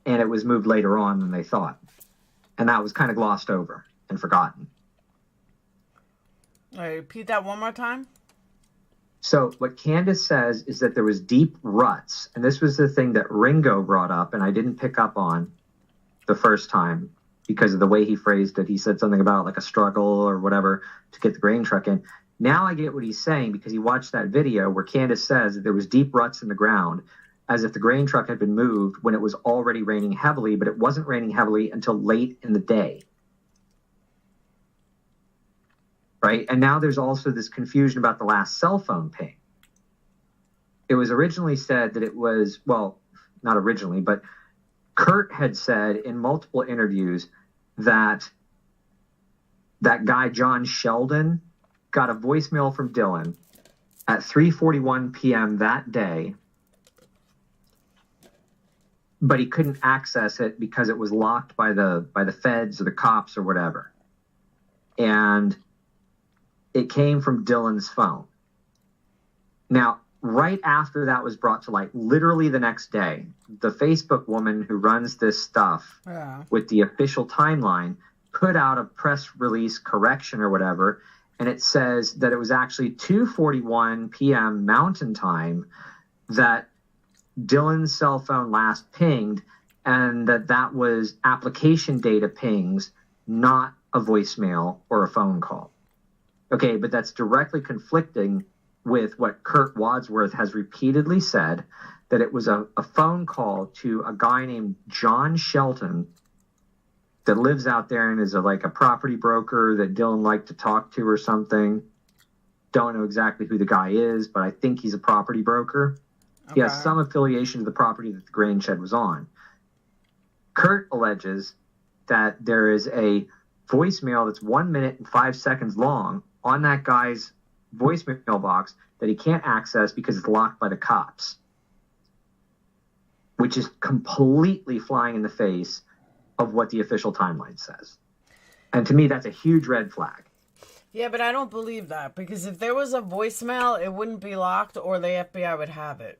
and it was moved later on than they thought. And that was kind of glossed over and forgotten. All right, repeat that one more time. So what Candace says is that there was deep ruts, and this was the thing that Ringo brought up, and I didn't pick up on the first time because of the way he phrased it. He said something about like a struggle or whatever to get the grain truck in. Now I get what he's saying because he watched that video where Candace says that there was deep ruts in the ground as if the grain truck had been moved when it was already raining heavily, but it wasn't raining heavily until late in the day. Right? And now there's also this confusion about the last cell phone ping. It was originally said that it was, well, not originally, but Kurt had said in multiple interviews that that guy, John Sheldon, got a voicemail from Dylan at 3:41 p.m. that day, but he couldn't access it because it was locked by the feds or the cops or whatever. And it came from Dylan's phone. Now, right after that was brought to light, literally the next day, the Facebook woman who runs this stuff with the official timeline put out a press release correction or whatever, and it says that it was actually 2:41 p.m. Mountain Time that Dylan's cell phone last pinged, and that was application data pings, not a voicemail or a phone call. Okay, but that's directly conflicting with what Kurt Wadsworth has repeatedly said, that it was a phone call to a guy named John Shelton that lives out there and is like a property broker that Dylan liked to talk to or something. Don't know exactly who the guy is, but I think he's a property broker. Okay. He has some affiliation to the property that the grain shed was on. Kurt alleges that there is a voicemail that's 1 minute and 5 seconds long on that guy's voicemail box that he can't access because it's locked by the cops, which is completely flying in the face of what the official timeline says. And to me, that's a huge red flag. Yeah, but I don't believe that, because if there was a voicemail, it wouldn't be locked or the FBI would have it.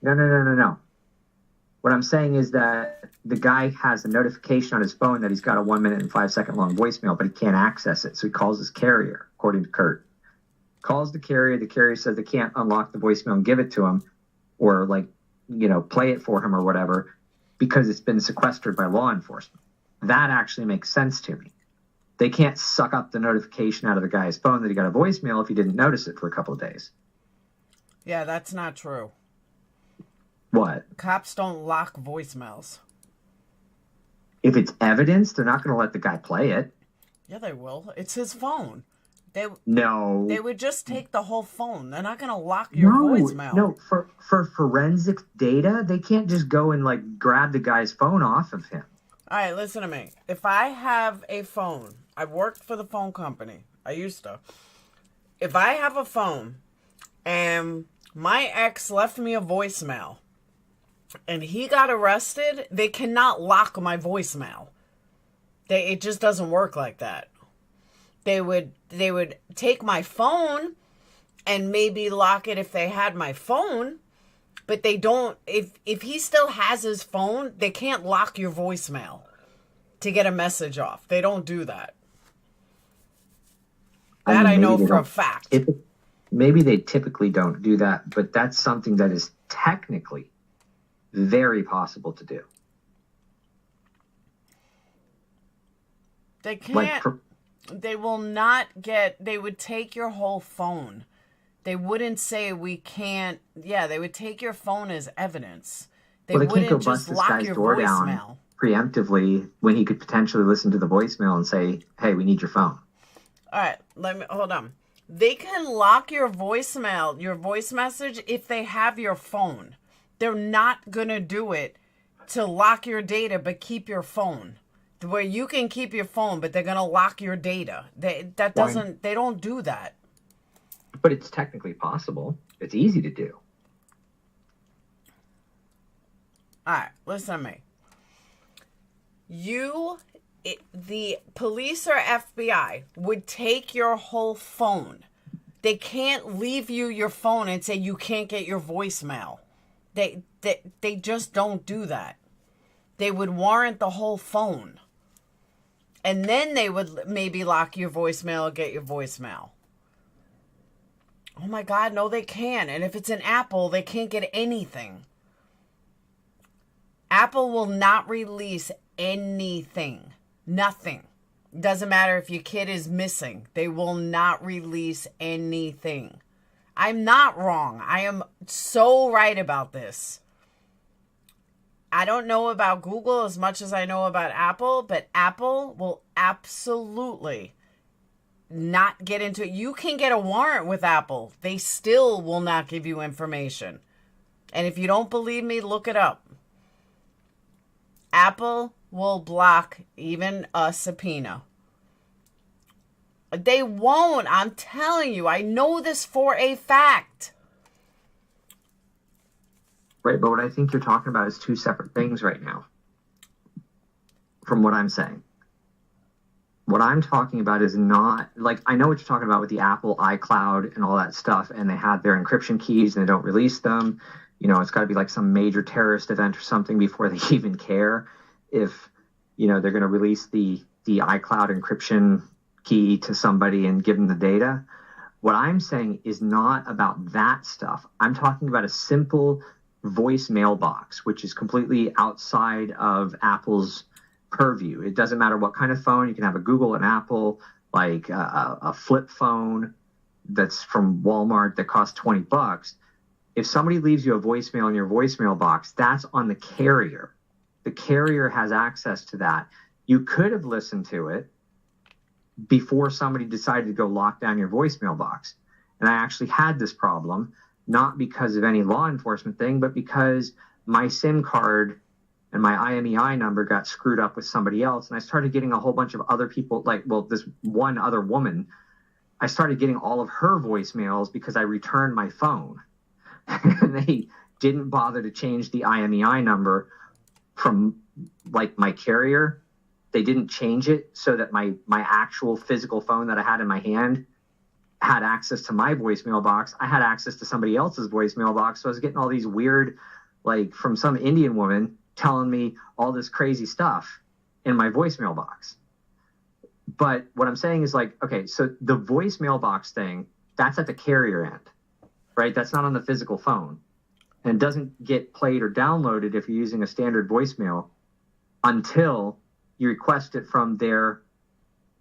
No. What I'm saying is that the guy has a notification on his phone that he's got a 1 minute and 5 second long voicemail, but he can't access it. So he calls his carrier, according to Kurt. Calls the carrier says they can't unlock the voicemail and give it to him or play it for him or whatever because it's been sequestered by law enforcement. That actually makes sense to me. They can't suck up the notification out of the guy's phone that he got a voicemail if he didn't notice it for a couple of days. Yeah, that's not true. What? Cops don't lock voicemails. If it's evidence, they're not going to let the guy play it. Yeah, they will. It's his phone. They would just take the whole phone. They're not going to lock your voicemail. No, for forensic data, they can't just go and grab the guy's phone off of him. All right, listen to me. If I have a phone, I've worked for the phone company. I used to. If I have a phone and my ex left me a voicemail and he got arrested, they cannot lock my voicemail. It just doesn't work like that. They would take my phone and maybe lock it if they had my phone, but they don't. If he still has his phone, they can't lock your voicemail to get a message off. They don't do that. That I know for a fact. Maybe they typically don't do that, but that's something that is technically very possible to do. They can't. They will not get. They would take your whole phone. They wouldn't say we can't. Yeah, they would take your phone as evidence. They wouldn't can't go just bust this lock guy's your door voicemail. down preemptively when he could potentially listen to the voicemail and say, "Hey, we need your phone." All right, hold on. They can lock your voicemail, your voice message, if they have your phone. they're not going to do it to lock your data but keep your phone. Where you can keep your phone, but they're going to lock your data. They don't do that. But it's technically possible. It's easy to do. All right, listen to me. The police or FBI would take your whole phone. They can't leave you your phone and say you can't get your voicemail. They just don't do that. They would warrant the whole phone. And then they would maybe lock your voicemail or get your voicemail. Oh my God, no, they can. And if it's an Apple, they can't get anything. Apple will not release anything. Nothing. Doesn't matter if your kid is missing. They will not release anything. I'm not wrong. I am so right about this. I don't know about Google as much as I know about Apple, but Apple will absolutely not get into it. You can get a warrant with Apple. They still will not give you information. And if you don't believe me, look it up. Apple will block even a subpoena. They won't. I'm telling you. I know this for a fact. Right, but what I think you're talking about is two separate things right now, from what I'm saying. What I'm talking about is not, like, I know what you're talking about with the Apple iCloud and all that stuff, and they have their encryption keys and they don't release them. You know, it's got to be like some major terrorist event or something before they even care if, you know, they're going to release the iCloud encryption key to somebody and give them the data. What I'm saying is not about that stuff. I'm talking about a simple voicemail box, which is completely outside of Apple's purview. It doesn't matter what kind of phone. You can have a Google, an Apple, like a flip phone that's from Walmart that costs $20. If somebody leaves you a voicemail in your voicemail box, that's on the carrier. The carrier has access to that. You could have listened to it before somebody decided to go lock down your voicemail box. And I actually had this problem, not because of any law enforcement thing, but because my SIM card and my IMEI number got screwed up with somebody else. And I started getting a whole bunch of other people, this one other woman. I started getting all of her voicemails because I returned my phone. And they didn't bother to change the IMEI number from like my carrier. They didn't change it so that my actual physical phone that I had in my hand had access to my voicemail box. I had access to somebody else's voicemail box. So I was getting all these weird, like from some Indian woman telling me all this crazy stuff in my voicemail box. But what I'm saying is like, okay, so the voicemail box thing, that's at the carrier end, right? That's not on the physical phone. And it doesn't get played or downloaded if you're using a standard voicemail until you request it from your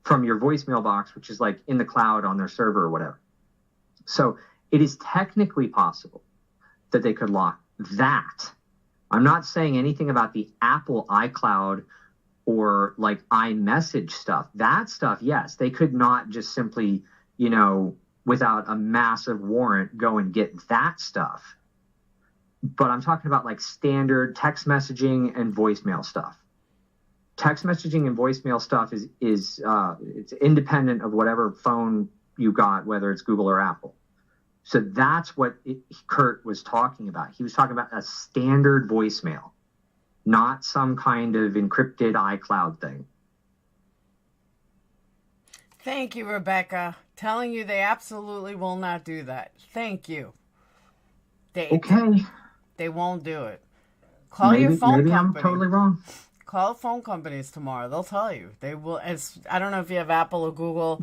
voicemail box, which is like in the cloud on their server or whatever. So it is technically possible that they could lock that. I'm not saying anything about the Apple iCloud or like iMessage stuff. That stuff, yes, they could not just simply, you know, without a massive warrant go and get that stuff. But I'm talking about like standard text messaging and voicemail stuff. Text messaging and voicemail stuff is it's independent of whatever phone you got, whether it's Google or Apple. So that's what Kurt was talking about. He was talking about a standard voicemail, not some kind of encrypted iCloud thing. Thank you, Rebecca. Telling you they absolutely will not do that. Thank you. They won't do it. Call your phone company. Maybe I'm totally wrong. Call phone companies tomorrow. They'll tell you. They will. I don't know if you have Apple or Google.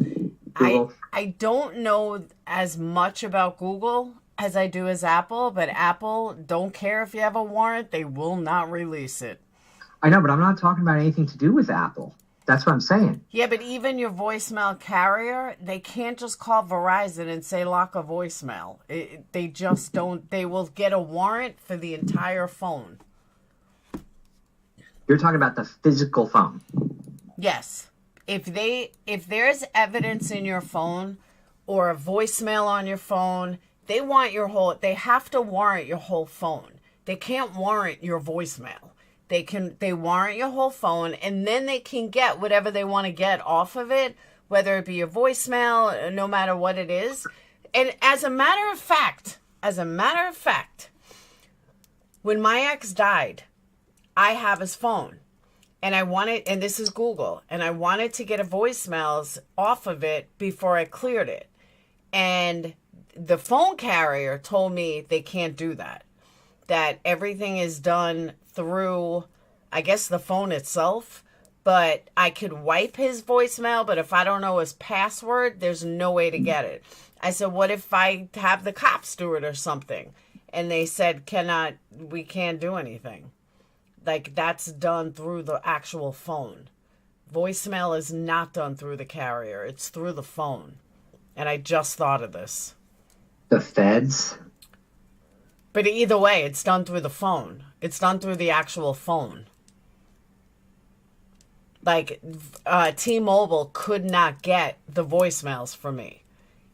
I don't know as much about Google as I do as Apple, but Apple don't care if you have a warrant. They will not release it. I know, but I'm not talking about anything to do with Apple. That's what I'm saying. Yeah, but even your voicemail carrier, they can't just call Verizon and say lock a voicemail. They just don't. They will get a warrant for the entire phone. You're talking about the physical phone. Yes. If there's evidence in your phone or a voicemail on your phone, they have to warrant your whole phone. They can't warrant your voicemail. They warrant your whole phone, and then they can get whatever they want to get off of it, whether it be your voicemail, no matter what it is. And as a matter of fact, when my ex died, I have his phone, and and this is Google, and I wanted to get a voicemails off of it before I cleared it. And the phone carrier told me they can't do that, that everything is done through, I guess, the phone itself. But I could wipe his voicemail, but if I don't know his password, there's no way to get it. I said, what if I have the cops do it or something? And they said, we can't do anything. Like, that's done through the actual phone. Voicemail is not done through the carrier. It's through the phone. And I just thought of this. The feds? But either way, it's done through the phone. It's done through the actual phone. Like, T-Mobile could not get the voicemails from me.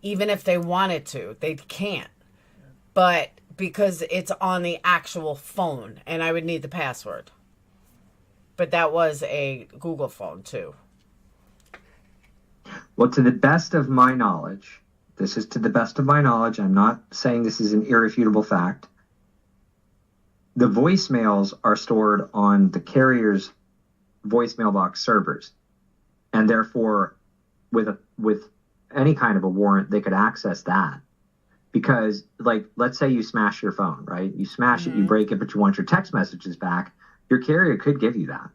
Even if they wanted to, they can't. But because it's on the actual phone, and I would need the password. But that was a Google phone, too. Well, to the best of my knowledge, this is to the best of my knowledge, I'm not saying this is an irrefutable fact, the voicemails are stored on the carrier's voicemail box servers, and therefore with any kind of a warrant they could access that. Because, like, let's say you smash your phone, right? You smash it, you break it, but you want your text messages back, your carrier could give you that,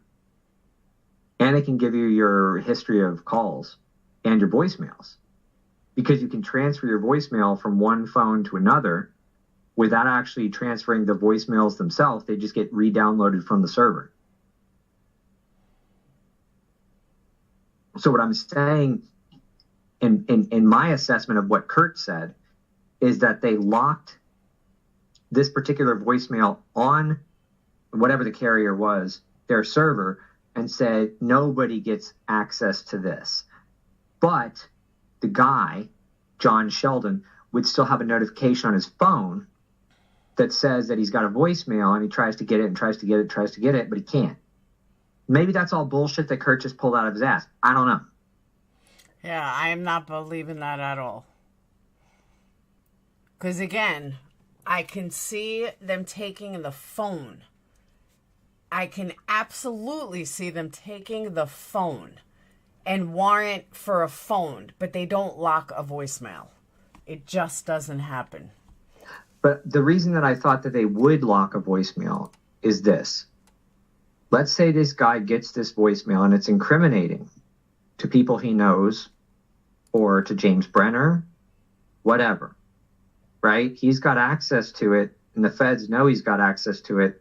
and they can give you your history of calls and your voicemails, because you can transfer your voicemail from one phone to another without actually transferring the voicemails themselves. They just get re-downloaded from the server. So what I'm saying in my assessment of what Kurt said is that they locked this particular voicemail on whatever the carrier was, their server, and said nobody gets access to this. But the guy, John Sheldon, would still have a notification on his phone that says that he's got a voicemail, and he tries to get it and tries to get it, but he can't. Maybe that's all bullshit that Kurt just pulled out of his ass. I don't know. Yeah, I am not believing that at all. Because again, I can see them taking the phone. I can absolutely see them taking the phone and warrant for a phone, but they don't lock a voicemail. It just doesn't happen. But the reason that I thought that they would lock a voicemail is this. Let's say this guy gets this voicemail and it's incriminating to people he knows or to James Brenner, whatever, right? He's got access to it and the feds know he's got access to it.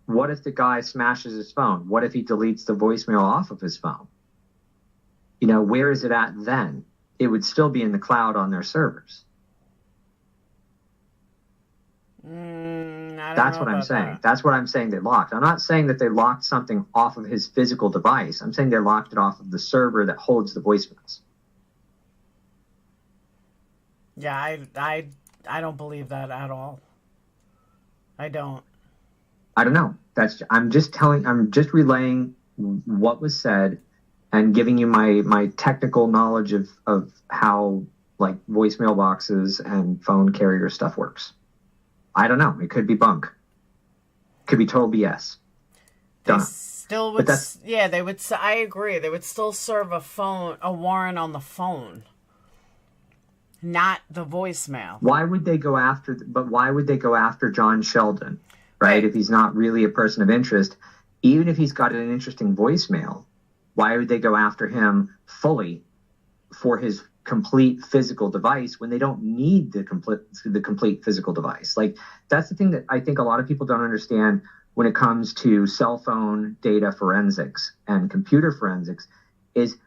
What if the guy smashes his phone? What if he deletes the voicemail off of his phone? You know, where is it at then? It would still be in the cloud on their servers. That's what I'm saying. That's what I'm saying they locked. I'm not saying that they locked something off of his physical device. I'm saying they locked it off of the server that holds the voicemails. Yeah, I don't believe that at all. I don't know. I'm just relaying what was said and giving you my technical knowledge of how, like, voicemail boxes and phone carrier stuff works. I don't know. It could be bunk. Could be total BS. They still would. Yeah, they would. I agree. They would still serve a warrant on the phone, not the voicemail. Why would they go after? But why would they go after John Sheldon, right? If he's not really a person of interest, even if he's got an interesting voicemail, why would they go after him fully for his complete physical device when they don't need the complete physical device? Like, that's the thing that I think a lot of people don't understand when it comes to cell phone data forensics and computer forensics is,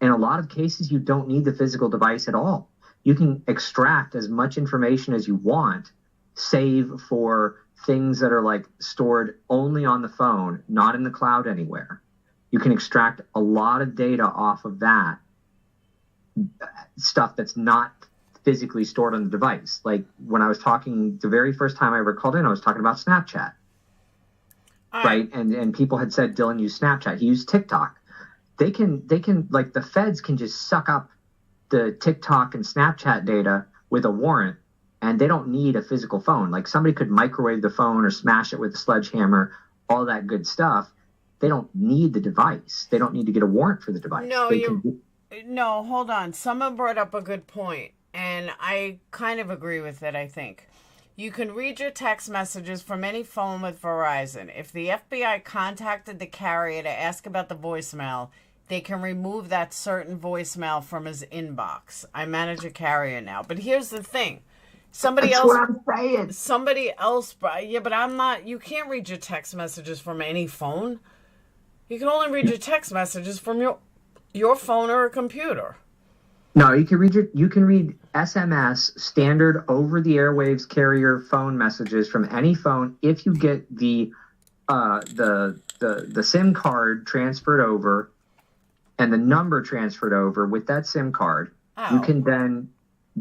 in a lot of cases, you don't need the physical device at all. You can extract as much information as you want, save for things that are, like, stored only on the phone, not in the cloud anywhere. You can extract a lot of data off of that stuff that's not physically stored on the device. Like when I was talking, the very first time I ever called in, I was talking about Snapchat, right? And people had said Dylan used Snapchat. He used TikTok. They can like the feds can just suck up the TikTok and Snapchat data with a warrant, and they don't need a physical phone. Like somebody could microwave the phone or smash it with a sledgehammer, all that good stuff. They don't need the device. They don't need to get a warrant for the device. No, hold on. Someone brought up a good point, and I kind of agree with it, I think. You can read your text messages from any phone with Verizon. If the FBI contacted the carrier to ask about the voicemail, they can remove that certain voicemail from his inbox. I manage a carrier now. But here's the thing. Somebody else, yeah, but I'm not, you can't read your text messages from any phone. You can only read your text messages from your phone or a computer. No, you can read SMS, standard over the airwaves carrier phone messages from any phone if you get the SIM card transferred over and the number transferred over with that SIM card. You can then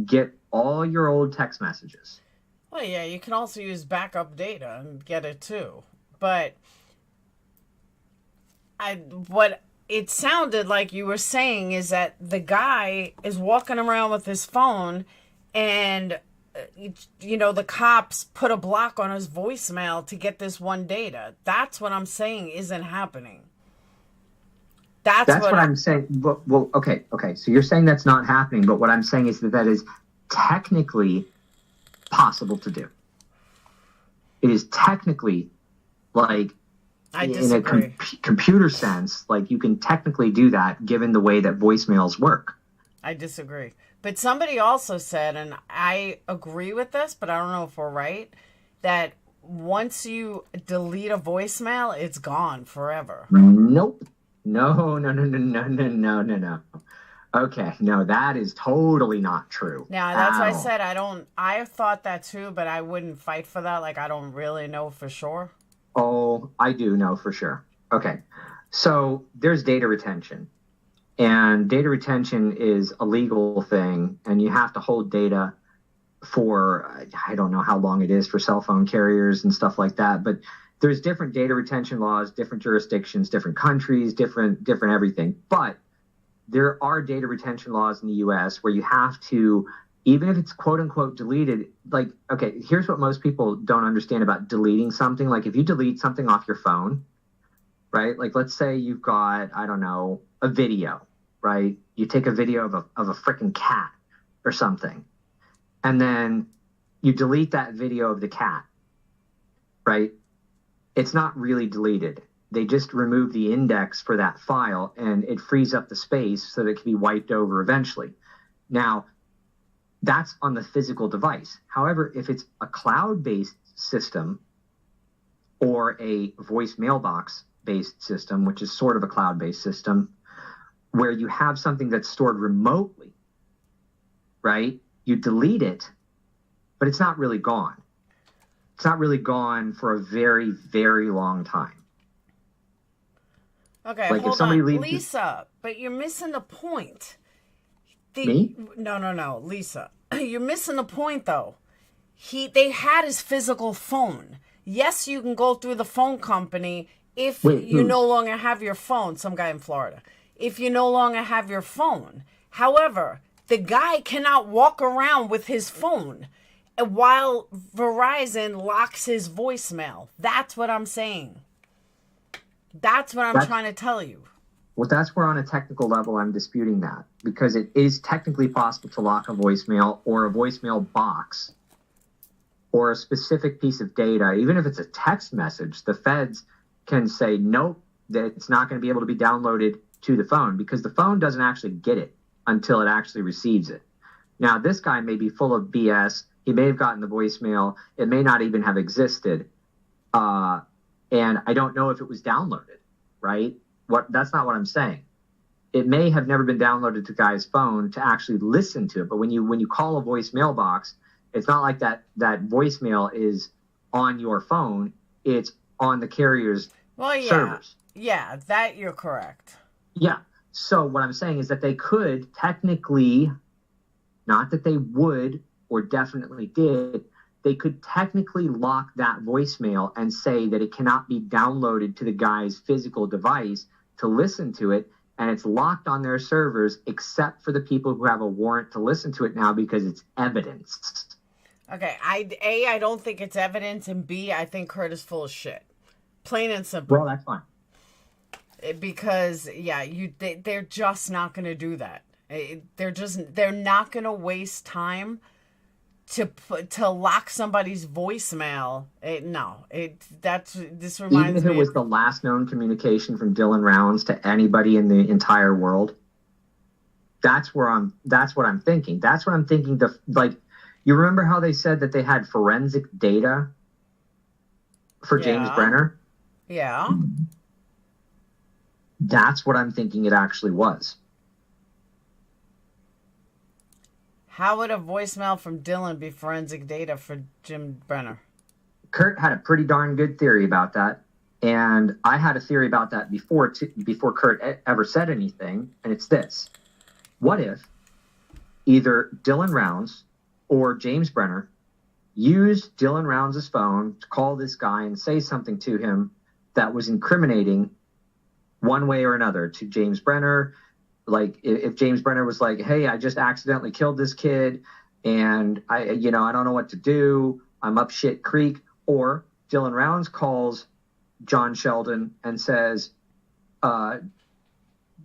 get all your old text messages. Well, yeah, you can also use backup data and get it too. But what it sounded like you were saying is that the guy is walking around with his phone and, the cops put a block on his voicemail to get this one data. That's what I'm saying isn't happening. That's what I'm saying. Well, okay. So you're saying that's not happening, but what I'm saying is that is technically possible to do. It is technically like, I disagree. In a computer sense, like you can technically do that given the way that voicemails work. I disagree. But somebody also said, and I agree with this, but I don't know if we're right, that once you delete a voicemail, it's gone forever. Nope. No. Okay, no, that is totally not true. Now, that's why I said I thought that too, but I wouldn't fight for that. Like, I don't really know for sure. Oh, I do know for sure. Okay. So there's data retention. And data retention is a legal thing. And you have to hold data for, I don't know how long it is for cell phone carriers and stuff like that. But there's different data retention laws, different jurisdictions, different countries, different everything. But there are data retention laws in the US where you have to, even if it's quote unquote deleted, like, okay, here's what most people don't understand about deleting something. Like if you delete something off your phone, right? Like let's say you've got, I don't know, a video, right? You take a video of a freaking cat or something, and then you delete that video of the cat, right? It's not really deleted. They just remove the index for that file and it frees up the space so that it can be wiped over eventually. Now, that's on the physical device. However, if it's a cloud-based system or a voice mailbox-based system, which is sort of a cloud-based system, where you have something that's stored remotely, right? You delete it, but it's not really gone. It's not really gone for a very, very long time. Okay, like hold if somebody on. leaves Lisa, but you're missing the point. Me? No, Lisa. You're missing the point, though. They had his physical phone. Yes, you can go through the phone company if you no longer have your phone. Some guy in Florida. If you no longer have your phone. However, the guy cannot walk around with his phone while Verizon locks his voicemail. That's what I'm saying. That's what I'm trying to tell you. Well, that's where on a technical level I'm disputing that, because it is technically possible to lock a voicemail or a voicemail box or a specific piece of data. Even if it's a text message, the feds can say, nope, that it's not going to be able to be downloaded to the phone because the phone doesn't actually get it until it actually receives it. Now, this guy may be full of BS. He may have gotten the voicemail. It may not even have existed. And I don't know if it was downloaded, right? That's not what I'm saying. It may have never been downloaded to the guy's phone to actually listen to it. But when you call a voicemail box, it's not like that voicemail is on your phone. It's on the carrier's servers. Yeah, that you're correct. Yeah. So what I'm saying is that they could technically, not that they would or definitely did, they could technically lock that voicemail and say that it cannot be downloaded to the guy's physical device to listen to it, and it's locked on their servers except for the people who have a warrant to listen to it now because it's evidence. Okay, I don't think it's evidence, and B, I think Kurt is full of shit. Plain and simple. Well, that's fine. Because they're just not going to do that. They're not going to waste time to lock somebody's voicemail. This reminds me. Even if it was the last known communication from Dylan Rounds to anybody in the entire world, that's what I'm thinking. That's what I'm thinking. You remember how they said that they had forensic data for James Brenner? Yeah. That's what I'm thinking it actually was. How would a voicemail from Dylan be forensic data for Jim Brenner? Kurt had a pretty darn good theory about that. And I had a theory about that before Kurt ever said anything. And it's this. What if either Dylan Rounds or James Brenner used Dylan Rounds' phone to call this guy and say something to him that was incriminating one way or another to James Brenner? Like if James Brenner was like, hey, I just accidentally killed this kid and I don't know what to do. I'm up shit creek. Or Dylan Rounds calls John Sheldon and says,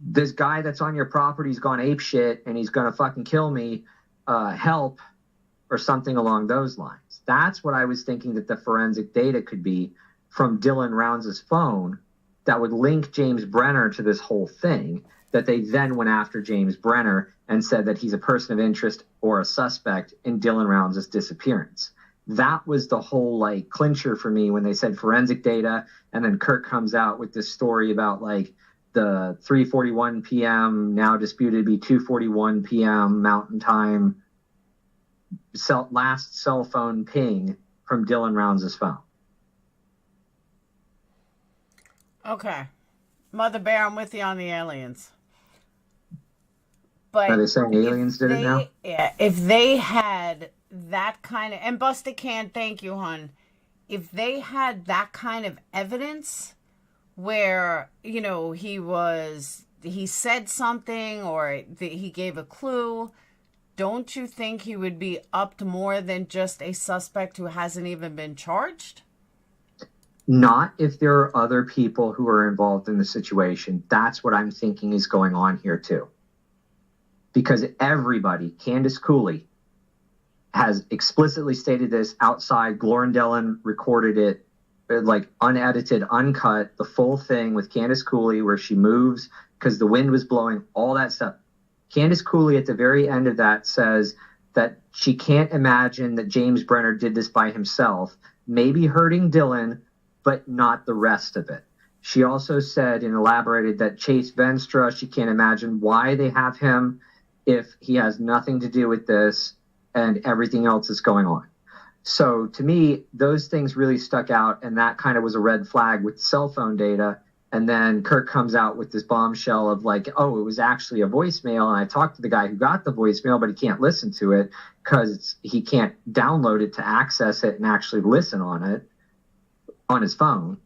this guy that's on your property's gone ape shit and he's going to fucking kill me. Help, or something along those lines. That's what I was thinking that the forensic data could be from Dylan Rounds' phone that would link James Brenner to this whole thing, that they then went after James Brenner and said that he's a person of interest or a suspect in Dylan Rounds' disappearance. That was the whole clincher for me when they said forensic data, and then Kirk comes out with this story about the 3:41 p.m. now disputed to be 2:41 p.m. Mountain Time last cell phone ping from Dylan Rounds' phone. Okay. Mother Bear, I'm with you on the aliens. But are they saying aliens did it now? Yeah, if they had that kind of, and Buster Can, thank you, hon. If they had that kind of evidence where, he said something or he gave a clue, don't you think he would be upped more than just a suspect who hasn't even been charged? Not if there are other people who are involved in the situation. That's what I'm thinking is going on here too. Because everybody, Candace Cooley, has explicitly stated this outside. Glorindellen recorded it, unedited, uncut, the full thing with Candace Cooley where she moves because the wind was blowing, all that stuff. Candace Cooley at the very end of that says that she can't imagine that James Brenner did this by himself, maybe hurting Dylan, but not the rest of it. She also said and elaborated that Chase Venstra, she can't imagine why they have him if he has nothing to do with this and everything else is going on. So to me, those things really stuck out, and that kind of was a red flag with cell phone data. And then Kirk comes out with this bombshell of it was actually a voicemail. And I talked to the guy who got the voicemail, but he can't listen to it because he can't download it to access it and actually listen on it on his phone.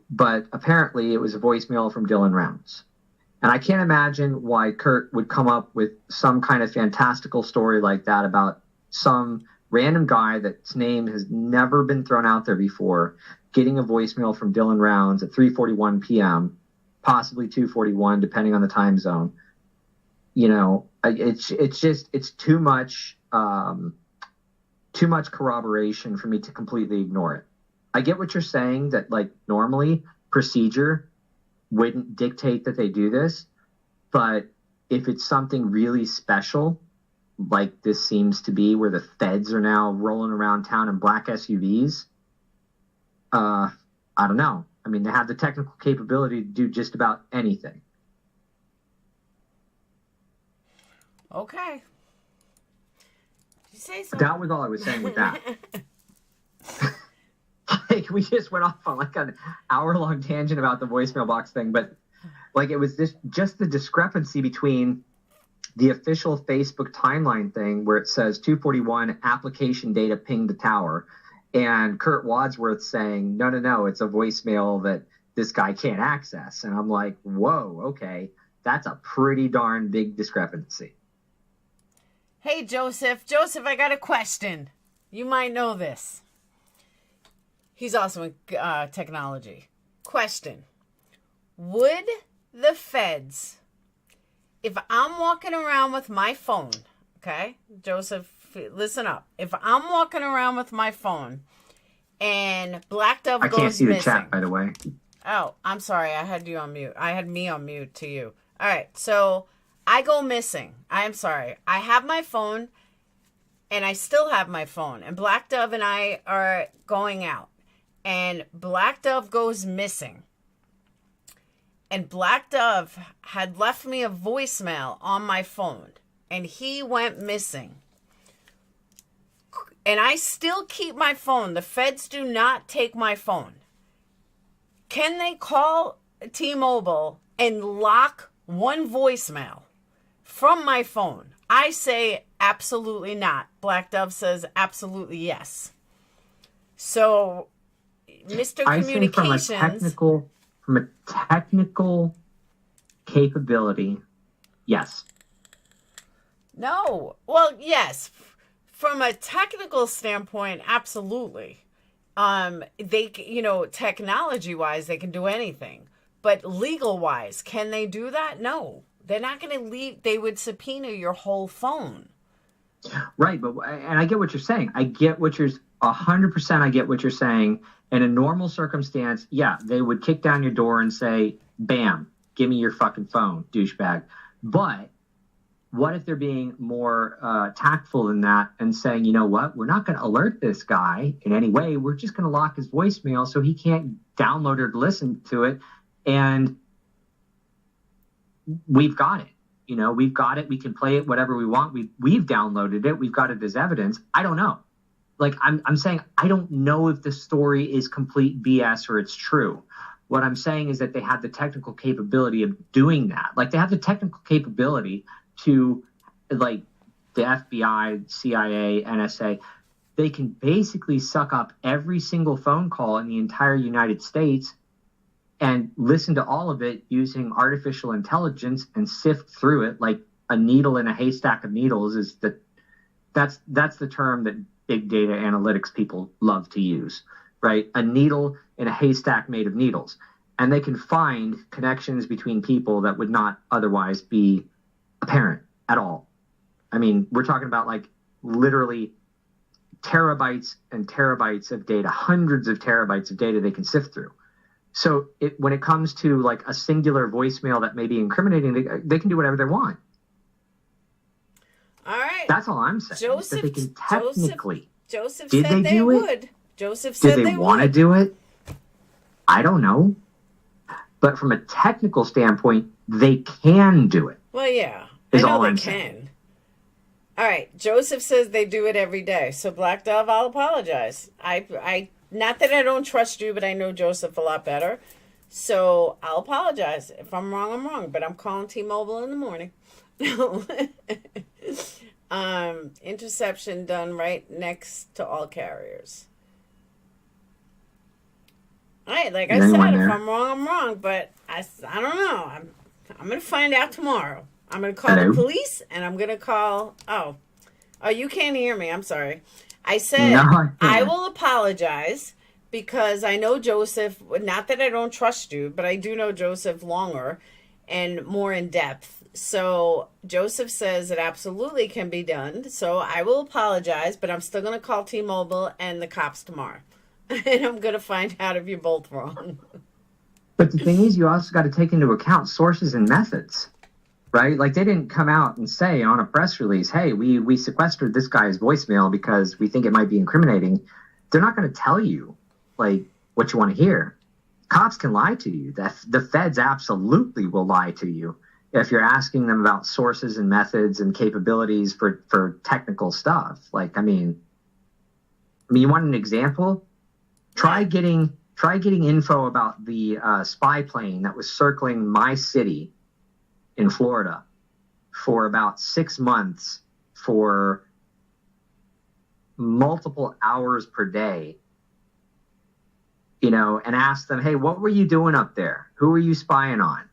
But apparently it was a voicemail from Dylan Rounds. And I can't imagine why Kurt would come up with some kind of fantastical story like that about some random guy that's name has never been thrown out there before, getting a voicemail from Dylan Rounds at 3:41 p.m., possibly 2:41, depending on the time zone. It's too much corroboration for me to completely ignore it. I get what you're saying that normally procedure wouldn't dictate that they do this, but if it's something really special, like this seems to be where the feds are now rolling around town in black SUVs, I don't know. I mean, they have the technical capability to do just about anything. Okay. You say so. That was all I was saying with that. We just went off on an hour-long tangent about the voicemail box thing, but it was just the discrepancy between the official Facebook timeline thing where it says 241 application data pinged the tower, and Kurt Wadsworth saying, no, it's a voicemail that this guy can't access. And I'm like, whoa, okay, that's a pretty darn big discrepancy. Hey, Joseph. Joseph, I got a question. You might know this. He's also in technology. Question. Would the feds, if I'm walking around with my phone, okay, Joseph, listen up. If I'm walking around with my phone and Black Dove goes missing. I can't see the chat, by the way. Oh, I'm sorry. I had you on mute. I had me on mute to you. All right. So I go missing. I'm sorry. I have my phone and I still have my phone. And Black Dove and I are going out. And Black Dove goes missing. And Black Dove had left me a voicemail on my phone. And he went missing. And I still keep my phone. The feds do not take my phone. Can they call T-Mobile and lock one voicemail from my phone? I say absolutely not. Black Dove says absolutely yes. So, Mr. Communications... I say from a technical capability, yes. No. Well, yes. From a technical standpoint, absolutely. They, technology wise, they can do anything, but legal wise, can they do that? No, they're not going to leave. They would subpoena your whole phone. Right. And I get what you're saying. 100%. I get what you're saying. In a normal circumstance, yeah, they would kick down your door and say, bam, give me your fucking phone, douchebag. But what if they're being more tactful than that and saying, you know what, we're not going to alert this guy in any way. We're just going to lock his voicemail so he can't download or listen to it. And we've got it. We've got it. We can play it whatever we want. We've downloaded it. We've got it as evidence. I don't know. Like I'm saying, I don't know if the story is complete BS or it's true. What I'm saying is that they have the technical capability of doing that. Like they have the technical capability to, like, the FBI, CIA, NSA, they can basically suck up every single phone call in the entire United States and listen to all of it using artificial intelligence and sift through it like a needle in a haystack of needles. That's the term that big data analytics people love to use, right? A needle in a haystack made of needles. And they can find connections between people that would not otherwise be apparent at all. I mean, we're talking about like literally terabytes and terabytes of data, hundreds of terabytes of data they can sift through. So when it comes to like a singular voicemail that may be incriminating, they can do whatever they want. All right. That's all I'm saying. Joseph, they can technically. Joseph said they would. Joseph said they would. Did they want to do it? I don't know. But from a technical standpoint, they can do it. Well, yeah. I know they can. All right. Joseph says they do it every day. So, Black Dove, I'll apologize. I not that I don't trust you, but I know Joseph a lot better. So, I'll apologize. If I'm wrong, I'm wrong. But I'm calling T-Mobile in the morning. Interception done right next to all carriers. All right, like I said, if I'm wrong, I'm wrong. But I don't know. I'm going to find out tomorrow. I'm going to call the police, and I'm going to call... Oh, you can't hear me. I'm sorry. I said I will apologize because I know Joseph, not that I don't trust you, but I do know Joseph longer and more in depth. So Joseph says it absolutely can be done. So I will apologize, but I'm still going to call T-Mobile and the cops tomorrow. And I'm going to find out if you're both wrong. But the thing is, you also got to take into account sources and methods, right? Like they didn't come out and say on a press release, hey, we sequestered this guy's voicemail because we think it might be incriminating. They're not going to tell you like what you want to hear. Cops can lie to you. The feds absolutely will lie to you if you're asking them about sources and methods and capabilities for technical stuff. Like, I mean, you want an example? Try getting info about the spy plane that was circling my city in Florida for about 6 months for multiple hours per day, you know, and ask them, hey, what were you doing up there? Who were you spying on?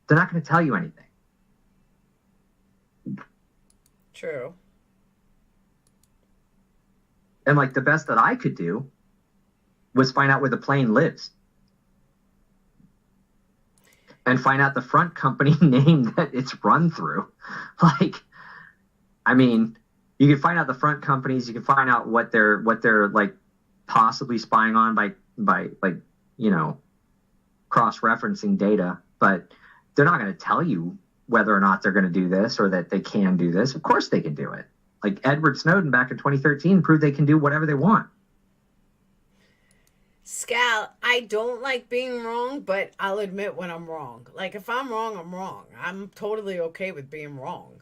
They're not going to tell you anything. True. And like the best that I could do was find out where the plane lives and find out the front company name that it's run through. Like, I mean, you can find out the front companies, you can find out what they're like possibly spying on by like, you know, cross-referencing data, but they're not going to tell you whether or not they're going to do this or that they can do this. Of course they can do it. Like Edward Snowden back in 2013 proved they can do whatever they want. Scal, I don't like being wrong, but I'll admit when I'm wrong. Like, if I'm wrong, I'm wrong. I'm totally okay with being wrong.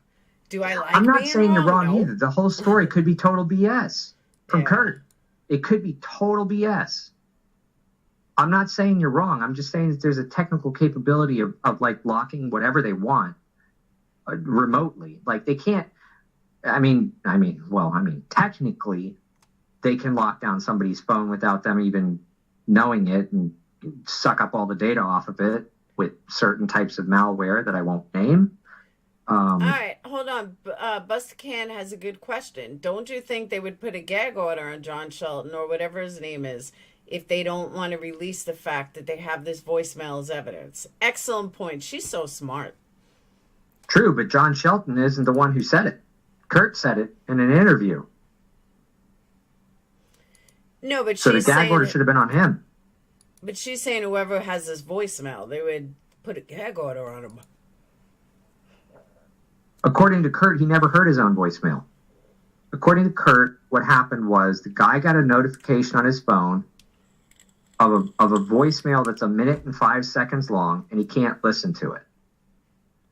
Do I like I'm not being saying wrong? you're wrong No. either. The whole story could be total BS from Yeah. Kurt. It could be total BS. I'm not saying you're wrong. I'm just saying that there's a technical capability of like locking whatever they want remotely. Like they can't, technically they can lock down somebody's phone without them even knowing it and suck up all the data off of it with certain types of malware that I won't name. All right, hold on. Bustacan has a good question. Don't you think they would put a gag order on John Shelton or whatever his name is if they don't want to release the fact that they have this voicemail as evidence? Excellent point. She's so smart. True, but John Shelton isn't the one who said it. Kurt said it in an interview. No, but So the she's gag saying order should have been on him. But she's saying whoever has this voicemail, they would put a gag order on him. According to Kurt, he never heard his own voicemail. According to Kurt, what happened was the guy got a notification on his phone of a voicemail that's 1 minute and 5 seconds long, and he can't listen to it.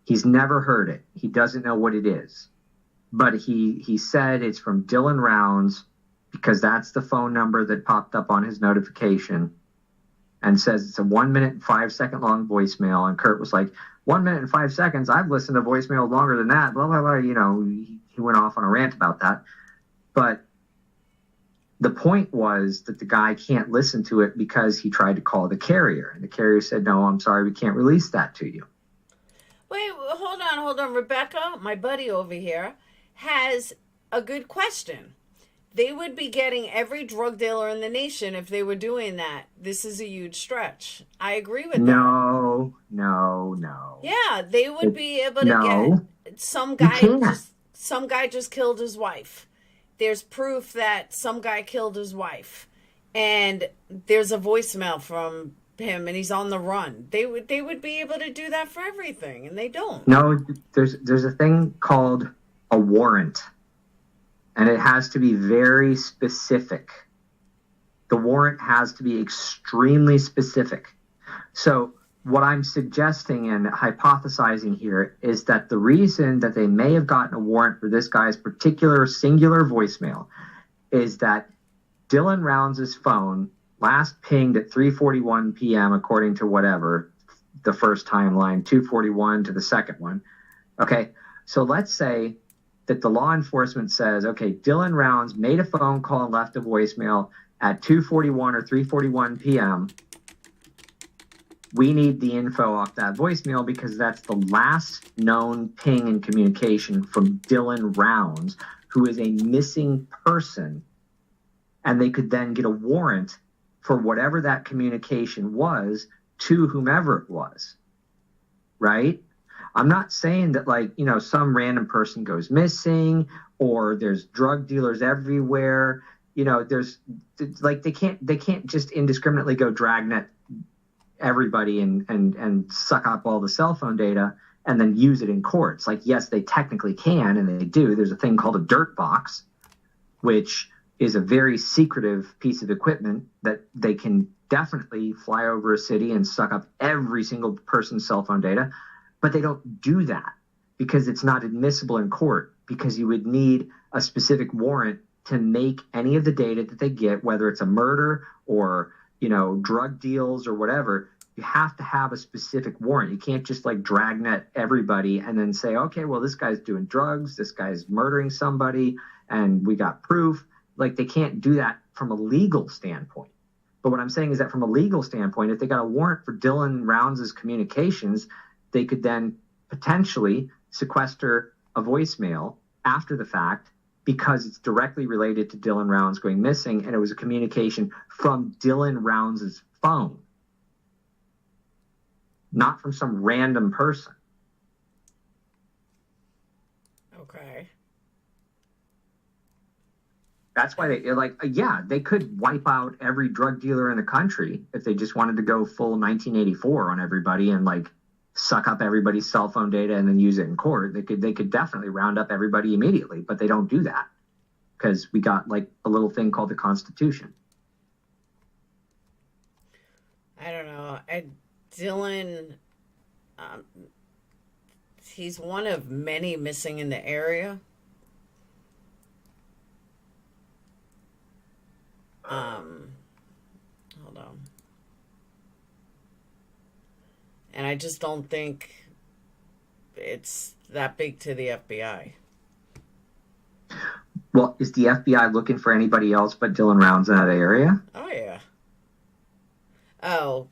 He's never heard it. He doesn't know what it is. But he said it's from Dylan Rounds because that's the phone number that popped up on his notification, and says it's a 1 minute and 5 second long voicemail. And Kurt was like, 1 minute and 5 seconds? I've listened to voicemail longer than that. Blah, blah, blah. You know, he went off on a rant about that. But the point was that the guy can't listen to it because he tried to call the carrier. And the carrier said, no, I'm sorry, we can't release that to you. Wait, hold on. Rebecca, my buddy over here, has a good question. They would be getting every drug dealer in the nation if they were doing that. This is a huge stretch. I agree with that. No. Yeah, they would be able to get some guy just killed his wife. There's proof that some guy killed his wife. And there's a voicemail from him and he's on the run. They would be able to do that for everything, and they don't. No, there's a thing called a warrant. And it has to be very specific. The warrant has to be extremely specific. So what I'm suggesting and hypothesizing here is that the reason that they may have gotten a warrant for this guy's particular singular voicemail is that Dylan Rounds' phone last pinged at 3:41 p.m. according to whatever, the first timeline, 2:41 to the second one. Okay, so let's say that the law enforcement says, okay, Dylan Rounds made a phone call and left a voicemail at 2:41 or 3:41 p.m. We need the info off that voicemail because that's the last known ping in communication from Dylan Rounds, who is a missing person. And they could then get a warrant for whatever that communication was to whomever it was, right? I'm not saying that, like, you know, some random person goes missing or there's drug dealers everywhere. You know, there's like they can't just indiscriminately go dragnet everybody and suck up all the cell phone data and then use it in courts. Like, yes, they technically can, and they do. There's a thing called a dirt box, which is a very secretive piece of equipment that they can definitely fly over a city and suck up every single person's cell phone data. But they don't do that because it's not admissible in court, because you would need a specific warrant to make any of the data that they get, whether it's a murder or, you know, drug deals or whatever, you have to have a specific warrant. You can't just like dragnet everybody and then say, okay, well, this guy's doing drugs, this guy's murdering somebody, and we got proof. Like, they can't do that from a legal standpoint. But what I'm saying is that from a legal standpoint, if they got a warrant for Dylan Rounds' communications, they could then potentially sequester a voicemail after the fact because it's directly related to Dylan Rounds going missing, and it was a communication from Dylan Rounds' phone, not from some random person. Okay. That's why they like, yeah, they could wipe out every drug dealer in the country if they just wanted to go full 1984 on everybody and like suck up everybody's cell phone data and then use it in court. They could definitely round up everybody immediately, but they don't do that because we got like a little thing called the Constitution. I don't know. Dylan, he's one of many missing in the area. Hold on. And I just don't think it's that big to the FBI. Well, is the FBI looking for anybody else but Dylan Rounds in that area? Oh, yeah. Oh.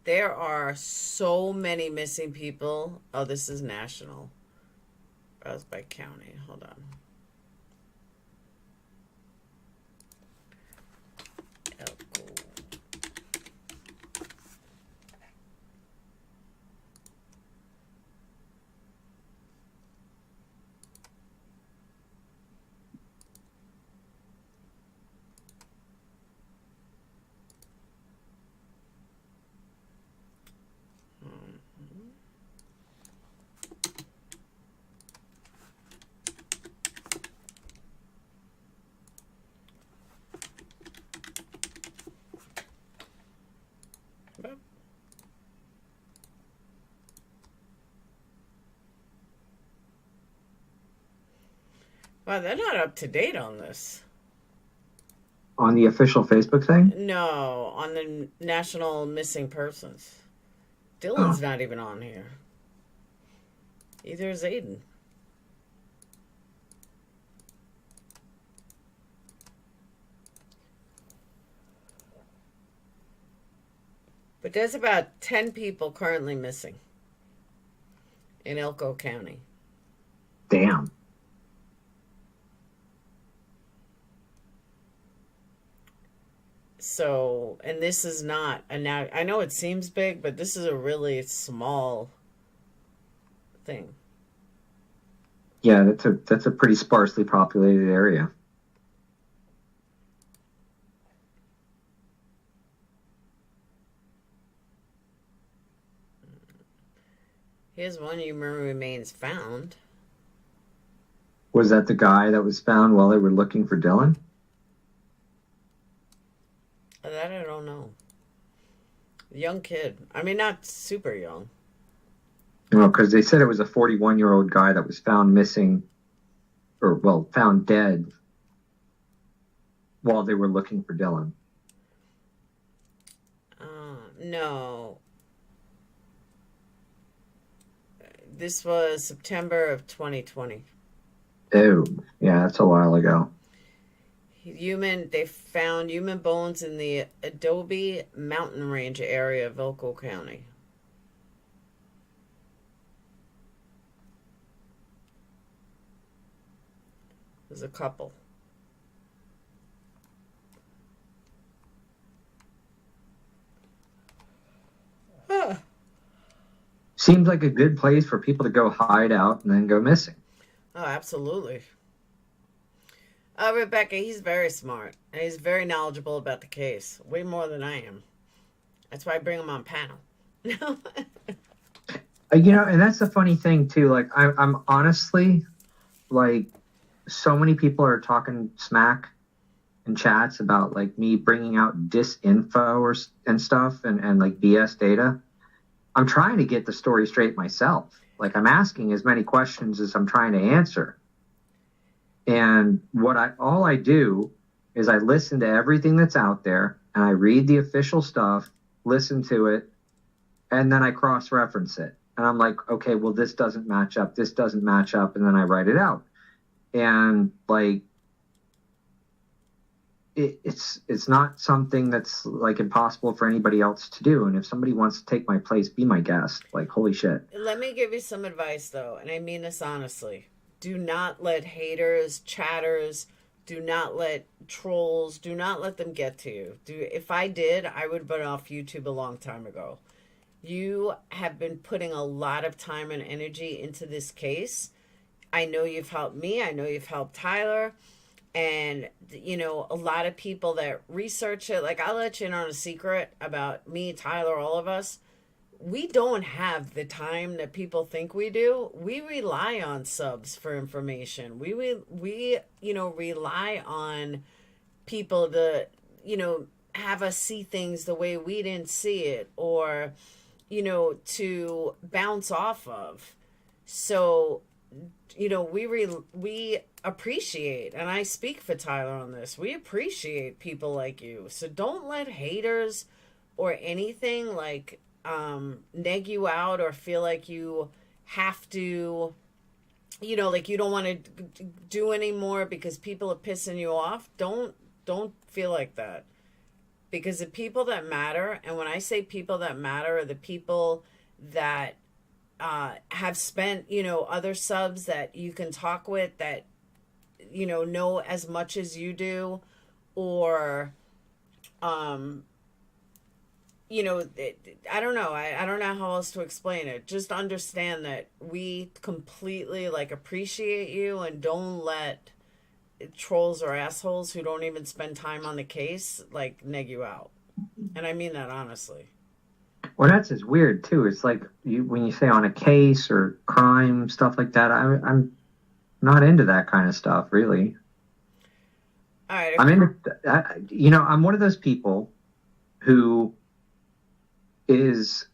There are so many missing people. Oh, this is national. That was by county. Hold on. Wow, they're not up to date on this. On the official Facebook thing? No, on the National Missing Persons. Dylan's not even on here. Either is Aiden. But there's about 10 people currently missing in Elko County. Damn. So, and this is not a now. I know it seems big, but this is a really small thing. Yeah, that's a pretty sparsely populated area. Here's one human remains found. Was that the guy that was found while they were looking for Dylan? That I don't know. Young kid. I mean, not super young. No, because they said it was a 41-year-old guy that was found missing, or, well, found dead while they were looking for Dylan. No. This was September of 2020. Oh, yeah, that's a while ago. They found human bones in the Adobe Mountain Range area of Elko County. There's a couple. Huh. Seems like a good place for people to go hide out and then go missing. Oh, absolutely. Rebecca, he's very smart, and he's very knowledgeable about the case. Way more than I am. That's why I bring him on panel. You know, and that's the funny thing, too. Like, I'm honestly, like, so many people are talking smack in chats about, like, me bringing out disinfo and stuff and, like, BS data. I'm trying to get the story straight myself. Like, I'm asking as many questions as I'm trying to answer. And all I do is I listen to everything that's out there, and I read the official stuff, listen to it, and then I cross-reference it. And I'm like, okay, well, this doesn't match up, this doesn't match up, and then I write it out. And like, it's not something that's like impossible for anybody else to do. And if somebody wants to take my place, be my guest. Like, holy shit. Let me give you some advice, though, and I mean this honestly. Do not let haters, chatters, do not let trolls, do not let them get to you. If I did, I would have been off YouTube a long time ago. You have been putting a lot of time and energy into this case. I know you've helped me. I know you've helped Tyler. And, you know, a lot of people that research it, like, I'll let you in on a secret about me, Tyler, all of us. We don't have the time that people think we do. We rely on subs for information. We you know, rely on people to, you know, have us see things the way we didn't see it, or, you know, to bounce off of. So, you know, we appreciate, and I speak for Tyler on this, we appreciate people like you. So don't let haters or anything like neg you out or feel like you have to, you know, like you don't want to do anymore because people are pissing you off. Don't feel like that, because the people that matter, and when I say people that matter, are the people that have spent, you know, other subs that you can talk with, that, you know as much as you do, or you know, I don't know. I don't know how else to explain it. Just understand that we completely like appreciate you, and don't let trolls or assholes who don't even spend time on the case like neg you out. And I mean that honestly. Well, that's just weird too. It's like when you say on a case or crime, stuff like that. I'm not into that kind of stuff, really. All right. I'm into, you know, I'm one of those people who is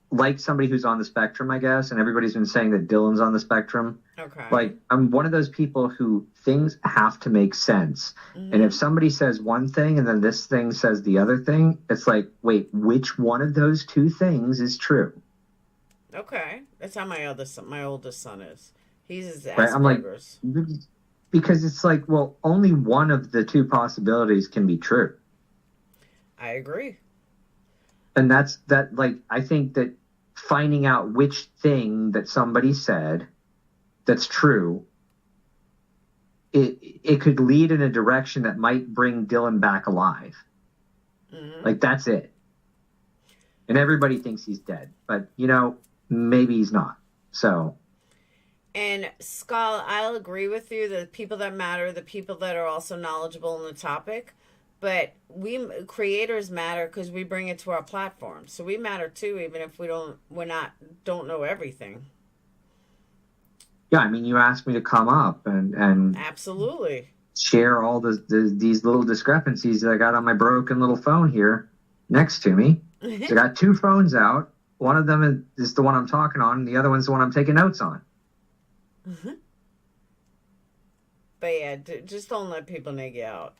like somebody who's on the spectrum, I guess, and everybody's been saying that Dylan's on the spectrum. Okay. Like, I'm one of those people who things have to make sense. Mm-hmm. And if somebody says one thing and then this thing says the other thing, it's like, wait, which one of those two things is true? Okay. That's how my oldest son is. He's Asperger's. Right? I'm like, because it's like, well, only one of the two possibilities can be true. I agree. And that's that, like, I think that finding out which thing that somebody said that's true, it could lead in a direction that might bring Dylan back alive. Mm-hmm. Like, that's it. And everybody thinks he's dead, but, you know, maybe he's not. So. And Skull, I'll agree with you. The people that matter, the people that are also knowledgeable on the topic. But we creators matter because we bring it to our platform. So we matter too, even if we don't know everything. Yeah, I mean, you asked me to come up and absolutely share all these little discrepancies that I got on my broken little phone here next to me. So I got two phones out. One of them is the one I'm talking on, and the other one's the one I'm taking notes on. Mm-hmm. But yeah, just don't let people neg you out.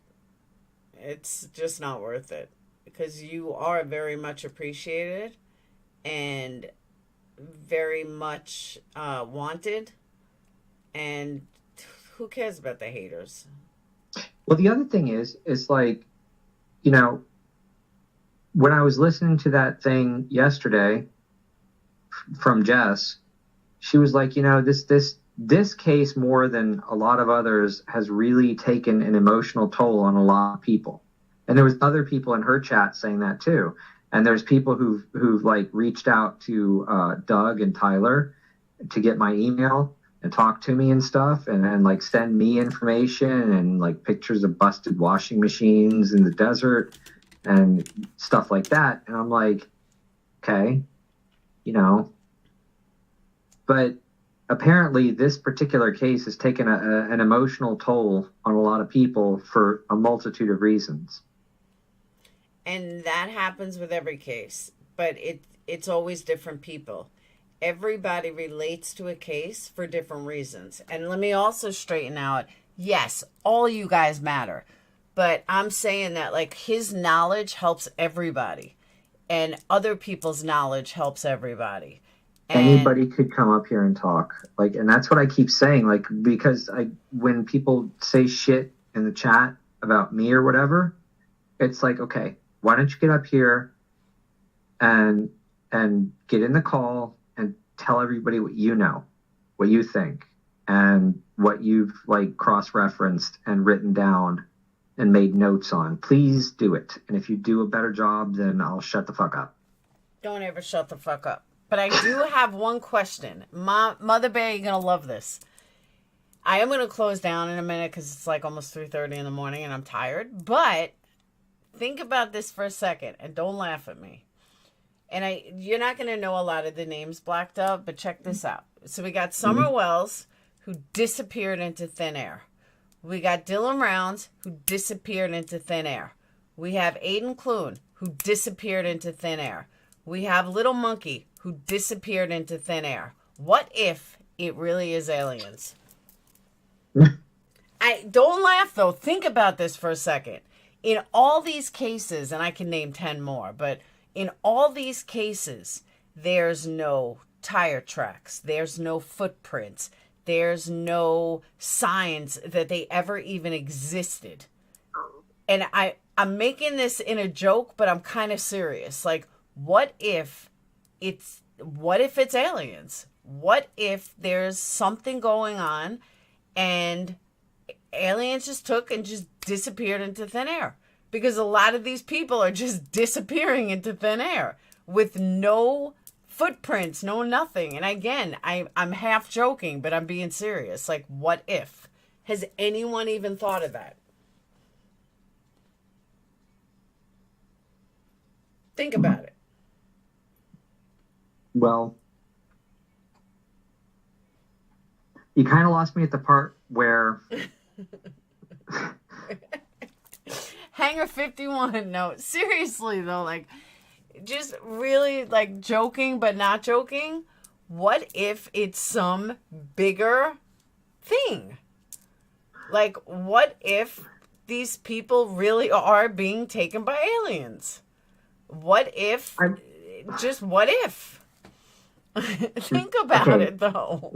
It's just not worth it, because you are very much appreciated and very much wanted, and who cares about the haters? Well, the other thing is like, you know, when I was listening to that thing yesterday from Jess, she was like, you know, this case, more than a lot of others, has really taken an emotional toll on a lot of people. And there was other people in her chat saying that too. And there's people who've like reached out to Doug and Tyler to get my email and talk to me and stuff, and like send me information and like pictures of busted washing machines in the desert and stuff like that. And I'm like, okay, you know, but apparently this particular case has taken an emotional toll on a lot of people for a multitude of reasons. And that happens with every case, but it's always different people. everybody relates to a case for different reasons. And let me also straighten out, yes, all you guys matter. But I'm saying that like his knowledge helps everybody and other people's knowledge helps everybody. And anybody could come up here and talk. Like, and that's what I keep saying. Like, because when people say shit in the chat about me or whatever, it's like, okay, why don't you get up here and get in the call and tell everybody what you know, what you think, and what you've like cross-referenced and written down and made notes on. Please do it. And if you do a better job, then I'll shut the fuck up. Don't ever shut the fuck up. But I do have one question. Mother Bear, you're going to love this. I am going to close down in a minute because it's like almost 3:30 in the morning and I'm tired. But think about this for a second and don't laugh at me. And you're not going to know a lot of the names blacked out, but check this out. So we got Summer Wells, who disappeared into thin air. We got Dylan Rounds, who disappeared into thin air. We have Aiden Clune, who disappeared into thin air. We have Little Monkey, who disappeared into thin air. What if it really is aliens? Don't laugh, though. Think about this for a second. In all these cases, and I can name 10 more, but in all these cases, there's no tire tracks. There's no footprints. There's no signs that they ever even existed. And I'm making this in a joke, but I'm kind of serious. Like, what if it's aliens? What if there's something going on and aliens just took and just disappeared into thin air? Because a lot of these people are just disappearing into thin air with no footprints, no nothing. And again, I'm half joking, but I'm being serious. Like, what if? Has anyone even thought of that? Think about it. Well, you kind of lost me at the part where Hangar 51. No, seriously though, like, just really like joking but not joking. What if it's some bigger thing? Like, what if these people really are being taken by aliens? What if? Just what if? Think about it though.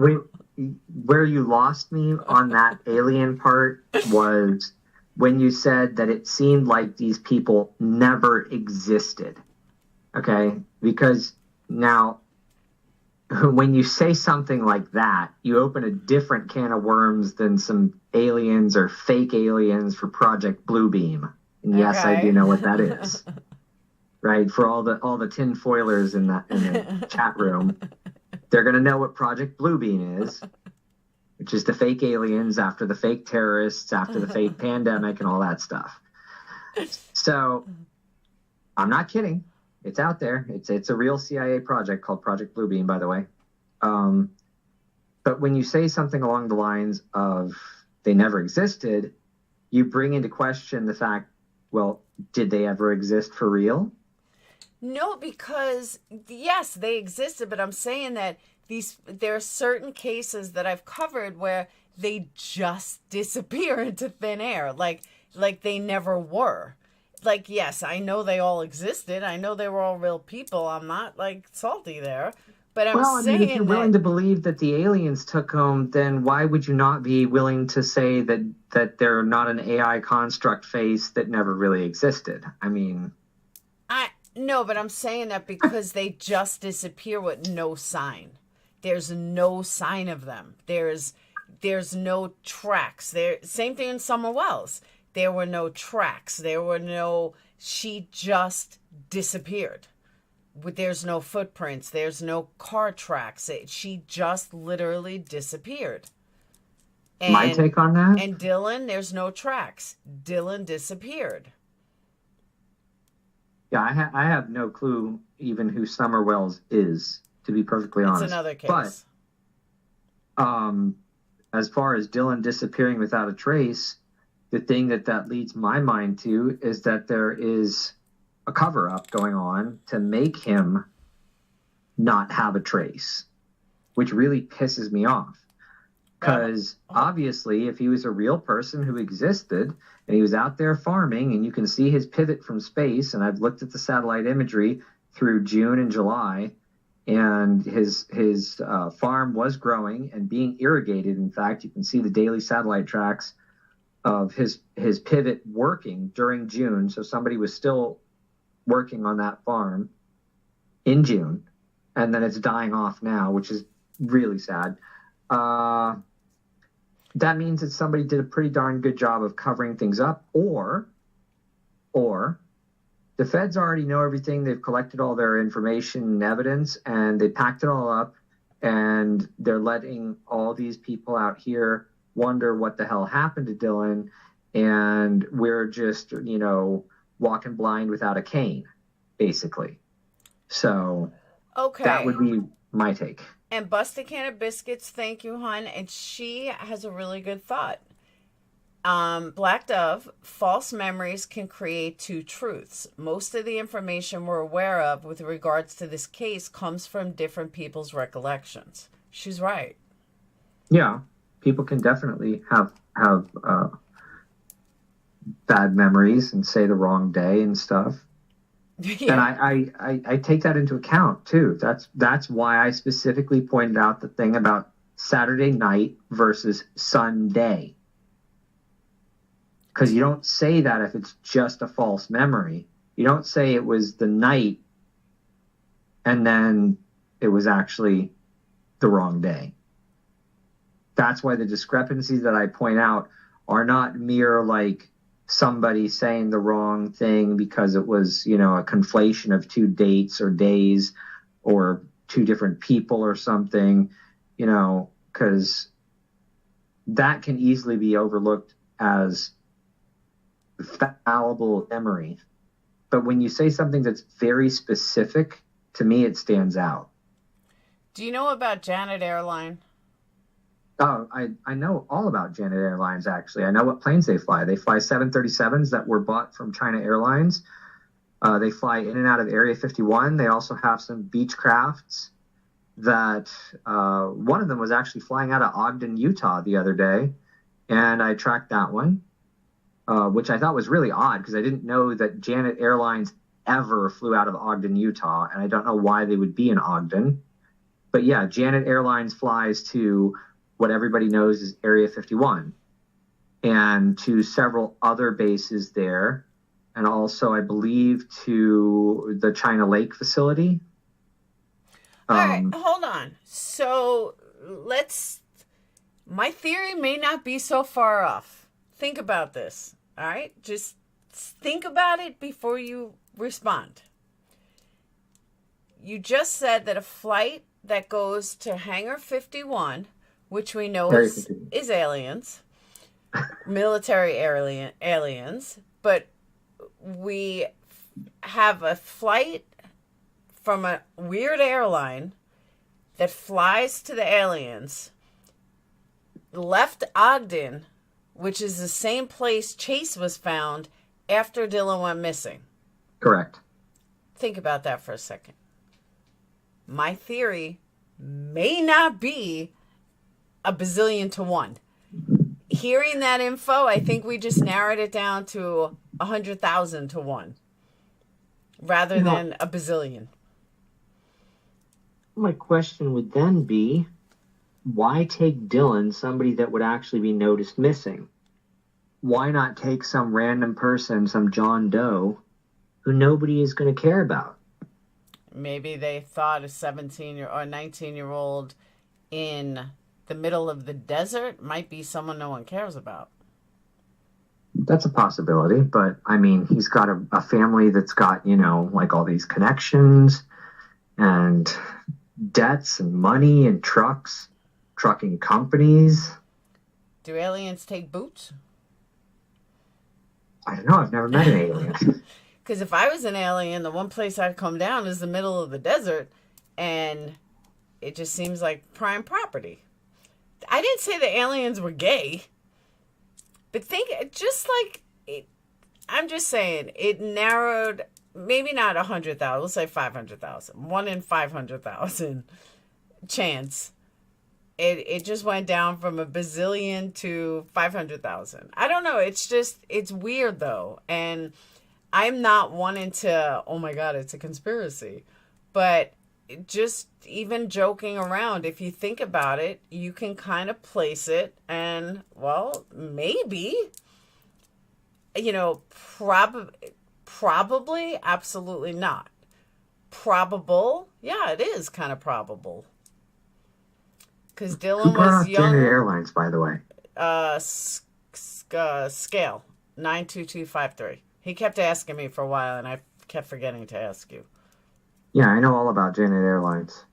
Where you lost me on that alien part was when you said that it seemed like these people never existed. Okay? Because now, when you say something like that, you open a different can of worms than some aliens or fake aliens for Project Bluebeam. And yes, I do know what that is. Right? For all the tinfoilers in the chat room, they're going to know what Project Bluebeam is, which is the fake aliens after the fake terrorists, after the fake pandemic and all that stuff. So I'm not kidding. It's out there. It's a real CIA project called Project Bluebeam, by the way. But when you say something along the lines of they never existed, you bring into question the fact, well, did they ever exist for real? No, because yes, they existed, but I'm saying that there are certain cases that I've covered where they just disappear into thin air, like they never were. Like, yes, I know they all existed. I know they were all real people. I'm not like salty there, but I'm saying if you're willing to believe that the aliens took them, then why would you not be willing to say that they're not an AI construct face that never really existed? I mean, no, but I'm saying that because they just disappear with no sign. There's no sign of them. There's no tracks. Same thing in Summer Wells. There were no tracks. She just disappeared. There's no footprints. There's no car tracks. She just literally disappeared. And, my take on that? And Dylan, there's no tracks. Dylan disappeared. Yeah, I have no clue even who Summer Wells is, to be perfectly honest. It's another case. But as far as Dylan disappearing without a trace, the thing that leads my mind to is that there is a cover-up going on to make him not have a trace. which really pisses me off. Because obviously, if he was a real person who existed and he was out there farming, and you can see his pivot from space, and I've looked at the satellite imagery through June and July, and his farm was growing and being irrigated. In fact, you can see the daily satellite tracks of his pivot working during June. So somebody was still working on that farm in June, and then it's dying off now, which is really sad. That means that somebody did a pretty darn good job of covering things up, or the feds already know everything. They've collected all their information and evidence, and they packed it all up, and they're letting all these people out here wonder what the hell happened to Dylan, and we're just, walking blind without a cane, basically. So that would be my take. And Busted Can of Biscuits, thank you, hon. And she has a really good thought. Black Dove, false memories can create two truths. Most of the information we're aware of with regards to this case comes from different people's recollections. She's right. Yeah, people can definitely have bad memories and say the wrong day and stuff. Yeah. And I take that into account too. That's why I specifically pointed out the thing about Saturday night versus Sunday. Because you don't say that if it's just a false memory. You don't say it was the night and then it was actually the wrong day. That's why the discrepancies that I point out are not mere like somebody saying the wrong thing because it was, a conflation of two dates or days or two different people or something, because that can easily be overlooked as fallible memory. But when you say something that's very specific, to me, it stands out. Do you know about Janet Airline? Oh, I know all about Janet Airlines, actually. I know what planes they fly. They fly 737s that were bought from China Airlines. They fly in and out of Area 51. They also have some beach crafts that one of them was actually flying out of Ogden, Utah the other day. And I tracked that one, which I thought was really odd because I didn't know that Janet Airlines ever flew out of Ogden, Utah. And I don't know why they would be in Ogden. But yeah, Janet Airlines flies to what everybody knows is Area 51 and to several other bases there. And also, I believe, to the China Lake facility. All right, hold on. So my theory may not be so far off. Think about this, all right? Just think about it before you respond. You just said that a flight that goes to Hangar 51, which we know is aliens, military aliens, but we have a flight from a weird airline that flies to the aliens, left Ogden, which is the same place Chase was found after Dylan went missing. Correct. Think about that for a second. My theory may not be a bazillion to one. Hearing that info, I think we just narrowed it down to 100,000 to one rather than a bazillion. My question would then be, why take Dylan, somebody that would actually be noticed missing? Why not take some random person, some John Doe, who nobody is going to care about? Maybe they thought a 17-year or 19-year-old in the middle of the desert might be someone no one cares about. That's a possibility, but I mean, he's got a family that's got, like all these connections and debts and money and trucking companies. Do aliens take boots? I don't know. I've never met an alien. Because if I was an alien, the one place I'd come down is the middle of the desert, and it just seems like prime property. I didn't say the aliens were gay, but I'm just saying, it narrowed, maybe not 100,000, let's say 500,000. 1 in 500,000 chance it just went down from a bazillion to 500,000. I don't know. It's weird though. And I'm not wanting to, oh my God, it's a conspiracy. But just even joking around, if you think about it, you can kind of place it and, well, maybe, probably, absolutely not. Probable, yeah, it is kind of probable. Because Dylan was young. Janet Airlines, by the way. Scale 92253. He kept asking me for a while, and I kept forgetting to ask you. Yeah, I know all about Janet Airlines.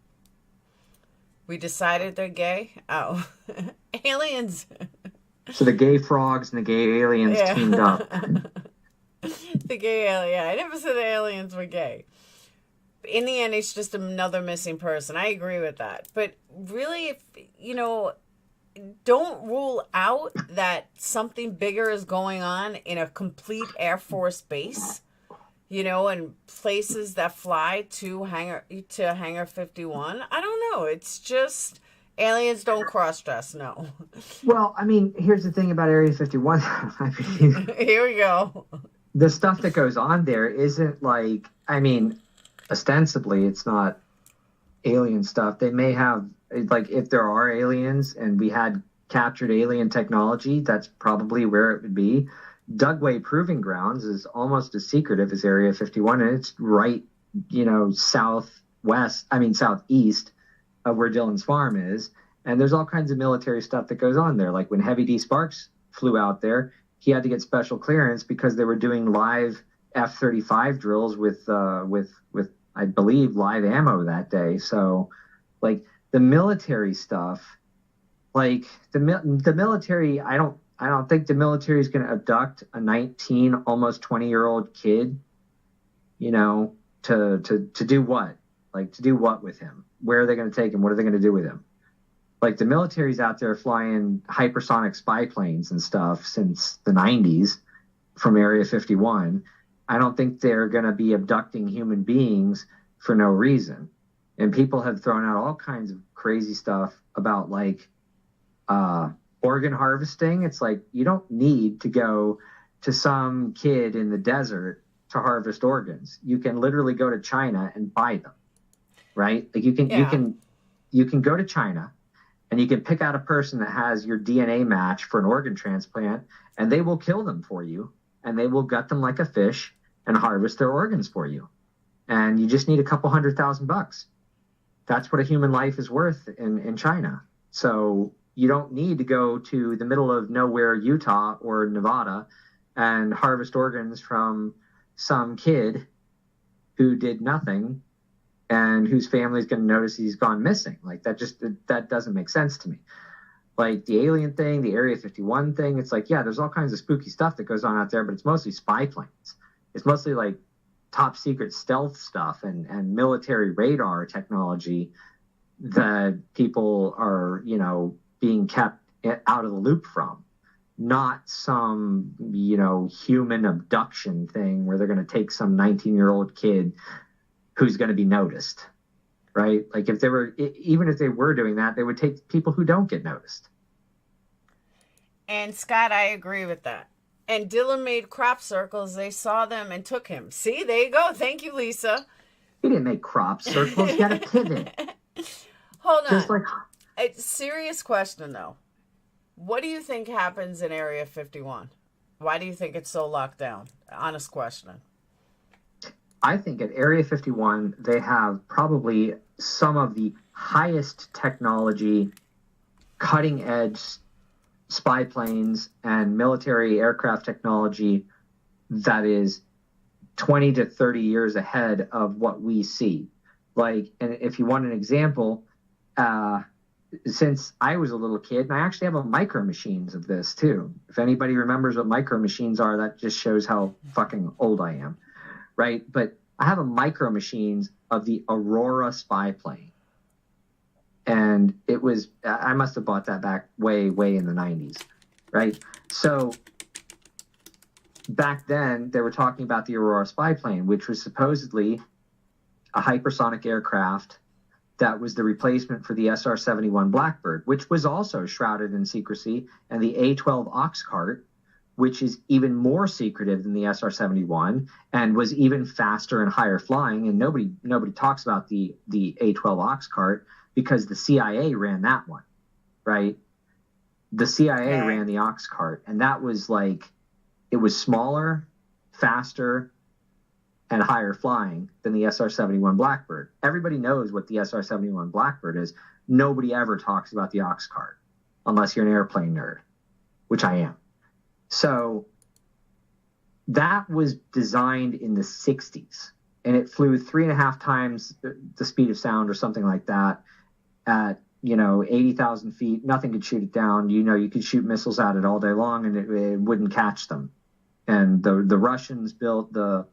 We decided they're gay. Oh, aliens. So the gay frogs and the gay aliens teamed up. The gay alien. I never said the aliens were gay. In the end, it's just another missing person. I agree with that. But really, if don't rule out that something bigger is going on in a complete Air Force base, and places that fly to Hangar 51. I don't know. It's just aliens don't cross-dress, no. Well, I mean, here's the thing about Area 51. I mean, here we go. The stuff that goes on there isn't like, I mean, ostensibly it's not alien stuff. They may have, like, if there are aliens and we had captured alien technology, that's probably where it would be. Dugway Proving Grounds is almost as secretive as Area 51, and it's right, southeast of where Dylan's farm is. And there's all kinds of military stuff that goes on there. Like when Heavy D Sparks flew out there, he had to get special clearance because they were doing live F-35 drills with I believe live ammo that day. So, like the military stuff, like the military, I don't think the military is going to abduct a 19, almost 20-year-old kid, to do what? Like, to do what with him? Where are they going to take him? What are they going to do with him? Like, the military's out there flying hypersonic spy planes and stuff since the 90s from Area 51. I don't think they're going to be abducting human beings for no reason. And people have thrown out all kinds of crazy stuff about, like, organ harvesting. It's like, you don't need to go to some kid in the desert to harvest organs. You can literally go to China and buy them, right? Like you can go to China and you can pick out a person that has your DNA match for an organ transplant, and they will kill them for you, and they will gut them like a fish and harvest their organs for you. And you just need a couple $100,000. That's what a human life is worth in China. So you don't need to go to the middle of nowhere, Utah or Nevada, and harvest organs from some kid who did nothing and whose family is going to notice he's gone missing. Like that doesn't make sense to me. Like the alien thing, the Area 51 thing, it's like, yeah, there's all kinds of spooky stuff that goes on out there, but it's mostly spy planes. It's mostly like top secret stealth stuff and military radar technology that people are, being kept out of the loop from, not some, human abduction thing where they're going to take some 19-year-old kid who's going to be noticed, right? Like even if they were doing that, they would take people who don't get noticed. And Scott, I agree with that. And Dylan made crop circles. They saw them and took him. See, there you go. Thank you, Lisa. He didn't make crop circles. He had a pivot. Hold on. Just like... A serious question, though. What do you think happens in Area 51? Why do you think it's so locked down? Honest question. I think at Area 51, they have probably some of the highest technology, cutting-edge spy planes and military aircraft technology that is 20 to 30 years ahead of what we see. Like, and if you want an example, since I was a little kid, and I actually have a micro machines of this too. If anybody remembers what micro machines are, that just shows how fucking old I am, right? But I have a micro machines of the Aurora spy plane. And it was, I must have bought that back way, way in the 90s, right? So back then, they were talking about the Aurora spy plane, which was supposedly a hypersonic aircraft that was the replacement for the SR-71 Blackbird, which was also shrouded in secrecy, and the A-12 Ox Cart, which is even more secretive than the SR-71 and was even faster and higher flying. And nobody talks about the A-12 Ox Cart because the CIA ran that one, right? The CIA ran the Ox Cart, and that was like, it was smaller, faster, and higher flying than the SR-71 Blackbird. Everybody knows what the SR-71 Blackbird is. Nobody ever talks about the Ox Cart unless you're an airplane nerd, which I am. So that was designed in the 60s, and it flew 3.5 times the speed of sound or something like that at, 80,000 feet. Nothing could shoot it down. You could shoot missiles at it all day long, and it wouldn't catch them. And the Russians built the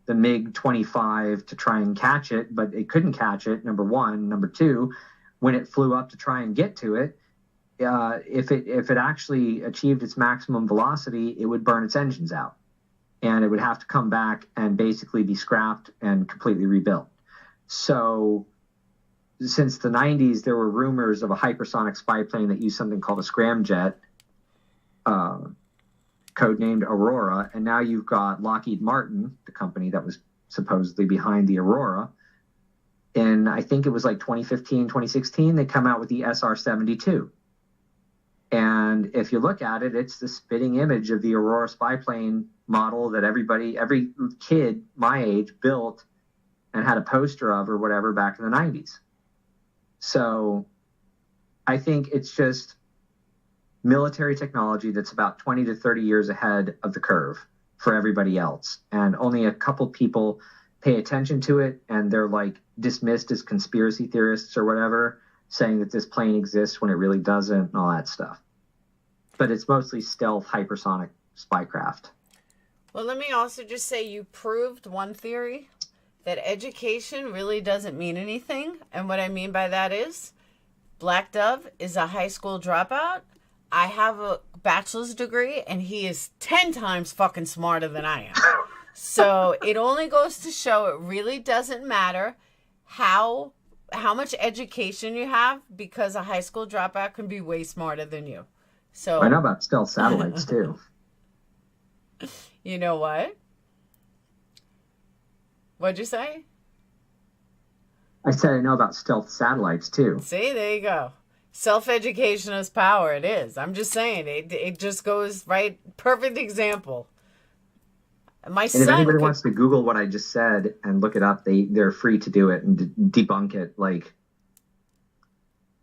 MiG-25 to try and catch it, but it couldn't catch it, number one. Number two, when it flew up to try and get to it, if it actually achieved its maximum velocity, it would burn its engines out, and it would have to come back and basically be scrapped and completely rebuilt. So since the 90s, there were rumors of a hypersonic spy plane that used something called a scramjet, codenamed Aurora, and now you've got Lockheed Martin, the company that was supposedly behind the Aurora. And I think it was like 2015, 2016, they come out with the SR-72. And if you look at it, it's the spitting image of the Aurora spy plane model that every kid my age built and had a poster of or whatever back in the 90s. So I think it's just military technology that's about 20 to 30 years ahead of the curve for everybody else. And only a couple people pay attention to it, and they're like dismissed as conspiracy theorists or whatever, saying that this plane exists when it really doesn't and all that stuff. But it's mostly stealth hypersonic spycraft. Well, let me also just say you proved one theory, that education really doesn't mean anything. And what I mean by that is Black Dove is a high school dropout. I have a bachelor's degree, and he is 10 times fucking smarter than I am. So it only goes to show it really doesn't matter how much education you have, because a high school dropout can be way smarter than you. So I know about stealth satellites too. You know what? What'd you say? I said I know about stealth satellites too. See, there you go. Self-education is power. It is. I'm just saying, it just goes right. Perfect example. My and son. If anybody wants to Google what I just said and look it up, they're free to do it and debunk it. Like,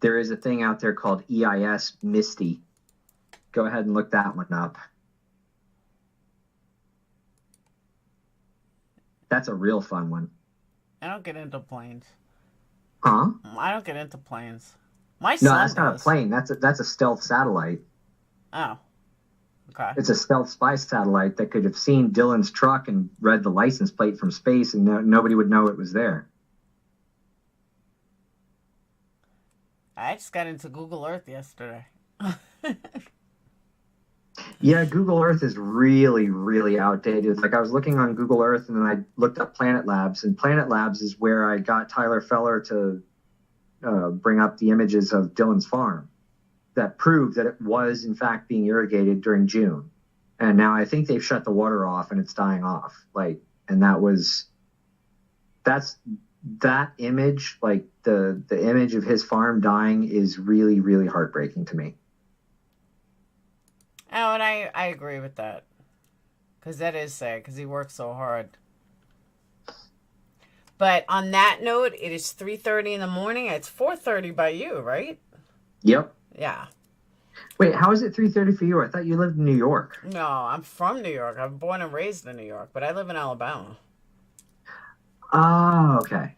there is a thing out there called EIS Misty. Go ahead and look that one up. That's a real fun one. I don't get into planes. Huh? I don't get into planes. My son No, that's not does. a plane. That's a stealth satellite. Oh. Okay. It's a stealth spy satellite that could have seen Dylan's truck and read the license plate from space, and nobody would know it was there. I just got into Google Earth yesterday. Yeah, Google Earth is really, really outdated. Like, I was looking on Google Earth, and then I looked up Planet Labs, and Planet Labs is where I got Tyler Feller to bring up the images of Dylan's farm that proved that it was, in fact, being irrigated during June. And now I think they've shut the water off, and it's dying off. Like, and that image, like the image of his farm dying, is really, really heartbreaking to me. Oh, and I agree with that. Because that is sad, because he works so hard. But on that note, it is 3:30 in the morning. It's 4:30 by you, right? Yep. Yeah. Wait, how is it 3:30 for you? I thought you lived in New York. No, I'm from New York. I'm born and raised in New York, but I live in Alabama. Oh, okay.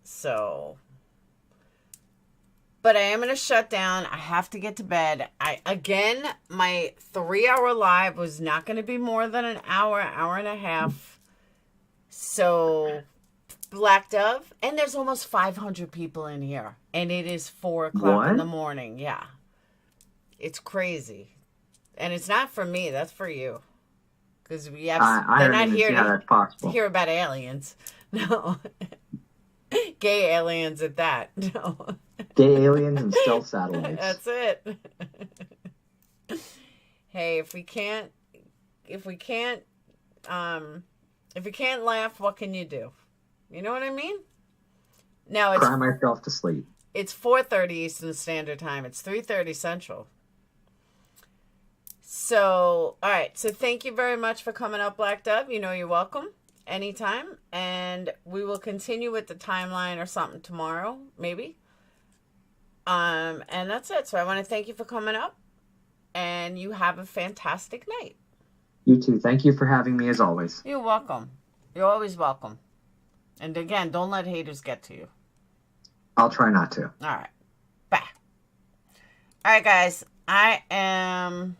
So, but I am going to shut down. I have to get to bed. My 3-hour live was not going to be more than an hour and a half. So, Black Dove, and there's almost 500 people in here, and it is 4 o'clock in the morning. Yeah. It's crazy. And it's not for me, that's for you. Because they're not here to hear about aliens. No. Gay aliens at that. No. Gay aliens and stealth satellites. That's it. Hey, if we can't laugh, what can you do? You know what I mean? Now it's Cry myself to sleep. It's 4:30 Eastern Standard Time. It's 3:30 Central. So, all right. So thank you very much for coming up, Black Dove. You know you're welcome anytime. And we will continue with the timeline or something tomorrow, maybe. And that's it. So I want to thank you for coming up. And you have a fantastic night. You too. Thank you for having me as always. You're welcome. You're always welcome. And again, don't let haters get to you. I'll try not to. All right. Bye. All right, guys. I am...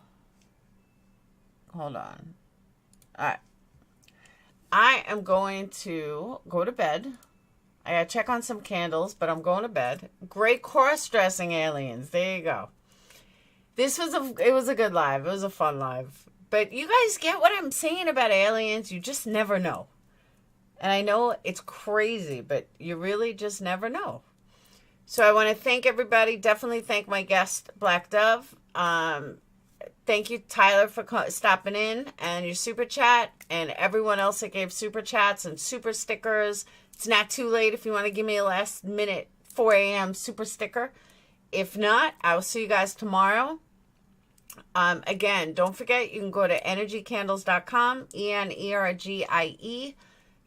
Hold on. All right. I am going to go to bed. I gotta check on some candles, but I'm going to bed. Great cross-dressing aliens. There you go. It was a good live. It was a fun live. But you guys get what I'm saying about aliens. You just never know. And I know it's crazy, but you really just never know. So I want to thank everybody. Definitely thank my guest, Black Dove. Thank you, Tyler, for stopping in and your super chat, and everyone else that gave super chats and super stickers. It's not too late if you want to give me a last minute 4 a.m. super sticker. If not, I will see you guys tomorrow. Again, don't forget, you can go to energycandles.com, ENERGIE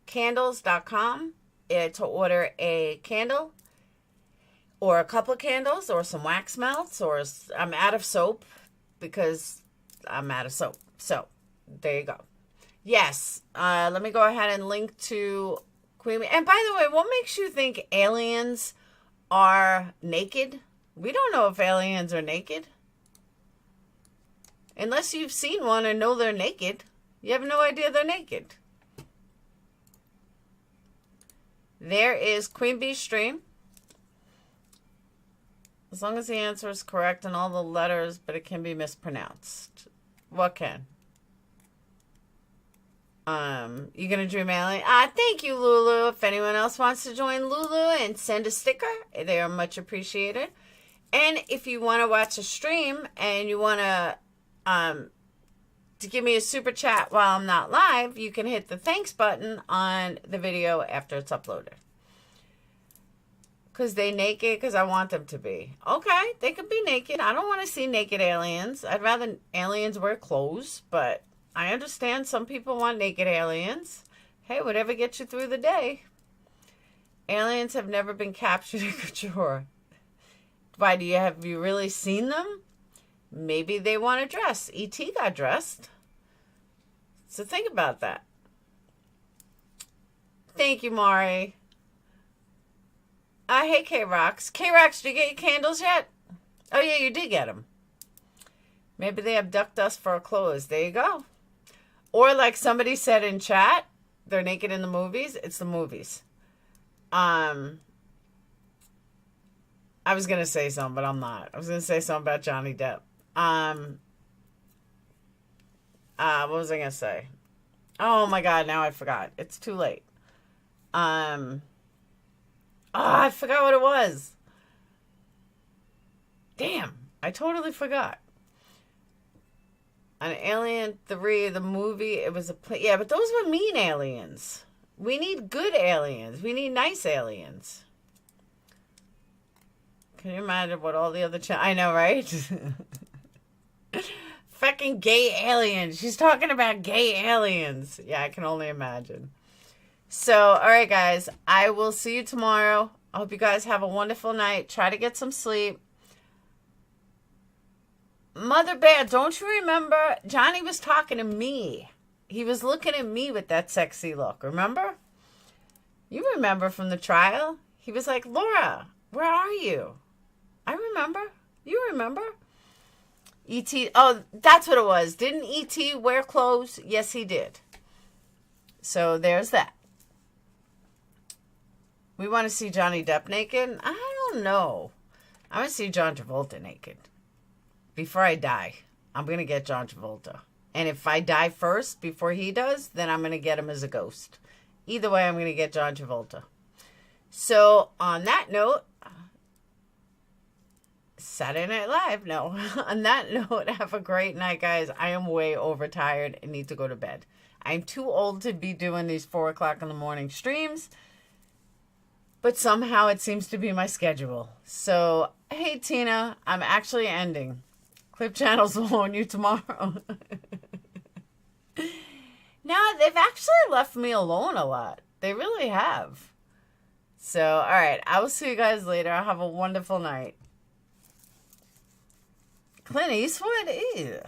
candles.com to order a candle or a couple of candles or some wax melts, or I'm out of soap because I'm out of soap. So there you go. Yes. Let me go ahead and link to QueenBee. And by the way, what makes you think aliens are naked? We don't know if aliens are naked. Unless you've seen one and know they're naked. You have no idea they're naked. There is QueenBee stream. As long as the answer is correct and all the letters, but it can be mispronounced. What can? You gonna dream alien? Thank you, Lulu. If anyone else wants to join Lulu and send a sticker, they are much appreciated. And if you want to watch a stream and you want to give me a super chat while I'm not live, you can hit the thanks button on the video after it's uploaded. Because they naked? Because I want them to be. Okay, they could be naked. I don't want to see naked aliens. I'd rather aliens wear clothes, but I understand some people want naked aliens. Hey, whatever gets you through the day. Aliens have never been captured in couture. Why, have you really seen them? Maybe they want to dress. E.T. got dressed. So think about that. Thank you, Mari. Hey, K-Rox. K-Rox, did you get your candles yet? Oh, yeah, you did get them. Maybe they abduct us for our clothes. There you go. Or like somebody said in chat, they're naked in the movies. It's the movies. I was going to say something, but I'm not. I was going to say something about Johnny Depp. What was I going to say? Oh, my God. Now I forgot. It's too late. I forgot what it was. Damn. I totally forgot. An Alien 3, the movie, it was yeah, but those were mean aliens. We need good aliens. We need nice aliens. Can you imagine what all the other I know, right? Fucking gay aliens. She's talking about gay aliens. Yeah, I can only imagine. So, all right, guys. I will see you tomorrow. I hope you guys have a wonderful night. Try to get some sleep. Mother Bear, don't you remember? Johnny was talking to me. He was looking at me with that sexy look. Remember? You remember from the trial? He was like, Laura, where are you? I remember. You remember? E.T. Oh, that's what it was. Didn't E.T. wear clothes? Yes, he did. So there's that. We want to see Johnny Depp naked? I don't know. I want to see John Travolta naked. Before I die, I'm going to get John Travolta. And if I die first before he does, then I'm going to get him as a ghost. Either way, I'm going to get John Travolta. So on that note, Saturday Night Live. No. On that note, have a great night, guys. I am way overtired and need to go to bed. I'm too old to be doing these 4 o'clock in the morning streams, but somehow it seems to be my schedule. So, hey, Tina, I'm actually ending. Clip Channels will own you tomorrow. No, they've actually left me alone a lot. They really have. So, all right. I will see you guys later. Have a wonderful night. Clint Eastwood? Ew.